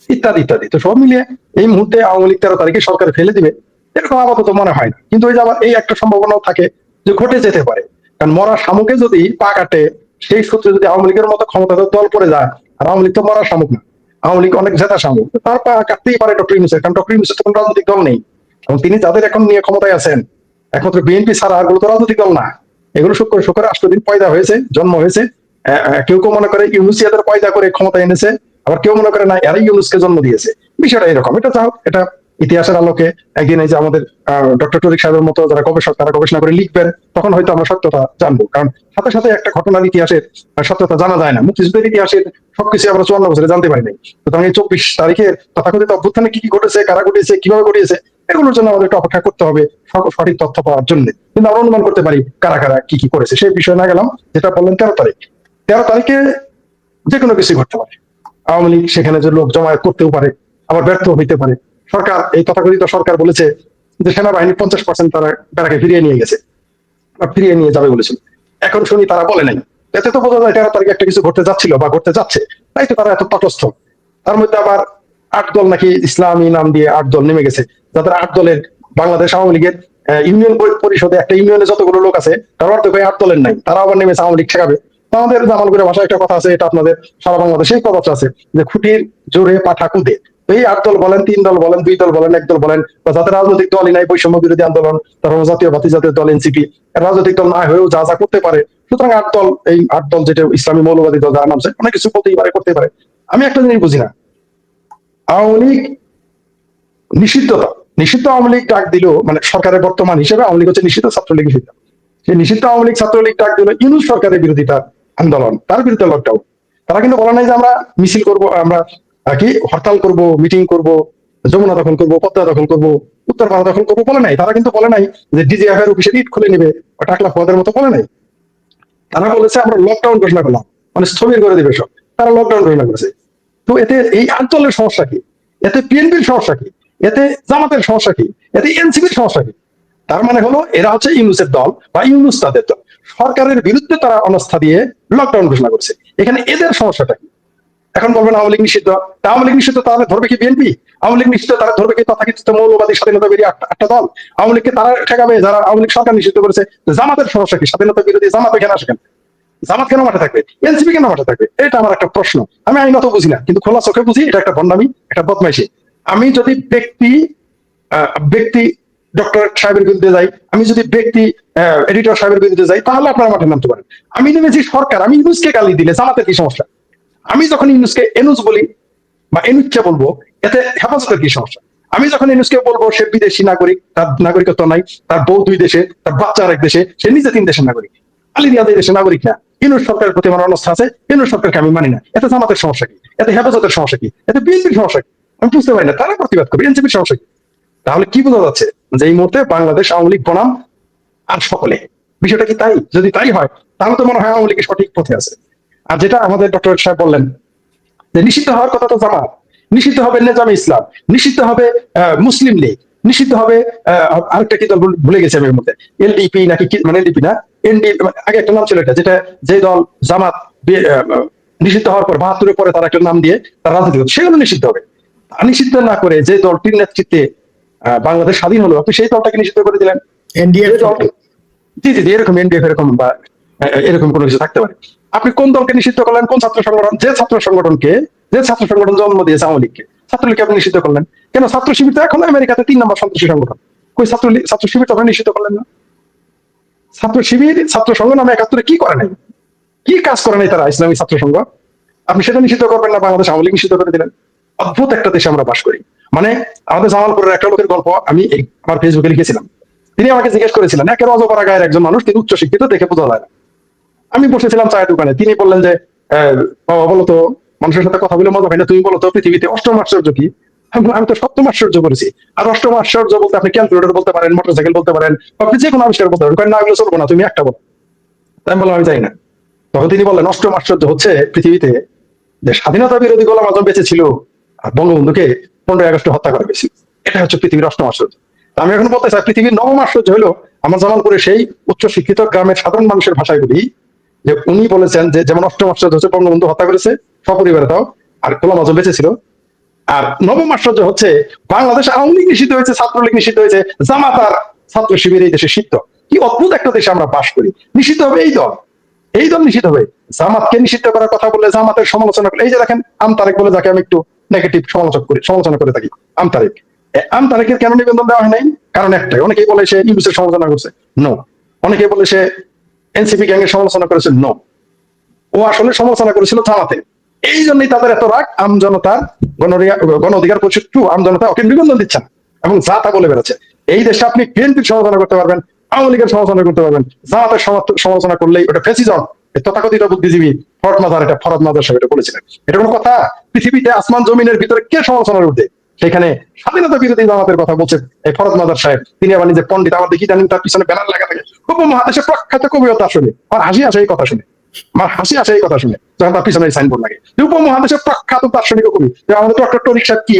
ইত্যাদি ইত্যাদি। তো সব মিলিয়ে এই মুহূর্তে আওয়ামী লীগ 13 তারিখে সরকার ফেলে দিবে এরকম আপাতত মনে হয় না। কিন্তু ওই যে আবার এই একটা সম্ভাবনাও থাকে যে ঘটে যেতে পারে। কারণ মরা শামুকে যদি পা কাটে, সেই সূত্রে যদি আওয়ামী লীগের মতো ক্ষমতাধর দল পড়ে যায়, আর আওয়ামী লীগ তো মরা শামুক না, আওয়ামী লীগ অনেক জেতা শামুক, তার পা কাটতেই পারে ডক্টর ইউনূসের। কারণ ডক্টর ইউনূসের তো কোনো রাজনৈতিক দল নেই, এবং তিনি যাদের এখন নিয়ে ক্ষমতায় আছেন, একমাত্র বিএনপি ছাড়া এগুলো তো রাজনৈতিক দল না। এগুলো শুক্র 8 দিন পয়দা হয়েছে, জন্ম হয়েছে। কেউ কেউ মনে করে ইউনূসিয়াদের পয়দা করে ক্ষমতা এনেছে, আবার কেউ মনে করে না এরাই ইউনূসকে জন্ম দিয়েছে। বিষয়টা এরকম। এটা যাই হোক, এটা ইতিহাসের আলোকে একদিন এই যে আমাদের ডক্টর তরিক সাহেবের মতো যারা গবেষক, তারা গবেষণা করে লিখবেন, তখন হয়তো আমরা সত্যতা জানবো। কারণ সাথে সাথে একটা ঘটনার ইতিহাসের সত্যতা জানা যায় না। মুক্তিযুদ্ধের ইতিহাসের সবকিছু আমরা 54 বছরে জানতে পারি নাই। সুতরাং এই 24 তারিখের তথাকথিত অভ্যুত্থানে কি কি ঘটেছে, কারা ঘটিয়েছে, কিভাবে ঘটিয়েছে, এগুলোর জন্য আমাদের একটু অপেক্ষা করতে হবে সঠিক তথ্য পাওয়ার জন্য। কিন্তু আমরা অনুমান করতে পারি কারা কারা কি কি করেছে। সেই বিষয়ে না গেলাম, যেটা বললেন 13 তারিখ, 13 তারিখে যে কোনো কিছু ঘটতে পারে। আওয়ামী লীগ সেখানে যে লোক জমায়েত করতেও পারে, আবার ব্যর্থ হইতে পারে। সরকার, এই তথাকথিত সরকার বলেছে যে সেনাবাহিনীর 50% তারা বেড়াকে ফিরিয়ে নিয়ে গেছে বা ফিরিয়ে নিয়ে যাবে বলেছিল। এখন শুনি তারা বলে নাই। এতে তো বোঝা যায় 13 তারিখে একটা কিছু ঘটতে যাচ্ছিল বা ঘটতে যাচ্ছে, তাই তো তারা এত তটস্থ। তার মধ্যে আবার 8 দল নাকি ইসলামী নাম দিয়ে 8 দল নেমে গেছে, যাদের 8 দলের বাংলাদেশ আওয়ামী লীগের ইউনিয়ন পরিষদে একটা ইউনিয়নে যতগুলো লোক আছে তার অর্ধেক 8 দলের নাই, তারা আবার নেমেছে আওয়ামী লীগ ঠেকাবে। আমাদের জামালপুরের ভাষায় একটা কথা আছে, এটা আপনাদের সারা বাংলাদেশেই কথা আছে, যে খুঁটির জোরে পাঠা কুদে। এই 8 দল বলেন, 3 দল বলেন, 2 দল বলেন, 1 দল বলেন, বা যাদের রাজনৈতিক দলই নাই, বৈষম্য বিরোধী আন্দোলন, তারপর জাতীয় বাতি জাতীয় দল এনসিপি, রাজনৈতিক দল না হয়েও যা যা করতে পারে। সুতরাং 8 দল, এই 8 দল যেটা ইসলামী মৌলবাদী দল যারা নামছে, অনেক কিছু করতেই পারে, করতে পারে। আমি একটা জিনিস বুঝি না, আওয়ামী লীগ নিষিদ্ধ আওয়ামী লীগ ডাক দিল, মানে সরকারের বর্তমান হিসেবে আওয়ামী লীগ হচ্ছে নিষিদ্ধ, ছাত্রলীগ নিষিদ্ধ। সেই নিষিদ্ধ আওয়ামী লীগ ছাত্রলীগ ডাক দিল ইউনূস সরকারের বিরোধিতা আন্দোলন, তার বিরুদ্ধে লকডাউন। তারা কিন্তু বলা নাই যে আমরা মিছিল করব, আমরা কি হরতাল করব, মিটিং করব, যমুনা দখল করব, পদ্মা দখল করব, উত্তরপাড়া দখল করবো, বলে নাই। তারা কিন্তু বলে নাই যে ডিজিএফ এর অফিসে ইট খুলে নেবে বা টাকলা ফোয়াদের মতো, বলে নাই। তারা বলেছে আমরা লকডাউন ঘোষণা করলাম, মানে স্থবির করে দেবে সব। তারা লকডাউন ঘোষণা করেছে। তো এতে এই আন্দোলনের সমস্যা কি? এতে বিএনপির সমস্যা কি? এতে জামাতের সমস্যা কি? এতে এনসিপির সমস্যা কি? তার মানে হলো এরা হচ্ছে ইউনূসের দল বা ইউনূস তাদের দল। সরকারের বিরুদ্ধে তারা অনাস্থা দিয়ে লকডাউন ঘোষণা করছে। এখানে এদের সমস্যাটা কি? এখন বলবেন আওয়ামী লীগ নিষিদ্ধ। তা আওয়ামী লীগ নিষিদ্ধ তাহলে ধরবে কি বিএনপি? আওয়ামী লীগ নিষিদ্ধ তারা ধরবে কি তথাকথিত মৌলবাদী স্বাধীনতা বিরোধী একটা দল? আওয়ামী লীগকে তারা ঠেকাবে যারা আওয়ামী লীগ সরকার নিষিদ্ধ করেছে। জামাতের সমস্যা কি? স্বাধীনতা বিরোধী জামাত এখানে আসে কেন? জামাত কেন মাঠে থাকবে? এনসিপি কেন মাঠে থাকবে? এটা আমার একটা প্রশ্ন। আমি আইনত বুঝি না, কিন্তু খোলা চোখে বুঝি এটা একটা ভণ্ডামি, একটা বদমাইশি। আমি যদি ব্যক্তি ডক্টর সাহেবের বিরুদ্ধে যাই, আমি যদি ব্যক্তি এডিটর সাহেবের বিরুদ্ধে যাই, তাহলে আপনারা মাঠে নামতে পারেন। আমি নেমেছি সরকার, আমি ইউনুসকে গালি দিলে জামাতের কি সমস্যা? আমি যখন ইউনুসকে এনুস বলি বা এনুচ্চা বলবো, এতে হেফাজতের কি সমস্যা? আমি যখন ইউনুসকে বলবো সে বিদেশি নাগরিক, তার নাগরিকত্ব নাই, তার বউ 2 দেশে, তার বাচ্চা আরেক দেশে, সে নিজে 3 দেশের নাগরিক, আলী রিয়াদ এই দেশের নাগরিক না, ইউনুস সরকারের প্রতি আমার অনাস্থা আছে, ইউনুস সরকারকে আমি মানি না, এতে জামাতের সমস্যা কি? এতে হেফাজতের সমস্যা কি? এতে বিএনপির সমস্যা কি? আমি বুঝতে পারি না। তারা প্রতিবাদ করবে, এনসিপির সমস্যা কি? তাহলে কি বোঝা যাচ্ছে যে এই মুহূর্তে বাংলাদেশ আওয়ামী লীগ বনাম আর সকলে, বিষয়টা কি তাই? যদি তাই হয় তাহলে তো মনে হয় আওয়ামী লীগ সঠিক পথে আছে। আর যেটা আমাদের ডক্টর সাহেব বললেন যে নিষিদ্ধ হওয়ার কথা তো জামাত, নিষিদ্ধ হবে নেজামে ইসলাম, নিষিদ্ধ হবে মুসলিম লীগ, নিষিদ্ধ হবে আরেকটা কি দল ভুলে গেছে আমি এর মধ্যে, এলডিপি নাকি মানে এলডিপি না, এনডি, আগে একটা নাম ছিল এটা, যেটা যে দল জামাত নিষিদ্ধ হওয়ার পর 72-এর পরে তারা একটা নাম দিয়ে তার রাজনীতি করছে, সেগুলো নিষিদ্ধ হবে। নিষিদ্ধ না করে যে দলটির নেতৃত্বে বাংলাদেশ স্বাধীন হলো, আপনি সেই দলটাকে নিষিদ্ধ করে দিলেন। এনডিএ জি জি জি, এরকম এনডিএফ এরকম বা এরকম কোনো কিছু থাকতে পারে। আপনি কোন দলকে নিষিদ্ধ করলেন? কোন ছাত্র সংগঠন? যে ছাত্র সংগঠন জন্ম দিয়েছে আওয়ামী লীগকে, ছাত্রলীগকে আপনি নিষিদ্ধ করলেন কেন? ছাত্র শিবির তো এখন আমেরিকাতে 3 নম্বর সন্ত্রাসী সংগঠন। কই ছাত্র শিবির তো আপনি নিষিদ্ধ করলেন না? ছাত্র শিবির ছাত্র সংঘ নামে 71-এ কি করে নাই, কি কাজ করে নাই তারা ইসলামী ছাত্র সংঘ? আপনি সেটা নিষিদ্ধ করবেন না, বাংলাদেশ আওয়ামী লীগ নিষিদ্ধ করে দিলেন। অদ্ভুত একটা দেশে আমরা বাস করি। মানে আমাদের জামালপুরের একটা লোকের গল্প আমি আমার ফেসবুকে লিখেছিলাম। তিনি আমাকে জিজ্ঞেস করেছিলেন, একের অজপাড়া গায়ের একজন মানুষ, তিনি উচ্চ শিক্ষিত, দেখে বোঝা যায় না। আমি বসেছিলাম চায়ের দোকানে, তিনি বললেন যে বাবা বলো তো, মানুষের সাথে কথা বলে মজা পাই না, তুমি বলো তো পৃথিবীতে 8ম আশ্চর্য কি? আমি তো 7ম আশ্চর্য করেছি। আর 8ম আশ্চর্য বলতে আপনি ক্যালকুলেটর বলতে পারেন, মোটরসাইকেল বলতে পারেন, আপনি যে কোনো আবিষ্কার বলতে পারেন, না এগুলো চলবো না, তুমি একটা বলো। আমি বললাম আমি জানি না। তখন তিনি বললেন 8ম আশ্চর্য হচ্ছে পৃথিবীতে যে স্বাধীনতা বিরোধী গোলাম আজম বেঁচে ছিল আর বঙ্গবন্ধুকে 15ই আগস্টে হত্যা করা হয়েছিল। এটা হচ্ছে পৃথিবীর 8ম আশ্চর্য। আমি এখন বলতে চাই পৃথিবীর 9ম আশ্চর্য হলো আমার জামালপুরে সেই উচ্চ শিক্ষিত গ্রামের সাধারণ মানুষের ভাষায় বলি যে উনি বলেছেন যে যেমন 8ম আশ্চর্য হচ্ছে বঙ্গবন্ধু হত্যা করেছে সপরিবারে, তাও আর গোলাম আজম বেঁচে ছিল। আর 9ম আশ্চর্য হচ্ছে বাংলাদেশ আওয়ামী লীগ নিষিদ্ধ হয়েছে, ছাত্রলীগ নিষিদ্ধ হয়েছে, জামাত আর ছাত্র শিবির এই দেশে সিদ্ধ। কি অদ্ভুত একটা দেশে আমরা বাস করি। নিষিদ্ধ হবে এই দল নিষিদ্ধ হবে। জামাতকে নিষিদ্ধ করার কথা বললে জামাতের সমালোচনা করে, এই যে দেখেন আমতারেক বলে যাকে আমি একটু নেগেটিভ সমালোচনা করে থাকি, আমতারেকের কেন নিবন্ধন দেওয়া হয় নাই? কারণ একটাই, অনেকেই বলে সে ইউনুসের সমালোচনা করছে, নো। অনেকেই বলে সে এনসিপি গ্যাংয়ের সমালোচনা করেছে, নো। ও আসলে সমালোচনা করেছিল জামাতে। এই জন্যই তাদের এত রাগ। আমজনতার গণ অধিকার পরিষদ আমজনতা ওকে নিবন্ধন দিচ্ছেন এবং যা তা বলে বেড়াচ্ছে। এই দেশে আপনি বিএনপির সমালোচনা করতে পারবেন, আওয়ামী লীগের সমালোচনা করতে পারবেন, জামাতের সমালোচনা করলেই ওটা ফ্যাসিজম। তথাকথিত বুদ্ধিজীবী ফরদ মাজার সাহেব এটা বলেছিলেন। এটা কোনো কথা? পৃথিবীতে আসমান জমিনের ভিতরে কে সমালোচনার ঊর্ধ্বে? সেখানে স্বাধীনতা বিরোধী জামাতের কথা বলছেন এই ফরদ মাজার সাহেব, তিনি আবার নিজে পণ্ডিত। আমার দেখি জানেন তার পিছনে ব্যানার লাগা থাকে উপমহাদেশের প্রখ্যাত কবি হতে আসলে। আমার হাসি আসে এই কথা শুনে, যখন তার পিছনে সাইনবোর্ড লাগে উপমহাদেশের প্রখ্যাত দার্শনিক কবি। আমাদের ডক্টর তরিক সাহেব কি,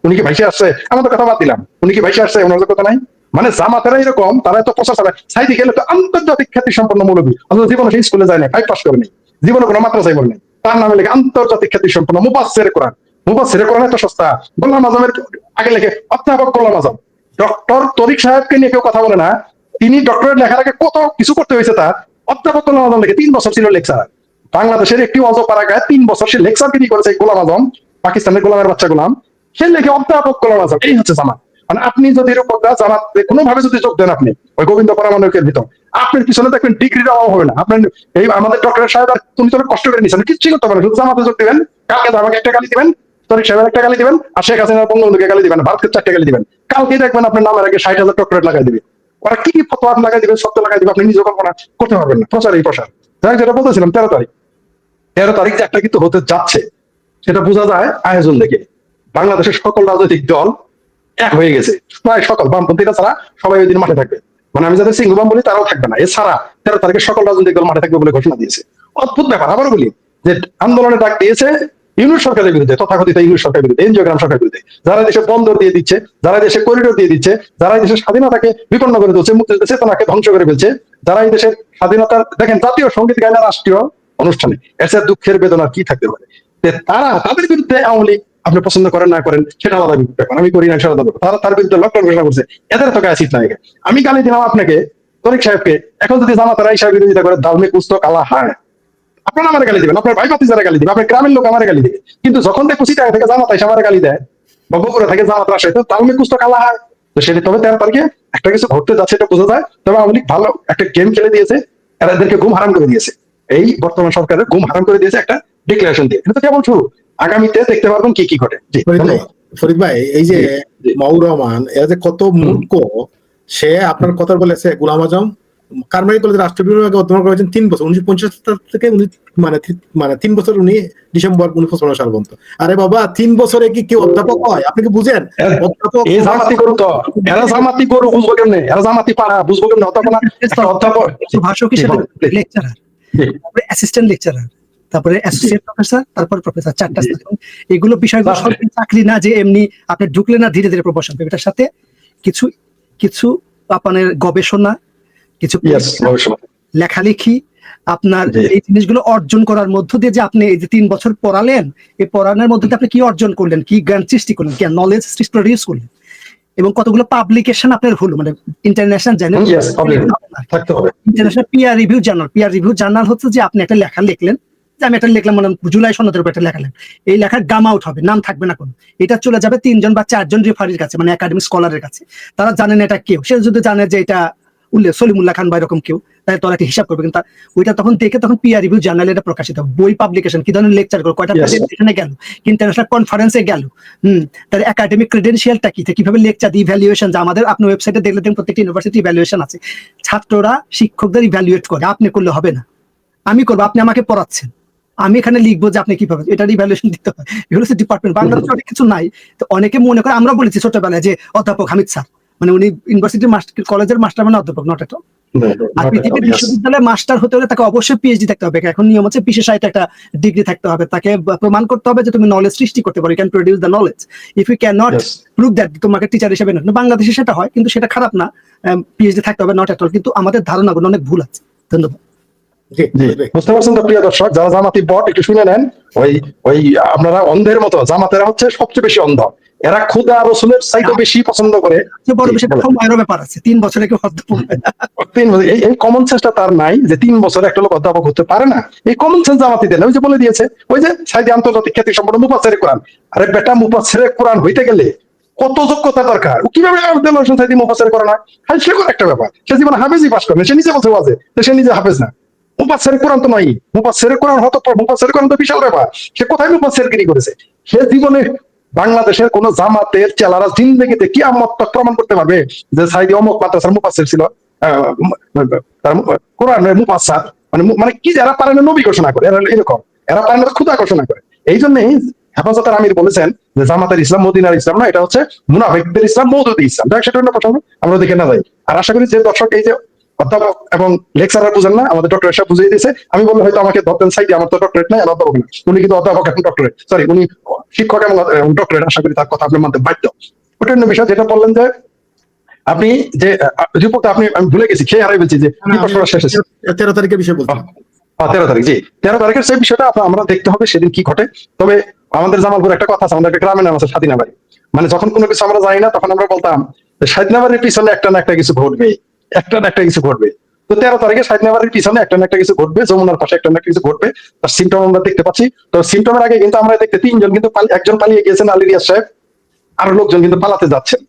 উনি কি ভাইসে আসছে? আমাদের কথা বাদ দিলাম, উনি কি ভাইসে আসছে? ওনার কথা নাই। মানে জামাতেরা এরকম, তারা এত প্রচার চালায়, সাইদি গেলে তো আন্তর্জাতিক খ্যাতি সম্পন্ন মৌলবী, অথচ জীবনে সেই স্কুলে যায় না, 5 পাস করে নেই, জীবনে কোনো মাদ্রাসায় পড়ে নেই, তার নামে লেগে আন্তর্জাতিক খ্যাতি সম্পন্ন মুফাসসিরে কোরআন এত সস্তা। গোলাম আজমের আগে লেখে অধ্যাপক গোলাম আজম। ডক্টর তরিক সাহেবকে নিয়ে কেউ কথা বলে না। তিনি ডক্টরেট লেখার আগে কত কিছু করতে হয়েছে তার। অধ্যাপক গোলাম আজম লেখে 3 বছর ছিল লেকচার। বাংলাদেশের একটি অজপাড়া গায়ে 3 বছর সে লেকচার তিনি করেছে গোলাম আজম, পাকিস্তানের গোলামের বাচ্চা গোলাম। সে লেখে অধ্যাপক গোলাম আজম। এই হচ্ছে জামাত। মানে আপনি যদি এরকম জামাত কোনোভাবে যদি যোগ দেন, আপনি ওই গোবিন্দ পরামানকের ভিতর, আপনার পিছনে দেখবেন ডিগ্রির অভাব হবে না। আপনার এই আমাদের ডক্টর সাহেব তুমি তো কষ্ট করে নিচ্ছেন, কিচ্ছু করতে পারেন, শুধু জামাতে যোগ দিবেন। কালকে আমাকে একটা গালি দিবেন, তরিক সাহেবের একটা গালি দিবেন, আর শেখ হাসিনা বঙ্গবন্ধুকে গালি দিবেন, ভারতকে 4টে গালি দিবেন। কালকে দেখবেন আপনার নামের আগে 60,000 ডক্টরেট লাগাই দিবে। ওরা কি ফতোয়া লাগাই দিবে, সত্য লাগাই দিবে, আপনি নিজে কল্পনা করতে পারবেন না। প্রচার যাই যেটা বলতেছিলাম 13 তারিখ যে একটা কিন্তু হতে যাচ্ছে, সেটা বোঝা যায় আয়োজন দেখে। বাংলাদেশের সকল রাজনৈতিক দল এক হয়ে গেছে, প্রায় সকল, বামপন্থীরা ছাড়া সবাই ওই দিন মাঠে থাকবে। মানে আমি যাদের সিংহবাম বলি তারাও থাকবে না। এছাড়া 13 তারিখে সকল রাজনৈতিক দল মাঠে থাকবে বলে ঘোষণা দিয়েছে। অদ্ভুত ব্যাপার। আবার বলি যে আন্দোলনের ডাক দিয়েছে ইউনুস সরকারের বিরুদ্ধে, তথাকথিত ইউনুস সরকারের বিরুদ্ধে, এনজিওগ্রাম সরকারের বিরুদ্ধে, যারা দেশে বন্দর দিয়ে দিচ্ছে, যারা দেশে করিডোর দিয়ে দিচ্ছে, যারা দেশের স্বাধীনতাকে বিপন্ন করে দিচ্ছে, মুক্তিযুদ্ধের চেতনাকে ধ্বংস করে ফেলছে, যারা এই দেশের স্বাধীনতার দেখেন জাতীয় সঙ্গীত গায় না রাষ্ট্রীয় অনুষ্ঠানে, এর দুঃখের বেদনা কি থাকতে পারে? তারা তাদের বিরুদ্ধে আওয়ামী লীগ আপনি পছন্দ করেন না করেন সেটা আলাদা ব্যাপার, আমি করি না সেটা আলাদা ব্যাপার। তারা তার বিরুদ্ধে লকডাউন ঘোষণা করছে, এদের তো অ্যাসিড নাই। আমি গালি দিলাম আপনাকে, তরিক সাহেবকে, এখন যদি জামাতারা এই সাহেব বিরোধিতা করে দালমে কুস্তো কালা হায়, আপনারা আমার গালি দিবেন, আপনার ভাই ভাতি যারা গালি দিবে, আপনার গ্রামের লোক আমার গালি দিবে। কিন্তু যখন দেখো চিটাগাং থেকে জামাত এসে আমার গালি দেয়, বা বগুড়া থেকে জামাত আসে, তো দালমে কুস্তো কালা হায়। তো সেটা তবে 13 তারিখে একটা কিছু ঘটতে যাচ্ছে, এটা বোঝা যায়। তবে আওয়ামী লীগ ভালো একটা গেম খেলে দিয়েছে, এদেরকে ঘুম হারাম করে দিয়েছে। এই বর্তমান সরকারের ঘুম হারাম করে দিয়েছে একটা ডিক্লারেশন দিয়ে। এটা তো কেবল শুরু, আগামীতে দেখতে পারবেন কি কি ঘটে। জি ধন্যবাদ। ফরিদ ভাই, এই যে মাহবুর রহমান এরা যে কত মূর্খ, সে আপনার কথা বলেছে গোলাম আজম কারমারি কলেজের রাষ্ট্রীয় বিভাগে অধ্যয়ন করেছেন 3 বছর, 1975 থেকে উনি মানে 3 বছর, উনি ডিসেম্বর 1955 সাল পর্যন্ত। আরে বাবা, 3 বছরে কি কেউ অধ্যাপক হয়? আপনি কি বুঝেন? অধ্যাপক এই জামাতি করু তো, এরা জামাতি করু বুঝবো কেমনে, এরা জামাতি পাড়া বুঝবো কেমনে? অধ্যাপক ভাষক হিসেবে লেকচারার, তারপরে অ্যাসিস্ট্যান্ট লেকচারার, তারপরে অ্যাসোসিয়েট প্রফেসর, তারপরে প্রফেসর, 4টা স্তর। এগুলো বিষয়গুলো সরকারি চাকরি না যে এমনি আপনি ঢুকলে না ধীরে ধীরে প্রমোশন পাবে। এটার সাথে কিছু কিছু আপনার গবেষণা, কিছু লেখালেখি, আপনার এই জিনিসগুলো অর্জন করার মধ্য দিয়ে যে আপনি এই যে 3 বছর পড়ালেন, এই পড়ানোর মধ্যে দিয়ে আপনি কি অর্জন করলেন, কি জ্ঞান সৃষ্টি করলেন, জ্ঞান নলেজ প্রডিউস করলেন, এবং কতগুলো পাবলিকেশন আপনার হলো, মানে international journal, international peer review journal হচ্ছে যে আপনি একটা লেখা লিখলেন, যে আমি একটা লিখলাম, মানে জুলাই সনদের উপর একটা লেখা লিখলেন, এই লেখার গাম আউট হবে, নাম থাকবে না কোনো, এটা চলে যাবে 3 জন বা 4 জন রেফারির কাছে, মানে একাডেমিক স্কলারের কাছে। তারা জানেন এটা কেউ, সে যদি জানে যে এটা সলিমুল্লাহ খান বা এরকম কেউ, তাই তোরা একটা হিসাব করবে। কিন্তু ওইটা তখন দেখে তখন পিয়ার রিভিউ জার্নালে এটা প্রকাশিত হবে, বই পাবলিকেশন, কি ধরনের লেকচার করো, কয়টা প্রেজেন্টেশনে গেল, ইন্টারন্যাশনাল কনফারেন্সে গেল, তার একাডেমিক ক্রেডেনশিয়ালটা কি, কিভাবে লেকচার ইভ্যালুয়েশন, যে আমাদের আপনি ওয়েবসাইটে দেখলে দেখুন প্রত্যেকটা ইউনিভার্সিটি ইভ্যালুয়েশন আছে, ছাত্ররা শিক্ষকদের ইভ্যালুয়েট করে, আপনি করলে হবে না, আমি করবো, আপনি আমাকে পড়াচ্ছেন, আমি এখানে লিখবো যে আপনি কিভাবে, এটার ইভ্যালুয়েশন দিতে হয়। এগুলো হচ্ছে ডিপার্টমেন্ট, বাংলাদেশে অনেক কিছু নাই। তো অনেকে মনে করে, আমরা বলেছি ছোটবেলায় যে অধ্যাপক হামিদ স্যার, মানে উনি ইউনিভার্সিটি কলেজের মাস্টার, মানে অধ্যাপক, নট এট অল। আর পৃথিবীর বিশ্ববিদ্যালয়ে মাস্টার হতে হলে তাকে অবশ্যই পিএইচডি থাকতে হবে। এখন নিয়ম হচ্ছে বিশেষায়িত একটা ডিগ্রি থাকতে হবে, তাকে প্রমাণ করতে হবে যে তুমি নলেজ সৃষ্টি করতে পারো, you can produce the knowledge. If you can not prove that, তোমাকে টিচার হিসেবে না। বাংলাদেশে সেটা হয়, কিন্তু সেটা খারাপ না, পিএইচডি থাকতে হবে, নট এট অল। কিন্তু আমাদের ধারণাগুলো অনেক ভুল আছে। ধন্যবাদ। বুঝতে পারছেন তো প্রিয় দর্শক, যারা জামাতি বট একটু শুনে নেন। ওই আপনারা অন্ধের মতো, জামাতেরা হচ্ছে সবচেয়ে বেশি অন্ধ, এরা খুদা রসুলের চাইতে বেশি পছন্দ করে। বড় বেশি সময়ের ব্যাপার আছে, 3 বছরে কেউ অধ্যাপক, 3 বছর, এই কমন সেন্সটা তার নাই যে 3 বছরে একটা লোক অধ্যাপক হতে পারে না। এই কমন সেন্স জামাতি দেন, ওই যে বলে দিয়েছে, ওই যে সাইদি আন্তর্জাতিক খ্যাতি সম্পন্ন মুফাসসিরে কোরআন। আরে বেটা, মুফাসসিরে কোরআন হইতে গেলে কত যোগ্যতা দরকার, ও কিভাবে সাইদি মুফাসসিরে কোরআন হয়? সে একটা ব্যাপার, সে জীবনে হাফেজই পাস করে, সে নিজে বলছে ওয়াজে সে নিজে হাফেজ না। মুফাসসিরে কোরআন তো নয়, মুফাসসিরে কোরআন হতো, মুফাসসিরে কোরআন তো বিশাল ব্যাপার। সে কোথায় মুফাসসিরগিরি করেছে? সে জীবনে বাংলাদেশের কোন জামাতের চেলারা জিন্দেগিতে কিয়ামত তক প্রমাণ করতে পারবে যে সাইদি অমুক মাদ্রাসার মুফাসসির ছিল, কোরআনের মুফাসসির, মানে কি, যারা পারে না নবী ঘোষণা করে, এরকম এরা পারে না খুদা ঘোষণা করে। এই জন্যই হেফাজতের আমির বলেছেন যে জামাতের ইসলাম মদিনার ইসলাম না, এটা হচ্ছে মুনাফিকদের ইসলাম, মওদুদি ইসলাম। সেটা অন্য প্রসঙ্গ, আমরা দেখে না যাই। আর আশা করি যে দর্শক, এই যে অধ্যাপক এবং লেকচারার বুঝেন না, আমাদের ডক্টর এসব বুঝিয়ে দিয়েছে। আমি বললে হয়তো আমাকে ধরতেন সাইডে, আমার তো ডক্টরেট নাই, অধ্যাপক না, উনি কিন্তু অধ্যাপক এবং ডক্টরেট, সরি উনি শিক্ষক এবং ডক্টরেট। আশা করি তার কথা আপনি মানতে বাধ্য। ওটা অন্য বিষয়। যেটা বললেন যে আপনি যে রিপোর্টটা, আমি ভুলে গেছি, খেয়ে হারাই বলছি যে 13 তারিখের বিষয় বলতে 13 তারিখ, জি 13 তারিখের সেই বিষয়টা আমরা দেখতে হবে সেদিন কি ঘটে। তবে আমাদের জামালপুর একটা কথা আছে, আমাদের একটা গ্রামের নাম আছে স্বাধীনাবাড়ি। মানে যখন কোনো কিছু আমরা জানি না, তখন আমরা বলতাম স্বাধীনাবাড়ির পিছনে একটা না একটা কিছু ঘটবে, একটা না একটা কিছু ঘটবে। তো 13 তারিখে স্বাধীনাবাড়ির পিছনে একটা না একটা কিছু ঘটবে, যমুনার পাশে একটা না কিছু ঘটবে, তার সিমটম আমরা দেখতে পাচ্ছি। তো সিমটমের আগে কিন্তু আমরা দেখতে 3 জন কিন্তু, একজন পালিয়ে গিয়েছেন আলী রিয়াজ সাহেব, আরো লোকজন কিন্তু পালাতে যাচ্ছেন,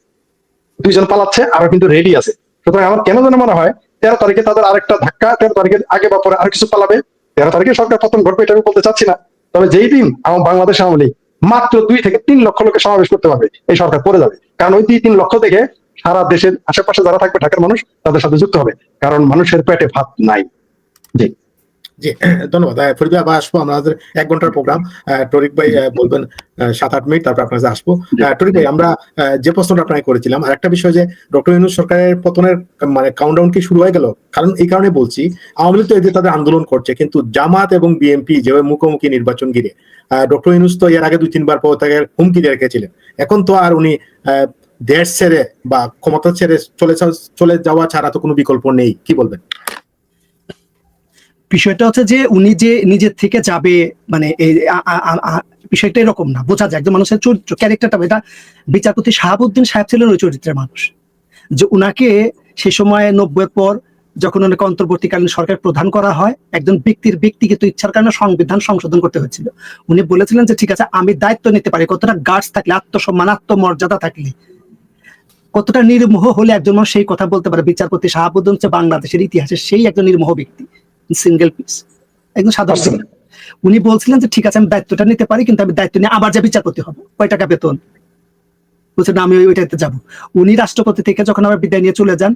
2 জন পালাচ্ছে, আরো কিন্তু রেডি আছে। সুতরাং আমার কেন যেন মনে হয় 13 তারিখে তাদের আরেকটা ধাক্কা, 13 তারিখের আগে বা পরে আর কিছু পালাবে। 13 তারিখে সরকার পতন ঘটবে এটা আমি বলতে চাচ্ছি না, তবে যেই দিন বাংলাদেশ আওয়ামী লীগ মাত্র 2 থেকে 3 লক্ষ লোকের সমাবেশ করতে পারবে, এই সরকার পড়ে যাবে। কারণ ওই 2-3 লক্ষ থেকে সারা দেশের আশেপাশে যারা থাকবে, ঢাকার মানুষ, তাদের সাথে যুক্ত হবে, কারণ মানুষের পেটে ভাত নাই। জি জি, ধন্যবাদ ফরিদ ভাই। আবার আসবো আমাদের 1 ঘন্টার প্রোগ্রাম। টরিক ভাই বলবেন 7-8 মিনিট, তারপর আপনার কাছে আসবো। টরিক ভাই, আমরা যে প্রশ্নটা আপনাকে করেছিলাম, আর একটা বিষয় যে ডক্টর ইউনূস সরকারের পতনের মানে কাউন্টডাউন কি শুরু হয়ে গেল? কারণ এই কারণে বলছি, আওয়ামী লীগ তো এই যে তাদের আন্দোলন করছে, কিন্তু জামাত এবং বিএনপি যেভাবে মুখোমুখি নির্বাচন ঘিরে, ডক্টর ইউনূস তো এর আগে 2-3 বার পদত্যাগের হুমকি দিয়ে রেখেছিলেন। এখন তো আর উনি দেশ ছেড়ে বা ক্ষমতা ছেড়ে চলে যাওয়া ছাড়া তো কোনো বিকল্প নেই, কি বলবেন? বিষয়টা হচ্ছে যে উনি যে নিজের থেকে যাবে, মানে এই বিষয়টা এরকম না, বোঝা যায় একজন মানুষের চরিত্র, ক্যারেক্টারটা। এটা বিচারপতি শাহাবুদ্দিন সাহেব ছিলেন ওই চরিত্রের মানুষ, যে উনাকে সে সময় 90-এর পর যখন ওনাকে অন্তর্বর্তীকালীন সরকার প্রধান করা হয়, একজন ব্যক্তির ব্যক্তিগত ইচ্ছার কারণে সংবিধান সংশোধন করতে হয়েছিল। উনি বলেছিলেন যে ঠিক আছে, আমি দায়িত্ব নিতে পারি, কতটা গার্ডস থাকলে, আত্মসম্মান, আত্মমর্যাদা থাকলে, কতটা নির্মোহ হলে একজন মানুষ সেই কথা বলতে পারে। বিচারপতি শাহাবুদ্দিন হচ্ছে বাংলাদেশের ইতিহাসে সেই একজন নির্মোহ ব্যক্তি, সিঙ্গেল পিস, একজন সাধারণ। উনি বলছিলেন যে ঠিক আছে, আমি দায়িত্বটা নিতে পারি, কিন্তু আমি দায়িত্ব নিয়ে আবার যে বিচারপতি হবো, কয় টাকা বেতন, বলছেন আমি ওইটাতে যাবো। উনি রাষ্ট্রপতি থেকে যখন আবার বিদায় নিয়ে চলে যান,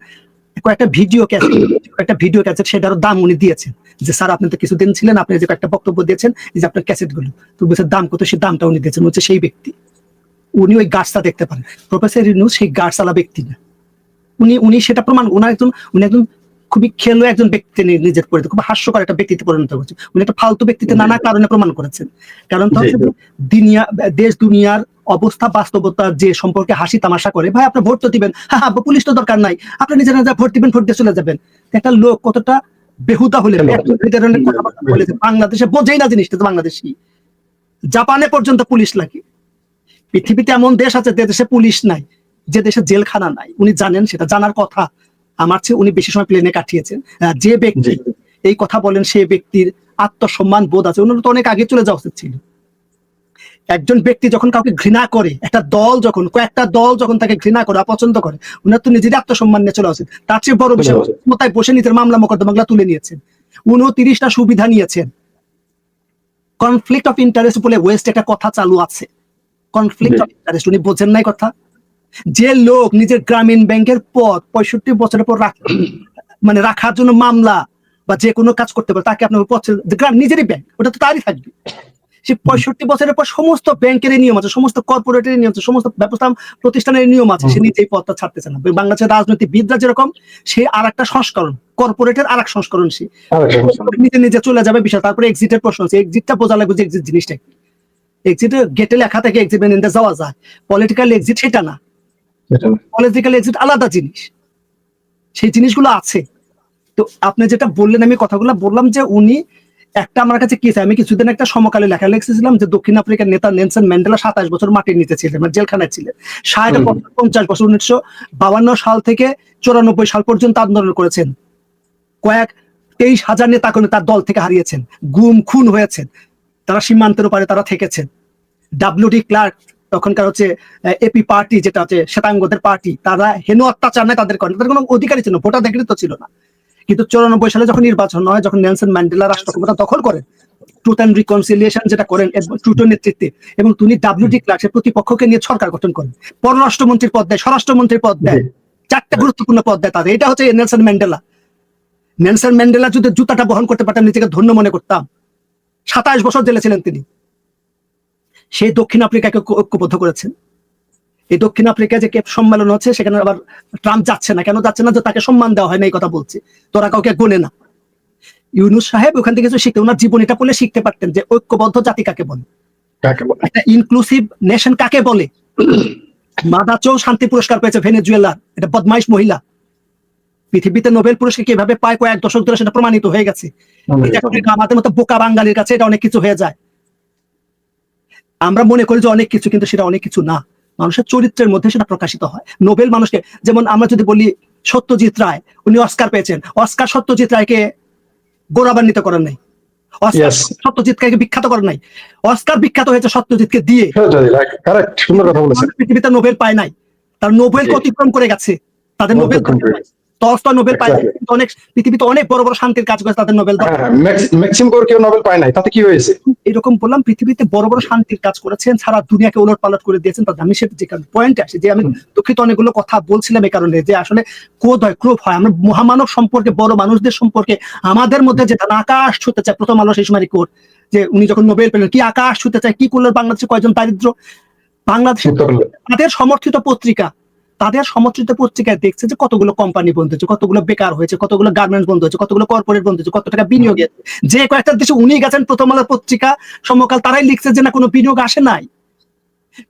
কয়েকটা ভিডিও ক্যাসেট সেটারও দাম উনি দিয়েছেন, যে স্যার আপনি তো কিছুদিন ছিলেন, আপনি যে একটা বক্তব্য দিয়েছেন, এই যে আপনার ক্যাসেট গুলো, তো বলছে দাম কত, সেই দামটা উনি দিয়েছেন। হচ্ছে সেই ব্যক্তি, উনি ওই গার্ডসটা দেখতে পারেন। প্রফেসর ইউনূস সেই গার্ডসওয়ালা ব্যক্তি না, উনি সেটা প্রমাণ, উনি একজন খুবই খেলো একজন ব্যক্তি নিজের পরিচিত, খুব হাস্যকর একটা ব্যক্তিতে পরিণত করছে। উনি একটা ফালতু ব্যক্তিতে নানা কারণে প্রমাণ করেছেন। কারণ তো হচ্ছে দেশ দুনিয়ার অবস্থা, বাস্তবতা যে সম্পর্কে হাসি তামাশা করে, ভাই আপনি ভোট তো দিবেন, হ্যাঁ পুলিশ তো দরকার নাই, আপনি নিজেরা ভোট দিবেন, ভোট দিয়ে চলে যাবেন। একটা লোক কতটা বেহুদা হলে কথাবার্তা বলেছে, বাংলাদেশে বোঝেই না জিনিসটা, বাংলাদেশি। জাপানে পর্যন্ত পুলিশ লাগে। পৃথিবীতে এমন দেশ আছে যে দেশে পুলিশ নাই, যে দেশে জেলখানা নাই। উনি জানেন, সেটা জানার কথা। আমার চেয়ে উনি বেশি সময় প্লেনে কাটিয়েছেন। যে ব্যক্তি এই কথা বলেন, সে ব্যক্তির আত্মসম্মান বোধ আছে। উনি তো অনেক আগে চলে যাওয়া উচিত ছিল। একজন ব্যক্তি যখন কাউকে ঘৃণা করে, একটা দল যখন, কয়েকটা দল যখন তাকে ঘৃণা করে, অপছন্দ করে, উনার তো নিজেরই আত্মসম্মান নিয়ে চলে উচিত। তার চেয়ে বড় বিষয়, ক্ষমতায় বসে নিজের মামলা মোকদ্দমাগুলো তুলে নিয়েছেন, 29টা সুবিধা নিয়েছেন। কনফ্লিক্ট অফ ইন্টারেস্ট বলে ওয়েস্ট একটা কথা চালু আছে, কনফ্লিক্ট অফ ইন্টারেস্ট। উনি বোঝেন নাই কথা। যে লোক নিজের গ্রামীণ ব্যাংকের পদ 65 বছরের পর মানে রাখার জন্য মামলা বা যে কোনো কাজ করতে পারে, তাকে আপনার নিজেরই ব্যাংক, ওটা তো তারই থাকবে। সে 65 বছরের পর সমস্ত ব্যাংকের নিয়ম আছে, সমস্ত কর্পোরেটের নিয়ম আছে, সমস্ত ব্যবস্থা প্রতিষ্ঠানের নিয়ম আছে, সে নিজেই পদটা ছাড়তেছে না। বাংলাদেশের রাজনীতিবিদরা যেরকম, সে আর একটা সংস্করণ, কর্পোরেটের আর এক সংস্করণ, সে নিজে নিজে চলে যাবে বিষয়। তারপরে এক্সিটের প্রশ্ন আছে, এক্সিটটা বোঝা লাগবে যে এক্সিট জিনিসটা কি। এক্সিটের গেটে লেখা থাকে এক্সিট মেনে যাওয়া যায়, পলিটিক্যাল এক্সিট সেটা না। পলিটিক্যাল এক্সিট আলাদা জিনিস, সেই জিনিসগুলো আছে। তো আপনি যেটা বললেন, আমি কথাগুলো বললাম যে উনি একটা, আমার কাছে কি, আমি কিছুদিন একটা সমকালে লেখা লিখেছিলাম যে দক্ষিণ আফ্রিকার নেতা নেলসন ম্যান্ডেলা 27 বছর মাটির নিচে ছিলেন, মানে জেলখানায় ছিলেন। 60 বছর 50 বছর 1952 সাল থেকে 94 সাল পর্যন্ত আন্দোলন করেছেন। 23,000 নেতা কর্মী তার দল থেকে হারিয়েছেন, গুম খুন হয়েছেন, তারা সীমান্তের উপরে তারা থেকেছেন। ডব্লিউ.ডি. ক্লার্ক তখনকার হচ্ছে এপি পার্টি, যেটা হচ্ছে শ্বেতাঙ্গদের পার্টি, তারা হেন অত্যাচার নাই তাদের করে, তাদের কোনো অধিকারই ছিল, ভোটাধিকারই তো ছিল না। কিন্তু 94 সালে যখন নির্বাচন হয়, যখন নেলসন ম্যান্ডেলা রাষ্ট্র ক্ষমতা দখল করেন, ট্রুথ অ্যান্ড রিকনসিলিয়েশন যেটা করেন ট্রুটোর নেতৃত্বে, এবং তিনি ডব্লিউ.ডি. ক্লার্ক সে প্রতিপক্ষকে নিয়ে সরকার গঠন করেন, পররাষ্ট্রমন্ত্রীর পদ দেয়, স্বরাষ্ট্রমন্ত্রীর পদ দেয়, 4টা গুরুত্বপূর্ণ পদ দেয় তাদের। এটা হচ্ছে নেলসন ম্যান্ডেলা। নেলসন ম্যান্ডেলা যদি জুতাটা বহন করতে পারতাম, নিজেকে ধন্য মনে করতাম। 27 বছর জেলে ছিলেন তিনি। সেই দক্ষিণ আফ্রিকাকে ঐক্যবদ্ধ করেছেন। এই দক্ষিণ আফ্রিকায় যে সম্মেলন হচ্ছে, সেখানে আবার ট্রাম্প যাচ্ছে না। কেন যাচ্ছে না? যে তাকে সম্মান দেওয়া হয় না, এই কথা বলছে। তোরা কাউকে গোনে না। ইউনূস সাহেব ওখান থেকে কিছু শিখতে, ওনার জীবনীটা পড়লে শিখতে পারতেন যে ঐক্যবদ্ধ জাতি কাকে বলে, একটা ইনক্লুসিভ নেশন কাকে বলে। মাদাচো শান্তি পুরস্কার পেয়েছে ভেনেজুয়েলার, এটা বদমাইশ মহিলা। পৃথিবীতে নোবেল পুরস্কার কিভাবে পায়, কয়েক দশক ধরে সেটা প্রমাণিত হয়ে গেছে। আমাদের মতো বোকা বাঙালির কাছে এটা অনেক কিছু হয়ে যায়। আমরা মনে করি যে অনেক কিছু, কিন্তু সেটা অনেক কিছু না। মানুষের চরিত্রের মধ্যে সেটা প্রকাশিত হয়। নোবেল মানুষকে, যেমন আমরা যদি বলি সত্যজিৎ রায়, উনি অস্কার পেয়েছেন। অস্কার সত্যজিৎ রায়কে গৌরবান্বিত করেন নাই, অস্কার সত্যজিৎ রায়কে বিখ্যাত করেন নাই। অস্কার বিখ্যাত হয়েছে সত্যজিৎকে দিয়ে। পৃথিবীতে নোবেল পায় নাই, তার নোবেলকে অতিক্রম করে গেছে, তাদের নোবেল টলস্টয় নোবেল পায় নাই। অনেক পৃথিবীতে অনেক বড় বড় শান্তির কাজ করেছে, তাদের নোবেল ম্যাক্সিম গোরকিও নোবেল পায় নাই, তাতে কি হয়েছে? এরকম বললাম, পৃথিবীতে বড় বড় শান্তির কাজ করেছেন, সারা দুনিয়াকে উলট পালট করে দিয়েছেন। আমি সেটা যে পয়েন্টে আসি, যে আমি দুঃখিত অনেকগুলো কথা বলছিলাম এই কারণে, যে আসলে ক্রোধ হয়, ক্রোধ হয়। আমরা মহামানব সম্পর্কে, বড় মানুষদের সম্পর্কে আমাদের মধ্যে যে আকাশ ছুঁতে চায়, প্রথম আলো সেই সময় রিপোর্ট যে উনি যখন নোবেল পেলেন, কি আকাশ ছুঁতে চায়, কি করলেন বাংলাদেশে, কয়জন দারিদ্র। বাংলাদেশে তাদের সমর্থিত পত্রিকায় দেখছে যে কতগুলো কোম্পানি বন্ধ হয়েছে, কতগুলো বেকার হয়েছে, কতগুলো গার্মেন্টস বন্ধ হয়েছে, কতগুলো কর্পোরেট বন্ধ হয়েছে, কত টাকা বিনিয়োগ হয়েছে। যে কয়েকটা দেশে উনি গেছেন, প্রথম আলো পত্রিকা সমকাল তারাই লিখছে যে না, কোনো বিনিয়োগ আসে নাই।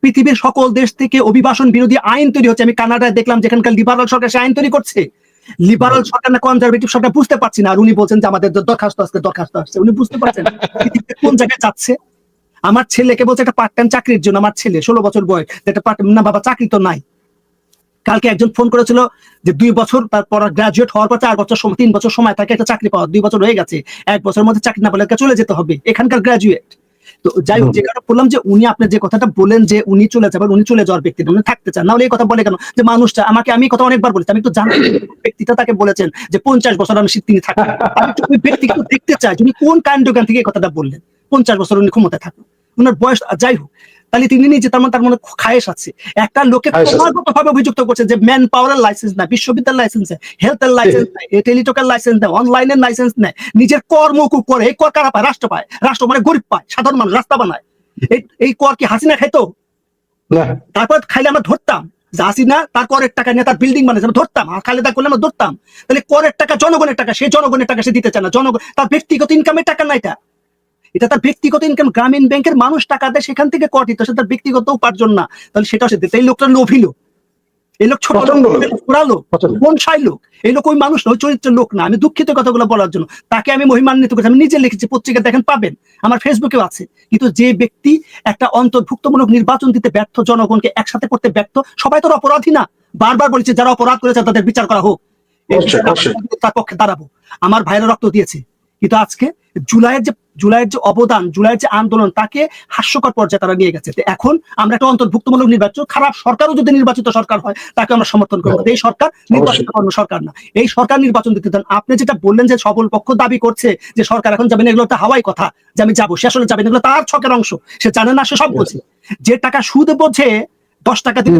পৃথিবীর সকল দেশ থেকে অভিবাসন বিরোধী আইন তৈরি হচ্ছে। আমি কানাডায় দেখলাম, যেখানকার লিবারাল সরকার সে আইন তৈরি করছে। লিবারাল সরকার না কনজারভেটিভ সরকার বুঝতে পারছি না, আর উনি বলছেন যে আমাদের দরখাস্ত আসছে। উনি বুঝতে পারছেন কোন জায়গায় যাচ্ছে? আমার ছেলেকে বলছে একটা পার্ট টাইম চাকরির জন্য, আমার ছেলে 16 বছর বয়স, একটা পার্ট না বাবা চাকরি তো নাই। কালকে একজন ফোন করেছিল যে 2 বছর তারপর গ্রাজুয়েট হওয়ার পর 4 বছর সময় 3 বছর সময় থাকে একটা চাকরি পাওয়া, 2 বছর হয়ে গেছে, 1 বছরের মধ্যে চাকরি না পেলে চলে যেতে হবে, এখানকার গ্রাজুয়েট। তো যাই হোক, যে কারণে বললাম যে উনি আপনি যে কথাটা বলেন যে উনি চলে যাবেন, উনি চলে যাওয়ার ব্যক্তি, উনি থাকতে চান না, এই কথা বলে কেন? যে মানুষটা আমাকে, আমি কথা অনেকবার বলেছি, আমি একটু জানি ব্যক্তিটা তাকে বলেছেন যে 50 বছর আমি তিনি থাকবেন, আমি একটু ওই ব্যক্তিকে দেখতে চাই উনি কোন কাণ্ডজ্ঞান থেকে এই কথাটা বললেন। 50 বছর উনি ক্ষমতায় থাকবেন, ওনার বয়স যাই হোক, তাহলে তিনি নিজে তার মনে খায়েশ আছে। একটা লোকে ক্রমাগতভাবে অভিযুক্ত করছে যে ম্যান পাওয়ারের লাইসেন্স নাই, বিশ্ববিদ্যালয়ের লাইসেন্স নাই, হেলথের লাইসেন্স নাই, টেলিটকের লাইসেন্স নাই, অনলাইনের লাইসেন্স নাই, নিজের কর মকুব করে। এই কর কারা পায়? রাষ্ট্র পায়। রাষ্ট্র মানে গরিব পায়, সাধারণ মানুষ রাস্তা বানায়। এই কর কি হাসিনা খাইতো? তারপর খাইলে আমরা ধরতাম যে হাসিনা তার করের টাকা নিয়ে তার বিল্ডিং বানাইছে, আমরা ধরতাম। আর খালেদা করলে আমরা ধরতাম। তাহলে করের টাকা জনগণের টাকা, সেই জনগণের টাকা সে দিতে চায় না। জনগণ তার ব্যক্তিগত ইনকামের টাকা না, এটা তার ব্যক্তিগত ইনকাম। গ্রামীণ ব্যাংকের মানুষ টাকা দেয়, সেখান থেকে কর দিত, সে তার ব্যক্তিগত উপার্জন না। তাহলে সেটা সে দিত। এই লোকটা লোভী লোক, এই লোক ছোট লোক, বনসাই লোক, এই লোক ওই মানুষ না, ওই চরিত্রের লোক না। আমি দুঃখিত কথাগুলো বলার জন্য, তাকে আমি মহিমান্বিত করেছি। আমি নিজে লিখেছি, পত্রিকা দেখেন পাবেন, আমার ফেসবুকেও আছে। কিন্তু যে ব্যক্তি একটা অন্তর্ভুক্তমূলক নির্বাচন দিতে ব্যর্থ, জনগণকে একসাথে করতে ব্যর্থ, সবাই তো অপরাধী না। বারবার বলেছে যারা অপরাধ করেছে তাদের বিচার করা হোক, তার পক্ষে দাঁড়াবো। আমার ভাইরা রক্ত দিয়েছে, কিন্তু আজকে জুলাইয়ের যে অবদান, জুলাইয়ের যে আন্দোলন, তাকে হাস্যকর পর্যায়ে তারা নিয়ে গেছে। এখন আমরা একটা অন্তর্ভুক্তমূলক নির্বাচন, খারাপ সরকারও যদি নির্বাচিত সরকার হয় তাকে আমরা সমর্থন করবো। এই সরকার নির্বাচিত কোনো সরকার না, এই সরকার নির্বাচন দিতে দেন। আপনি যেটা বললেন যে সবল পক্ষ দাবি করছে যে সরকার এখন যাবেন, এগুলো একটা হাওয়াই কথা যে আমি যাবো, সে আসলে যাবেন, এগুলো তার ছকের অংশ, সে জানে না, সে সব বোঝে। যে টাকা সুদ বোঝে, 10 টাকা দিলে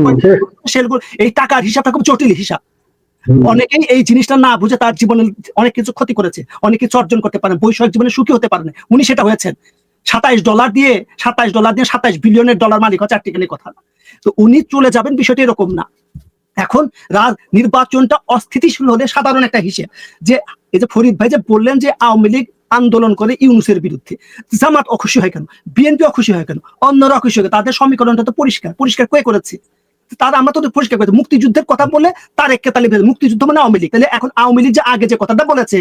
এই টাকার হিসাবটা খুব জটিল হিসাব। অনেকেই এই জিনিসটা না বুঝে তার জীবনে অনেক কিছু ক্ষতি করেছে, অনেক কিছু অর্জন করতে পারেন, বৈষয়িক জীবনে সুখী হতে পারেন। উনি সেটা হয়েছেন। $27 দিয়ে 27 বিলিয়নের ডলার মালিক হচ্ছে আর্টিকেলের কথা না। তো উনি চলে যাবেন, বিষয়টা এরকম না। এখন নির্বাচনটা অস্থিতিশীল হলে সাধারণ একটা হিসেব, যে এই যে ফরিদ ভাই যে বললেন যে আওয়ামী লীগ আন্দোলন করে ইউনূসের বিরুদ্ধে, জামাত অখুশি হয় কেন, বিএনপি অখুশি হয় কেন, অন্যরা অখুশি হয়? তাদের সমীকরণটা তো পরিষ্কার কে করেছে? তার আমরা তো পরিষ্কার করেছি, মুক্তিযুদ্ধের কথা বলে তার একটা তালিকা, মুক্তিযুদ্ধ মানে আওয়ামী লীগ। তাহলে এখন আওয়ামী লীগ যে আগে যে কথাটা বলেছে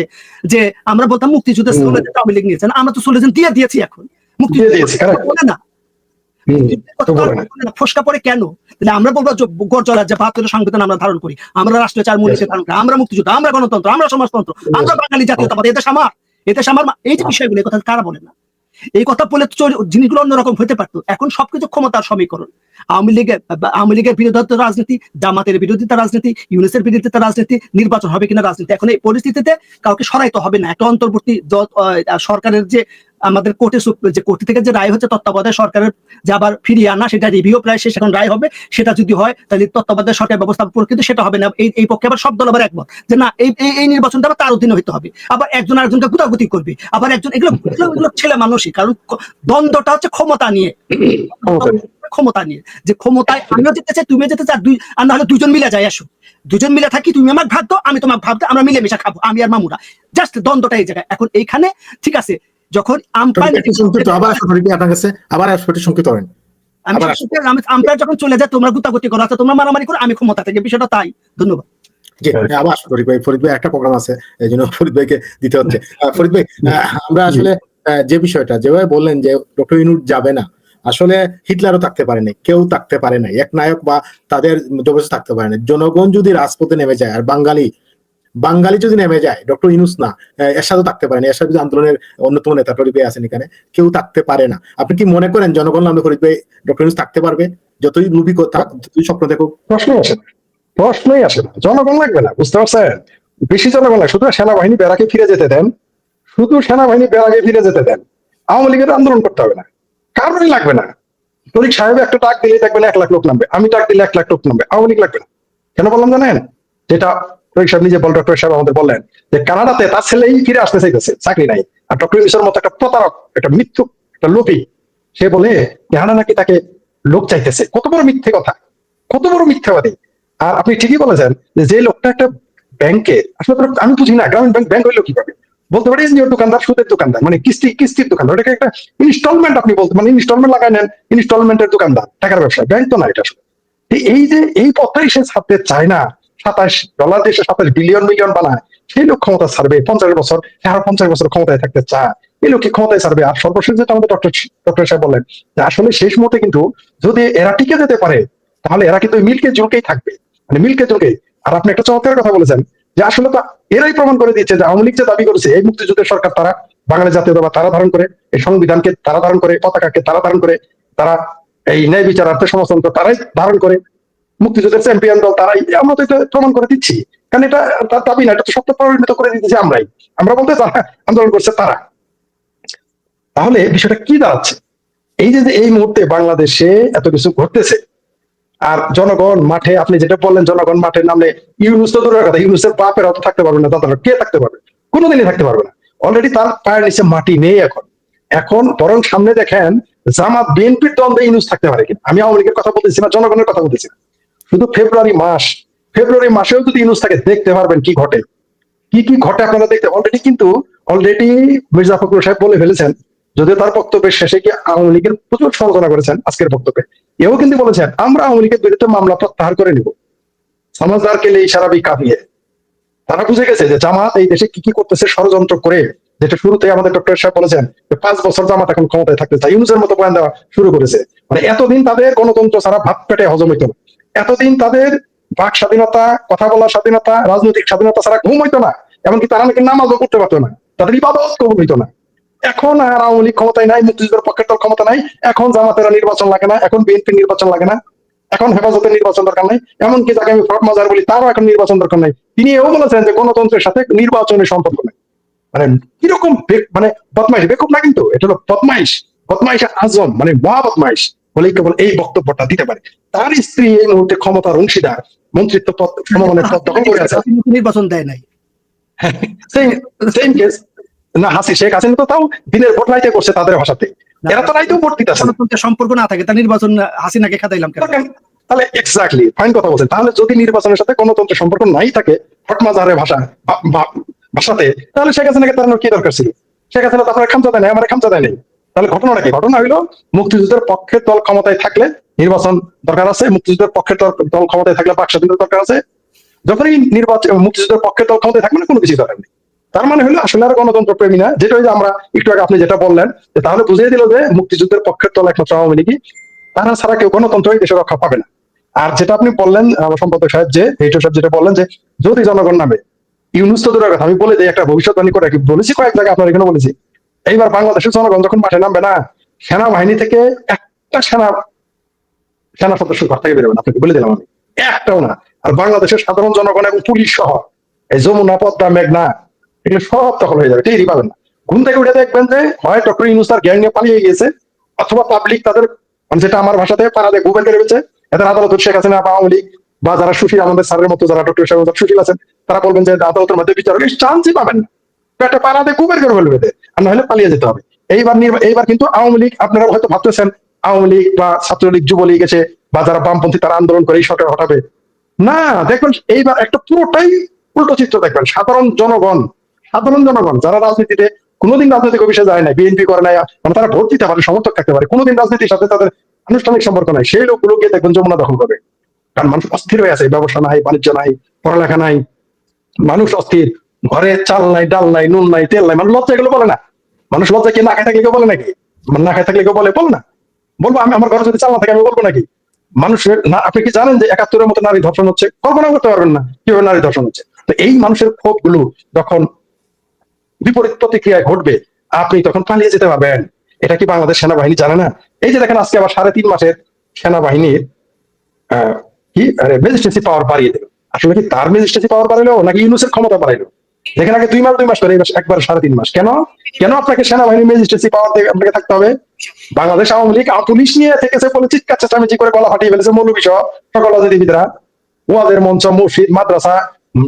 যে আমরা বলতাম মুক্তিযুদ্ধের স্লোগান আওয়ামী লীগ নিয়েছেন, আমরা তো স্লোগান দিয়েছি। এখন মুক্তিযুদ্ধ বলে না, ফসকা পরে কেন? তাহলে আমরা বলবো গর্জলা যে ৭২ সংবিধান আমরা ধারণ করি, আমরা রাষ্ট্রীয় 4 মূল ধারণ করি, আমরা মুক্তিযুদ্ধ, আমরা গণতন্ত্র, আমরা সমাজতন্ত্র, আমরা বাঙালি জাতীয়তাবাদ, এদেশ আমার, এই যে বিষয়গুলো, এই কথা কারা বলে না? এই কথা বলে জিনিসগুলো অন্যরকম হতে পারতো। এখন সবকিছু ক্ষমতার সমীকরণ। আওয়ামী লীগের বিরোধিতা রাজনীতি, জামাতের বিরোধিতা রাজনীতি, ইউনূসের বিরোধিতা রাজনীতি, নির্বাচন হবে কিনা রাজনীতি। এখন এই পরিস্থিতিতে কাউকে সরাইতে হবে না। একটা অন্তর্বর্তী সরকারের যে আমাদের কোর্ট থেকে যে রায় হচ্ছে তত্ত্বাবধায়ক সরকারের যে আবার ফিরিয়ে আনা, সেটা রিভিউ প্রায় শেষ, এখন রায় হবে। সেটা যদি হয় তাহলে তত্ত্বাবধায়ক সরকার ব্যবস্থা, কিন্তু সেটা হবে না। এই পক্ষে আবার সব দল আবার একমত যে না, এই নির্বাচনটা আবার তার অধীনে হইতে হবে। আবার একজন আরেকজনকে গুতাগুতি করবে, আবার একজন, এগুলো ছেলে মানুষই। কারণ দ্বন্দ্বটা হচ্ছে ক্ষমতা নিয়ে, যে ক্ষমতায় আমিও যেতে চাই, তুমিও যেতে চাই, আর না হলে দুজন মিলে যাই, আসো দুজন মিলে থাকি, তুমি আমাকে ভাগ দাও, আমি তোমাকে ভাগ দাও, আমরা মিলেমিশে খাবো, আমি আর মামুরা। জাস্ট দ্বন্দ্বটা এই জায়গায়। এখন এইখানে ঠিক আছে, যখন আম্পায়ার যখন চলে যায়, তোমরা গুতাগুতি করো, তোমরা মারামারি করো, আমি ক্ষমতা থেকে, বিষয়টা তাই। ধন্যবাদ। আবার ফরিদ ভাই একটা প্রোগ্রাম আছে, এই জন্য ফরিদ ভাইকে দিতে হচ্ছে। ফরিদ ভাই, আমরা আসলে যে বিষয়টা যেভাবে বললেন যে ডক্টর ইউনূস যাবে না, আসলে হিটলারও থাকতে পারে নাই, কেউ থাকতে পারে নাই, এক নায়ক বা তাদের মধ্যে থাকতে পারে না। জনগণ যদি রাজপথে নেমে যায়, আর বাঙালি যদি নেমে যায়, ডক্টর ইউনূস না, এরশাদও থাকতে পারে না। এরশাদ আন্দোলনের অন্যতম নেতা, ফরিদ ভাই আছেন এখানে, কেউ থাকতে পারে না। আপনি কি মনে করেন জনগণ নামে ফরিদ ভাই ডক্টর ইউনূস থাকতে পারবে? যতই লুবি থাক, যতই স্বপ্ন দেখুক, প্রশ্নই আসে না। জনগণ লাগবে না, বুঝতে পারছেন? বেশি জনগণ লাগে, শুধু সেনাবাহিনী বেড়াকে ফিরে যেতে দেন, আওয়ামী লীগের আন্দোলন করতে হবে না, কারণই লাগবে না। তরিক সাহেব একটা টাক দিলে দেখবেন 1 লাখ লোক নামবে, আমি টাক দিলে 1 লাখ লোক নামবে, আওয়ামী লীগ লাগবে না। কেন বললাম জানেন? যেটা তরিক সাহেব নিজে ডক্টর সাহেব আমাদের বললেন যে কানাডাতে তার ছেলেই ফিরে আসতে চাইতেছে, চাকরি নাই। আর ডক্টর ইউনূসের মতো একটা প্রতারক, একটা মিথ্যুক, একটা লোভী, সে বলে কেহানা নাকি তাকে লোক চাইতেছে। কত বড় মিথ্যে কথা, কত বড় মিথ্যাবাদী। আর আপনি ঠিকই বলেছেন যে লোকটা একটা ব্যাংকে, আসলে আমি বুঝি না গ্রামীণ ব্যাংক হইলো কিভাবে। বলতে পারি দোকানদার, সুদের দোকানদার, মানে কিস্তির দোকানদার, ওটাকে একটা ইনস্টলমেন্ট আপনি বলতে, মানে ইনস্টলমেন্ট লাগাই নেন, ইনস্টলমেন্টের দোকানদার, টাকার ব্যবসা। ব্যাংক তো না এটা আসলে। এই যে এই পথটাই সে ছাড়তে চায় না, $27 দিয়ে $27 বিলিয়ন বানায়, সেই লোক ক্ষমতা ছাড়বে 50 বছর, আর 50 বছর ক্ষমতায় থাকতে চায়, এই লোককে ক্ষমতায় ছাড়বে। আর সর্বশেষ যেটা আমাদের ডক্টর সাহেব বললেন যে আসলে শেষ মুহূর্তে কিন্তু যদি এরা টিকে যেতে পারে তাহলে এরা কিন্তু মিলকে জুলকেই থাকবে, মানে মিলকে জুলকেই। আর আপনি একটা চমৎকার কথা বলেছেন যে আসলে তো এরাই প্রমাণ করে দিয়েছে যে আওয়ামী লীগ যে দাবি করেছে এই মুক্তিযুদ্ধের সরকার তারা, বাঙালি জাতীয়তাবাদ তারা ধারণ করে, এই সংবিধানকে তারা ধারণ করে, পতাকাকে তারা ধারণ করে, তারা এই ন্যায় বিচার সমাজতন্ত্র তারাই ধারণ করে, মুক্তিযুদ্ধের চ্যাম্পিয়ন দল তারাই, আমরা তো এটা প্রমাণ করে দিচ্ছি। কারণ এটা তার দাবি না, এটা তো সত্য পরিণত করে দিতেছি আমরা বলতে যারা আন্দোলন করছে তারা। তাহলে বিষয়টা কি দাঁড়াচ্ছে, এই যে এই মুহূর্তে বাংলাদেশে এত কিছু ঘটতেছে আর জনগণ মাঠে, আপনি যেটা বললেন জনগণ মাঠে নামলে, ইউনুস তো দূরের কথা, ইউনুসের বাপের অত থাকতে পারবে না, দাদারা কে থাকতে পারবে, কোনোদিনই থাকতে পারবে না। অলরেডি তার পায়ের নিচে মাটি নেই এখন বরং সামনে দেখেন জামাত বিএনপির দ্বন্দ্বে ইউনুস থাকতে পারে কিনা। আমি আওয়ামী লীগের কথা বলতেছি না, জনগণের কথা বলতেছি না। শুধু ফেব্রুয়ারি মাসেও যদি ইউনুস থাকে দেখতে পারবেন কি ঘটে, কি ঘটে আপনারা দেখতে। অলরেডি মির্জা ফখরুল সাহেব বলে ফেলেছেন, যদিও তার বক্তব্যের শেষে কি আওয়ামী লীগের প্রচুর সমালোচনা করেছেন আজকের বক্তব্যে, এও কিন্তু বলেছেন আমরা আওয়ামী লীগের বিরুদ্ধে মামলা প্রত্যাহার করে নিব। সমাজদার কেলে ইশারাবি কাঁপিয়ে তারা বুঝে গেছে যে জামাত এই দেশে কি করতেছে ষড়যন্ত্র করে, যেটা শুরুতে আমাদের ডক্টর সাহেব বলেছেন যে 5 বছর জামাত এখন ক্ষমতায় থাকতে চায়, ইউনুসের মতো বয়ান দেওয়া শুরু করেছে। মানে এতদিন তাদের গণতন্ত্র ছাড়া ভাত পেটে হজম হইতো না, এতদিন তাদের বাক স্বাধীনতা, কথা বলার স্বাধীনতা, রাজনৈতিক স্বাধীনতা ছাড়া ঘুম হইতো না, এমনকি তারা নাকি নামাজও করতে পারতো না, তাদের ইবাদত কবুল হইতো না। এখন আর আওয়ামী লীগ ক্ষমতায় নাই, মুক্তিযুদ্ধের পক্ষের দল ক্ষমতা নাই, এখন জামাতের নির্বাচন লাগে না, এখন বিএনপির নির্বাচন লাগে না, এখন হেফাজতের নির্বাচন দরকার নাই, এমনকি যাকে আমি ফরক মাজার বলি তারও এখন নির্বাচন দরকার নাই। তিনি এও বলেছেন যে গণতন্ত্রের সাথে নির্বাচনের সম্পর্ক নেই। মানে কিরকম মানে বদমাইশ, বেকুব না কিন্তু, এটা হলো বদমাইশ আজম, মানে মহা বদমাইশ বলেই কেবল এই বক্তব্যটা দিতে পারে। তার স্ত্রী এই মুহূর্তে ক্ষমতার অংশীদার, মন্ত্রিত্ব পদ, সমমানের পদ দখল করে আছে, নির্বাচন দেয় নাই। সেম কেস না, শেখ হাসিনা তো তাও দিনের ভোট রাইতে করছে তাদের ভাষাতে, এরা তো রাইতেও ভোট দিতেছে না। সম্পর্ক না থাকে তার নির্বাচন হাসিনাকে খাতাইলাম কেন? তাহলে এক্স্যাক্টলি ফাইন কথা বলছেন। তাহলে যদি নির্বাচনের সাথে গণতন্ত্রের সম্পর্ক নাই থাকে হটমাজারের ভাষাতে, তাহলে শেখ হাসিনাকে তার কি দরকার ছিল? শেখ হাসিনা তো আপনার খামচা দেয় নাই, আমার খামচা দেয় নাই। তাহলে ঘটনাটা কি? ঘটনা হইলো মুক্তিযুদ্ধের পক্ষের দল ক্ষমতায় থাকলে নির্বাচন দরকার আছে, মুক্তিযুদ্ধের পক্ষের দল ক্ষমতায় থাকলে বাক স্বাধীনতা দরকার আছে। যখনই মুক্তিযুদ্ধের পক্ষের দল ক্ষমতায় থাকবে না, কোনো কিছু দরকার নেই। তার মানে হলো আসলে আর গণতন্ত্র প্রেমী না, যেটা হইলে আমরা একটু আগে আপনি যেটা বললেন, তাহলে বুঝিয়ে দিল যে মুক্তিযুদ্ধের পক্ষের দল একমাত্র আওয়ামী লীগই, তারা ছাড়া কেউ গণতন্ত্র এই দেশে রক্ষা পাবে না। আর যেটা আপনি বললেন সম্পাদক সাহেব, যে এইটা সাহেব যেটা বললেন যে যদি জনগণ নামে, ইউনুস তো দূরের কথা, আমি বলে দিই একটা ভবিষ্যৎবাণী করে বলেছি কয়েক জায়গায়, আপনার এখানে বলেছি, এইবার বাংলাদেশের জনগণ যখন মাঠে নামবে না, সেনাবাহিনী থেকে একটা সেনা সদস্য ঘর থেকে বেরোবে না, আপনাকে বলে দিলাম আমি, একটাও না। আর বাংলাদেশের সাধারণ জনগণ এবং পুলিশ সহ এই যমুনা, পদ্মা, মেঘনা, এগুলো সব দখল হয়ে যাবে, টেরই পাবেন না। ঘুম থেকে উঠে দেখবেন যে হয় ডক্টর ইউনুস তার জ্ঞান নিয়ে পালিয়ে গিয়েছে, অথবা পাবলিক তাদের, যেটা আমার ভাষাতে পাড়াতে গুবেল করে রয়েছে, এদের আদালত শেখ হাসিনা বা আওয়ামী লীগ বা যারা সুশীল, আমাদের স্যারের মতো যারা ডক্টর সাহেব সুশীল আছেন, তারা বলবেন যে আদালতের মধ্যে বিচার হলে চান্সই পাবেন না, একটা পাড়াতে গুবেল করে ফেলবে, আর না হলে পালিয়ে যেতে হবে। এইবার কিন্তু আওয়ামী লীগ, আপনারা হয়তো ভাবতেছেন আওয়ামী লীগ বা ছাত্রলীগ, যুবলীগ এসে বা যারা বামপন্থী তারা আন্দোলন করে এই সরকার হটাবে না। দেখবেন এইবার একটা পুরোটাই উল্টো চিত্র দেখবেন। সাধারণ জনগণ যারা রাজনীতিতে কোনোদিন রাজনৈতিক অফিসে যায় না, বিএনপি করে নাই, মানে তারা ভোট দিতে পারে, সমর্থক থাকতে পারে, কোনোদিন রাজনীতির সাথে তাদের আনুষ্ঠানিক সম্পর্ক নাই, সেই লোকগুলোকে দেখবেন যমুনা দখল করবে। কারণ মানুষ অস্থির হয়ে আছে, ব্যবসা নাই, বাণিজ্য নাই, পড়ালেখা নাই, মানুষ অস্থির, ঘরে চাল নাই, ডাল নাই, নুন নাই, তেল নাই, মানুষ লজ্জা এগুলো বলে না। মানুষ লজ্জা কি না খায় থাকলে কেউ বলে নাকি? না খায় থাকলে কেউ বল না, বলবো আমি, আমার ঘরে যদি চাল না থাকে আমি বলবো নাকি? মানুষের না, আপনি কি জানেন যে 71-এর মতো নারী ধর্ষণ হচ্ছে? কল্পনা করতে পারবেন না কিভাবে নারী ধর্ষণ হচ্ছে। তো এই মানুষের ক্ষোভ গুলো যখন বিপরীত প্রতিক্রিয়ায় ঘটবে, আপনি তখন পালিয়ে যেতে পারবেন। এটা কি বাংলাদেশ সেনাবাহিনী জানে না? এই যে দেখেন আজকে আবার 3.5 মাসের সেনাবাহিনীর কি ম্যাজিস্ট্রেসি পাওয়ার বাড়িয়ে দেবে। আসলে কি তার ম্যাজিস্ট্রেসি পাওয়ার বাড়াইলো নাকি ইউনুসের ক্ষমতা বাড়াইলো? দেখেন আগে 2 মাস করে একবার 3.5 মাস। কেন আপনাকে সেনাবাহিনীর ম্যাজিস্ট্রেসি পাওয়ার আপনাকে থাকতে হবে? বাংলাদেশ আওয়ামী লীগ পুলিশ নিয়ে থেকেছে বলে চিৎকার চেঁচামেচি করে গলা ফাটিয়ে ফেলেছে মৌলবী সহ সকল রাজনীতিবিদরা, ওয়াজের মঞ্চ, মসজিদ, মাদ্রাসা,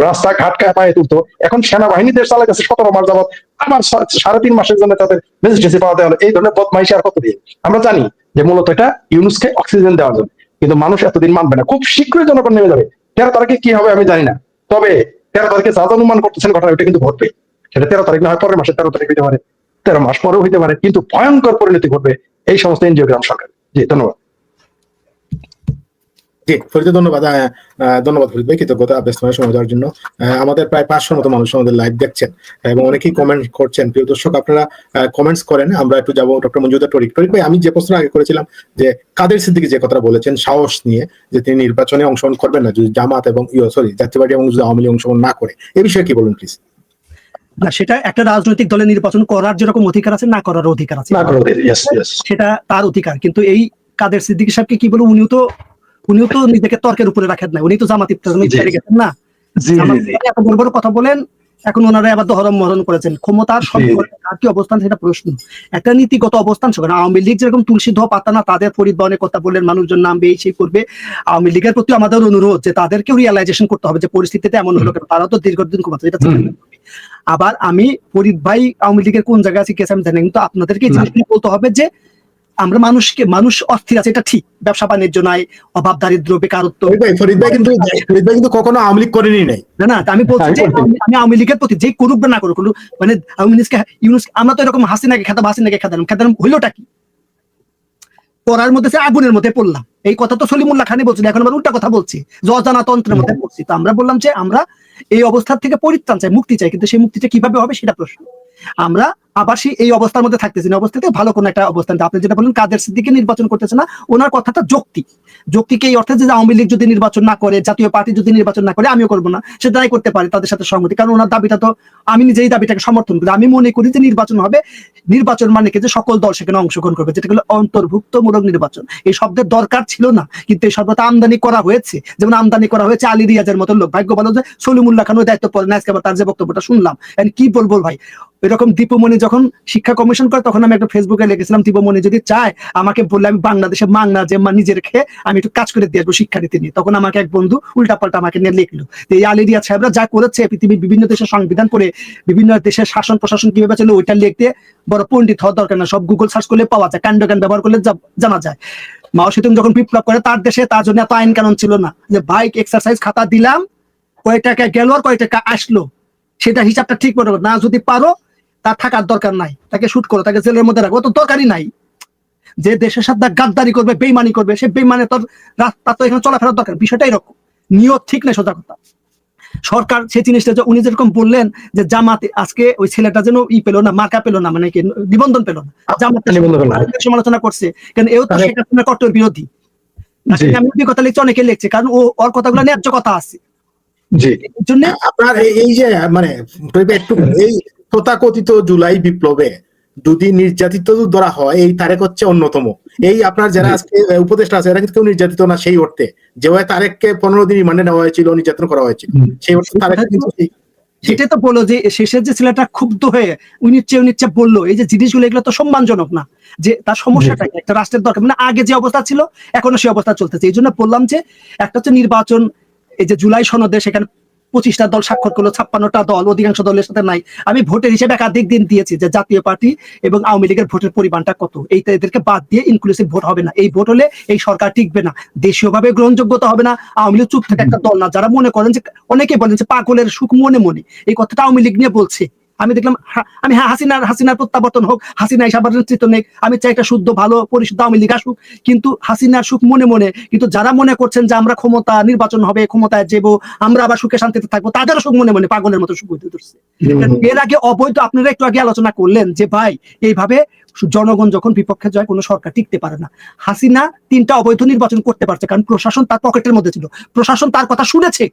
রাস্তা ঘাট পায়ে তুলতো। এখন সেনাবাহিনী দেশ চালাইতেছে 17 মাস যাবত, আবার 3.5 মাসের জন্য তাদের ম্যাজিস্ট্রেসি পাওয়া দেওয়া হলো। এই ধরনের বদমাইশি আর কত দিয়ে? আমরা জানি যে মূলত এটা ইউনুসকে অক্সিজেন দেওয়ার জন্য, কিন্তু মানুষ এতদিন মানবে না, খুব শীঘ্রই জনগণ নেমে যাবে। 13 তারিখে কি হবে আমি জানি না, তবে 13 তারিখে যা অনুমান করতেছেন ঘটনা, ওইটা কিন্তু ঘটবে। সেটা 13 তারিখ না হয় পরের মাসে 13 তারিখ হইতে পারে, 13 মাস পরেও হইতে পারে, কিন্তু ভয়ঙ্কর পরিণতি ঘটবে এই সমস্ত এনজিওগ্রাম সরকার। জি, ধন্যবাদ। জি ফরিদ, ধন্যবাদ। ধন্যবাদ ফরিদ ভাই, কৃতজ্ঞতা ব্যস্ত সময় দেওয়ার জন্য। আমাদের প্রায় 500 মতো মানুষ আমাদের লাইভ দেখছেন এবং অনেকেই কমেন্ট করছেন। প্রিয় দর্শক, আপনারা কমেন্টস করেন। আমরা একটু যাবো ডক্টর মঞ্জুদা টরিক ভাই। আমি যে প্রশ্ন আগে করেছিলাম যে কাদের সিদ্দিকী যে কথা বলেছেন সাহস নিয়ে যে তিনি নির্বাচনে অংশগ্রহণ করবেন না যদি জামাত এবং জাতীয় পার্টি এবং যদি আওয়ামী লীগ অংশগ্রহণ না করে, এই বিষয়ে কি বলুন প্লিজ? না, সেটা একটা রাজনৈতিক দলের নির্বাচন করার যেরকম অধিকার আছে, না করার অধিকার আছে, সেটা তার অধিকার। কিন্তু এই কাদের সিদ্দিকী সাহেবকে কি বলবো, উনিও তো নিজেকে তর্কের উপরে রাখেন না, উনি তো জামাত ইফতারে গেছেন না। এত বড় বড় কথা বলেন, এখন ওনারা আবার দহরম মহরম করেছেন। ক্ষমতার আর কি অবস্থান, সেটা প্রশ্ন। একটা নীতিগত অবস্থান। আওয়ামী লীগ যেরকম তুলসী ধোয়া পাতা না, তাদের পরিবহনের কথা বললেন, মানুষজন নামবে, এই সেই করবে। আওয়ামী লীগের প্রতি আমাদের অনুরোধ যে তাদেরকেও রিয়ালাইজেশন করতে হবে যে পরিস্থিতিতে এমন হলো কেন, তারাও তো দীর্ঘদিন ক্ষমতা, এটা আবার আমি ফরিদ ভাই আওয়ামী লীগের কোন জায়গায় আছে কেসে আমি জানি, কিন্তু আপনাদেরকে এই জিনিসগুলো বলতে হবে যে আমরা মানুষ অস্থির আছে, এটা ঠিক। ব্যবসা বাণিজ্য নাই, অভাব, দারিদ্র, বেকারত্ব। ফরিদ ভাই কিন্তু কখনো আওয়ামী লীগ করেনি নাই। না, আমি বলছি যে আমি আওয়ামী লীগের প্রতি যে করুক বা না করুক, মানে আমরা তো এরকম হাসিনাকে খেতাম হইলোটা কি পড়ার মধ্যে আগুনের মধ্যে পড়লাম। এই কথা তো সলিমুল্লাহ খানি বলছিল, এখন আবার উল্টা কথা বলছি যে অজানা তন্ত্রের মধ্যে পড়ছি। তো আমরা বললাম যে আমরা এই অবস্থার থেকে পরিত্রাণ চাই, মুক্তি চাই, কিন্তু সেই মুক্তিটা কিভাবে হবে সেটা প্রশ্ন। আমরা আবার এই অবস্থার মধ্যে থাকতেছি না, অবস্থাতে ভালো কোন একটা অবস্থান। আপনি যেটা বলেন কাদের সিদ্দিকী নির্বাচন করতেছে না, ওনার কথাটা যৌক্তিক এই অর্থে যে আওয়ামী লীগ যদি নির্বাচন না করে, জাতীয় পার্টি যদি নির্বাচন না করে, আমিও করবো না, সেটাই করতে পারে তাদের সাথে সংগতি। কারণ ওনার দাবিটা তো আমি নিজেই দাবিটাকে সমর্থন করি। আমি মনে করি যে নির্বাচন হবে, নির্বাচন মানে কি যে সকল দল সেখানে অংশগ্রহণ করবে, যেটা হলো অন্তর্ভুক্তমূলক নির্বাচন। এই শব্দের দরকার ছিল না, কিন্তু এই শব্দটা আমদানি করা হয়েছে। যেমন আমদানি করা হয়েছে আলী রিয়াজের মতো লোক। ভাগ্য ভালো যে সলিমুল্লাহ খান ওই দায়িত্ব পড়ে না, আজকে আবার তার যে বক্তব্যটা শুনলাম, কি বলবো ভাই। এরকম দীপুমণি যখন শিক্ষা কমিশন করে, তখন আমি একটা ফেসবুকে লিখেছিলাম, দীপুমণি যদি চায় আমাকে বললে আমি বাংলাদেশে মাংনা যে নিজের খেয়ে আমি একটু কাজ করে দিয়ে আসবো শিক্ষানীতি নিয়ে। তখন আমাকে এক বন্ধু উল্টাপাল্টা আমাকে নিয়ে লিখলো যে এই আলী রিয়াজ সাহেবরা যা করেছে, পৃথিবীর বিভিন্ন দেশের সংবিধান করে বিভিন্ন দেশের শাসন প্রশাসন কিভাবে চলে, ওইটা লিখতে বড় পণ্ডিত হওয়ার দরকার না, সব গুগল সার্চ করলে পাওয়া যায়, কাণ্ড জ্ঞান ব্যবহার করলে জানা যায়। মাও সেতুং যখন বিপ্লব করে তার দেশে, তার জন্য এত আইন কানুন ছিল না যে বাইক এক্সারসাইজ খাতা দিলাম, কয় টাকা গেল আর কয় টাকা আসলো, সেটা হিসাবটা ঠিক মতো না। যদি পারো তার থাকার দরকার নাই, তাকে শুট করো, তাকে জেলের মধ্যে রাখো, তো দরকারই নাই। যে দেশের সাথে গাদ্দারি করবে, বেইমানি করবে, সে বেইমানে তোর রাস্তা তো এখানে চলাফেরার দরকার। বিষয়টা এরকম, নিয়ত ঠিক নেই, সোজা কথা। সরকার সেই জিনিসটা যে উনি যেরকম বললেন যে জামাত আজকে ওই ছেলেটা যেন পেলো না, মার্কা পেলো না, মানে কি নিবন্ধন পেলো না, জামাত সমালোচনা করছে, কারণ এও তো শেখ হাসিনার কট্টর বিরোধী। আমি কথা লিখছি, অনেকে লিখছে, কারণ ওর কথাগুলো ন্যায্য কথা আছে। আপনার এই যে মানে একটু এই তথাকথিত জুলাই বিপ্লবে যদি নির্যাতিত ধরা হয়, এই তারেক হচ্ছে অন্যতম। এই আপনার যারা আজকে উপদেষ্টা আছে এরা কিন্তু কেউ নির্যাতিত না সেই অর্থে, যেভাবে তারেককে 15 দিন রিমান্ডে নেওয়া হয়েছিল, নির্যাতন করা হয়েছিল, সেই অর্থে তারেক কিন্তু সেটাই তো বললো যে শেষের যে ছেলেটা ক্ষুব্ধ হয়ে উনিচ্ছে বললো, এই যে জিনিসগুলো এগুলো তো সম্মানজনক না, যে তার সমস্যাটা একটা রাষ্ট্রের দরকার, মানে আগে যে অবস্থা ছিল এখনো সেই অবস্থা চলতেছে। এই জন্য বললাম যে একটা হচ্ছে নির্বাচন, এই যে জুলাই সনদে সেখানে 25টা দল স্বাক্ষর করলো, 56টা দল, অধিকাংশ দলের সাথে নাই। আমি ভোটের হিসেবে একাধিক দিন দিয়েছি যে জাতীয় পার্টি এবং আওয়ামী লীগের ভোটের পরিমাণটা কত, এইটা এদেরকে বাদ দিয়ে ইনক্লুসিভ ভোট হবে না। এই ভোট হলে এই সরকার টিকবে না, দেশীয়ভাবে গ্রহণযোগ্যতা হবে না। আওয়ামী লীগ চুপ থেকে একটা দল না, যারা মনে করেন যে, অনেকে বলেন যে পাগলের সুখ মনে মনে, এই কথাটা আওয়ামী লীগ নিয়ে বলছে। আমি দেখলাম, আমি হাসিনার প্রত্যাবর্তন হোক, হাসিনা হিসাবে নেতৃত্ব নেই, আমি চাই একটা শুদ্ধ ভালো পরিশুদ্ধ আওয়ামী লীগ আসুক, কিন্তু হাসিনার সুখ মনে মনে। কিন্তু যারা মনে করছেন যে আমরা ক্ষমতা নির্বাচন হবে, ক্ষমতায় যাবো, আমরা আবার সুখে শান্তিতে থাকবো, তাদেরও সুখ মনে মনে পাগলের মতো সুখ হইতে ধরছে। এর আগে অবৈধ, আপনারা একটু আগে আলোচনা করলেন যে ভাই এইভাবে জনগণ যখন বিপক্ষে যায় কোনো সরকার টিকতে পারে না। হাসিনা 3টা অবৈধ নির্বাচন করতে পারছে কারণ প্রশাসন তার পকেটের মধ্যে ছিল, প্রশাসন তার কথা শুনেছে,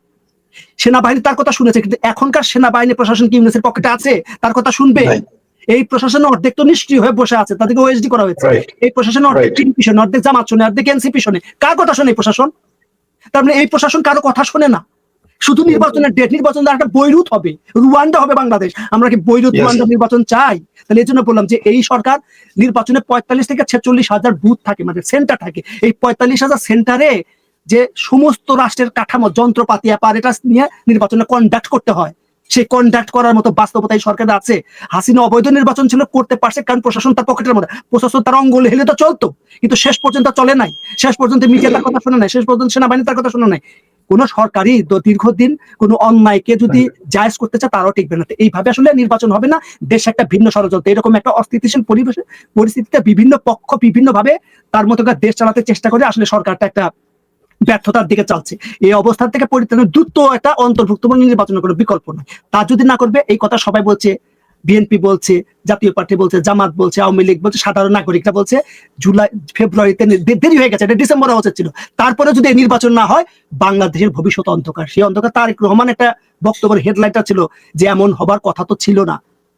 সেনাবাহিনী তার কথা শুনেছে। কিন্তু এখনকার সেনাবাহিনী প্রশাসন কি ইউনিসের পকেটে আছে? তার কথা শুনবে? এই প্রশাসনের অর্ধেক তো নিশ্চয়ই হয়ে বসে আছে, তাদেরকে ওএসডি করা হয়েছে। এই প্রশাসনের অর্ধেক পিছনে, অর্ধেক জামাত শোনে, অর্ধেক এনসি পিছনে। কার কথা শোনে এই প্রশাসন? তার মানে এই প্রশাসন কারো কথা শোনে না। শুধু নির্বাচনের ডেট, নির্বাচন একটা বৈরুত হবে, রুয়ান্ডা হবে বাংলাদেশ। আমরা কি বৈরুত রুয়ান্ডা নির্বাচন চাই? তাহলে এই জন্য বললাম যে এই সরকার নির্বাচনে 45 থেকে 46,000 বুথ থাকে, মানে সেন্টার থাকে। এই 45,000 সেন্টারে যে সমস্ত রাষ্ট্রের কাঠামো, যন্ত্রপাতি, অ্যাপারেটাস নিয়ে নির্বাচনে কন্ডাক্ট করতে হয়, সেই কন্ডাক্ট করার মতো বাস্তবতা এই সরকার আছে। হাসিনা অবৈধ নির্বাচন ছিল, করতে পারছে কারণ প্রশাসন তার পকেটের মধ্যে, প্রশাসন তার অঙ্গল হেলে তো চলতো, কিন্তু শেষ পর্যন্ত চলে নাই। শেষ পর্যন্ত মিডিয়া তার কথা শোনে নাই, শেষ পর্যন্ত সেনাবাহিনী তার কথা শোনে নাই। কোন সরকারই দীর্ঘদিন কোন অন্যায়কে যদি জায়েজ করতে চায় তারাও টিকবে না। এইভাবে আসলে নির্বাচন হবে না, দেশ একটা ভিন্ন ষড়যন্ত্র। এরকম একটা অস্থিতিশীল পরিস্থিতিতে বিভিন্ন পক্ষ বিভিন্ন ভাবে তার মতো দেশ চালাতে চেষ্টা করে, আসলে সরকারটা একটা ব্যর্থতার দিকে চলছে। এই অবস্থা থেকে পরিত্রাণের দ্রুত একটা অন্তর্ভুক্তমূলক নির্বাচনের কোনো বিকল্প নয়। তা যদি না করবে, এই কথা সবাই বলছে, বিএনপি বলছে, জাতীয় পার্টি বলছে, জামাত বলছে, আওয়ামী লীগ বলছে, সাধারণ নাগরিকরা বলছে জুলাই ফেব্রুয়ারিতে দেরি হয়ে গেছে, এটা ডিসেম্বরে হওয়া উচিত ছিল। তারপরে যদি এই নির্বাচন না হয়, বাংলাদেশের ভবিষ্যৎ অন্ধকার। সেই অন্ধকার তারেক রহমান একটা বক্তব্যের হেডলাইনটা ছিল যে এমন হবার কথা তো ছিল না।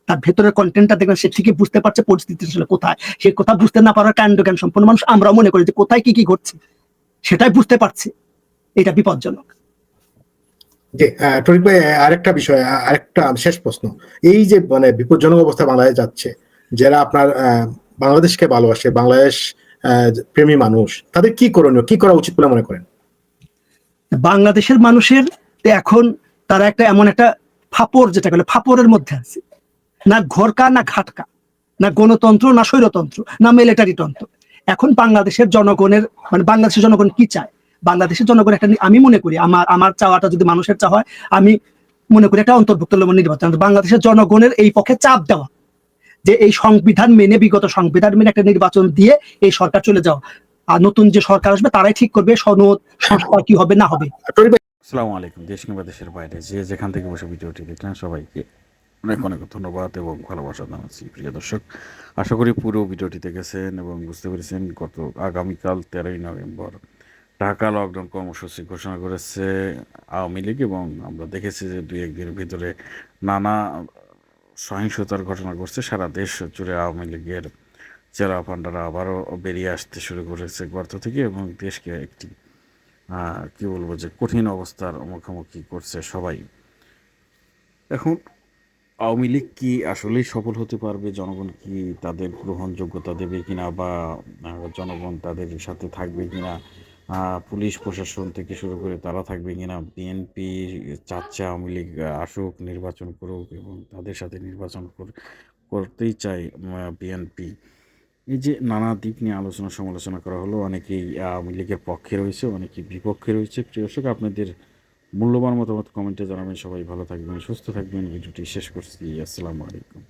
তার ভেতরের কন্টেন্টটা দেখবেন সে ঠিকই বুঝতে পারছে পরিস্থিতি আসলে কোথায়। সে কথা বুঝতে না পারার কাণ্ড জ্ঞান সম্পন্ন মানুষ আমরা মনে করি যে কোথায় কি কি ঘটছে সেটাই বুঝতে পারছে। এটা বিপজ্জনক। জি, টরিক ভাই, আরেকটা বিষয়, আরেকটা শেষ প্রশ্ন। এই যে মানে বিপজ্জনক অবস্থা বাংলাদেশ যাচ্ছে, যারা আপনার বাংলাদেশকে ভালোবাসে, বাংলাদেশ প্রেমী মানুষ, তাদের কি করণীয়, কি করা উচিত বলে মনে করেন? বাংলাদেশের মানুষের এখন তারা একটা এমন একটা ফাপড়, যেটা বলে ফাপড়ের মধ্যে আছে, না ঘরকা না ঘাটকা, না গণতন্ত্র না স্বৈরতন্ত্র না মিলিটারি তন্ত্র। এখন বাংলাদেশের জনগণের মানে বাংলাদেশের জনগণ কি চায়? বাংলাদেশের জনগণ একটা, আমি মনে করি আমার চাওয়াটা যদি মানুষের চাওয়া হয়, আমি মনে করি একটা অন্তর্ভুক্ত নির্বাচন। বাংলাদেশের জনগণের এই পক্ষে চাপ দেওয়া যে এই সংবিধান মেনে, বিগত সংবিধান মেনে একটা নির্বাচন দিয়ে এই সরকার চলে যাওয়া। আর নতুন যে সরকার আসবে তারাই ঠিক করবে সনদ সংস্কার কি হবে না হবে। টরিক ভাই, আসসালামু আলাইকুম। দেশ কিংবা দেশের বাইরে যে যেখান থেকে বসে ভিডিওটি দেখলেন সবাইকে অনেক অনেক ধন্যবাদ এবং ভালোবাসা জানাচ্ছি। প্রিয় দর্শক, আশা করি পুরো ভিডিওটি দেখেছেন এবং বুঝতে পেরেছেন আগামীকাল 13ই নভেম্বর ঢাকা লকডাউন কর্মসূচি ঘোষণা করেছে আওয়ামী লীগ, এবং আমরা দেখেছি যে দুই একদিনের ভিতরে নানা সহিংসতার ঘটনা ঘটছে। সারা দেশ জুড়ে আওয়ামী লীগের চেলা পান্ডারা আবারও বেরিয়ে আসতে শুরু করেছে গর্ত থেকে এবং দেশকে একটি কি বলবো যে কঠিন অবস্থার মুখোমুখি করছে সবাই। এখন আওয়ামী লীগ কি আসলেই সফল হতে পারবে? জনগণ কি তাদের গ্রহণযোগ্যতা দেবে কিনা, বা জনগণ তাদের সাথে থাকবে কিনা, পুলিশ প্রশাসন থেকে শুরু করে তারা থাকবে কিনা? বিএনপি চাচ্ছে আওয়ামী লীগ আসুক, নির্বাচন করুক এবং তাদের সাথে নির্বাচন করতেই চায় বিএনপি। এই যে নানা দিক নিয়ে আলোচনা সমালোচনা করা হলো, অনেকেই আওয়ামী লীগের পক্ষে রয়েছে, অনেকেই বিপক্ষে রয়েছে। প্রিয় দর্শক, আপনাদের মূল্যবান মতামত কমেন্টে জানাবেন। সবাই ভালো থাকবেন, সুস্থ থাকবেন। ভিডিওটি শেষ করছি। আসসালামু আলাইকুম।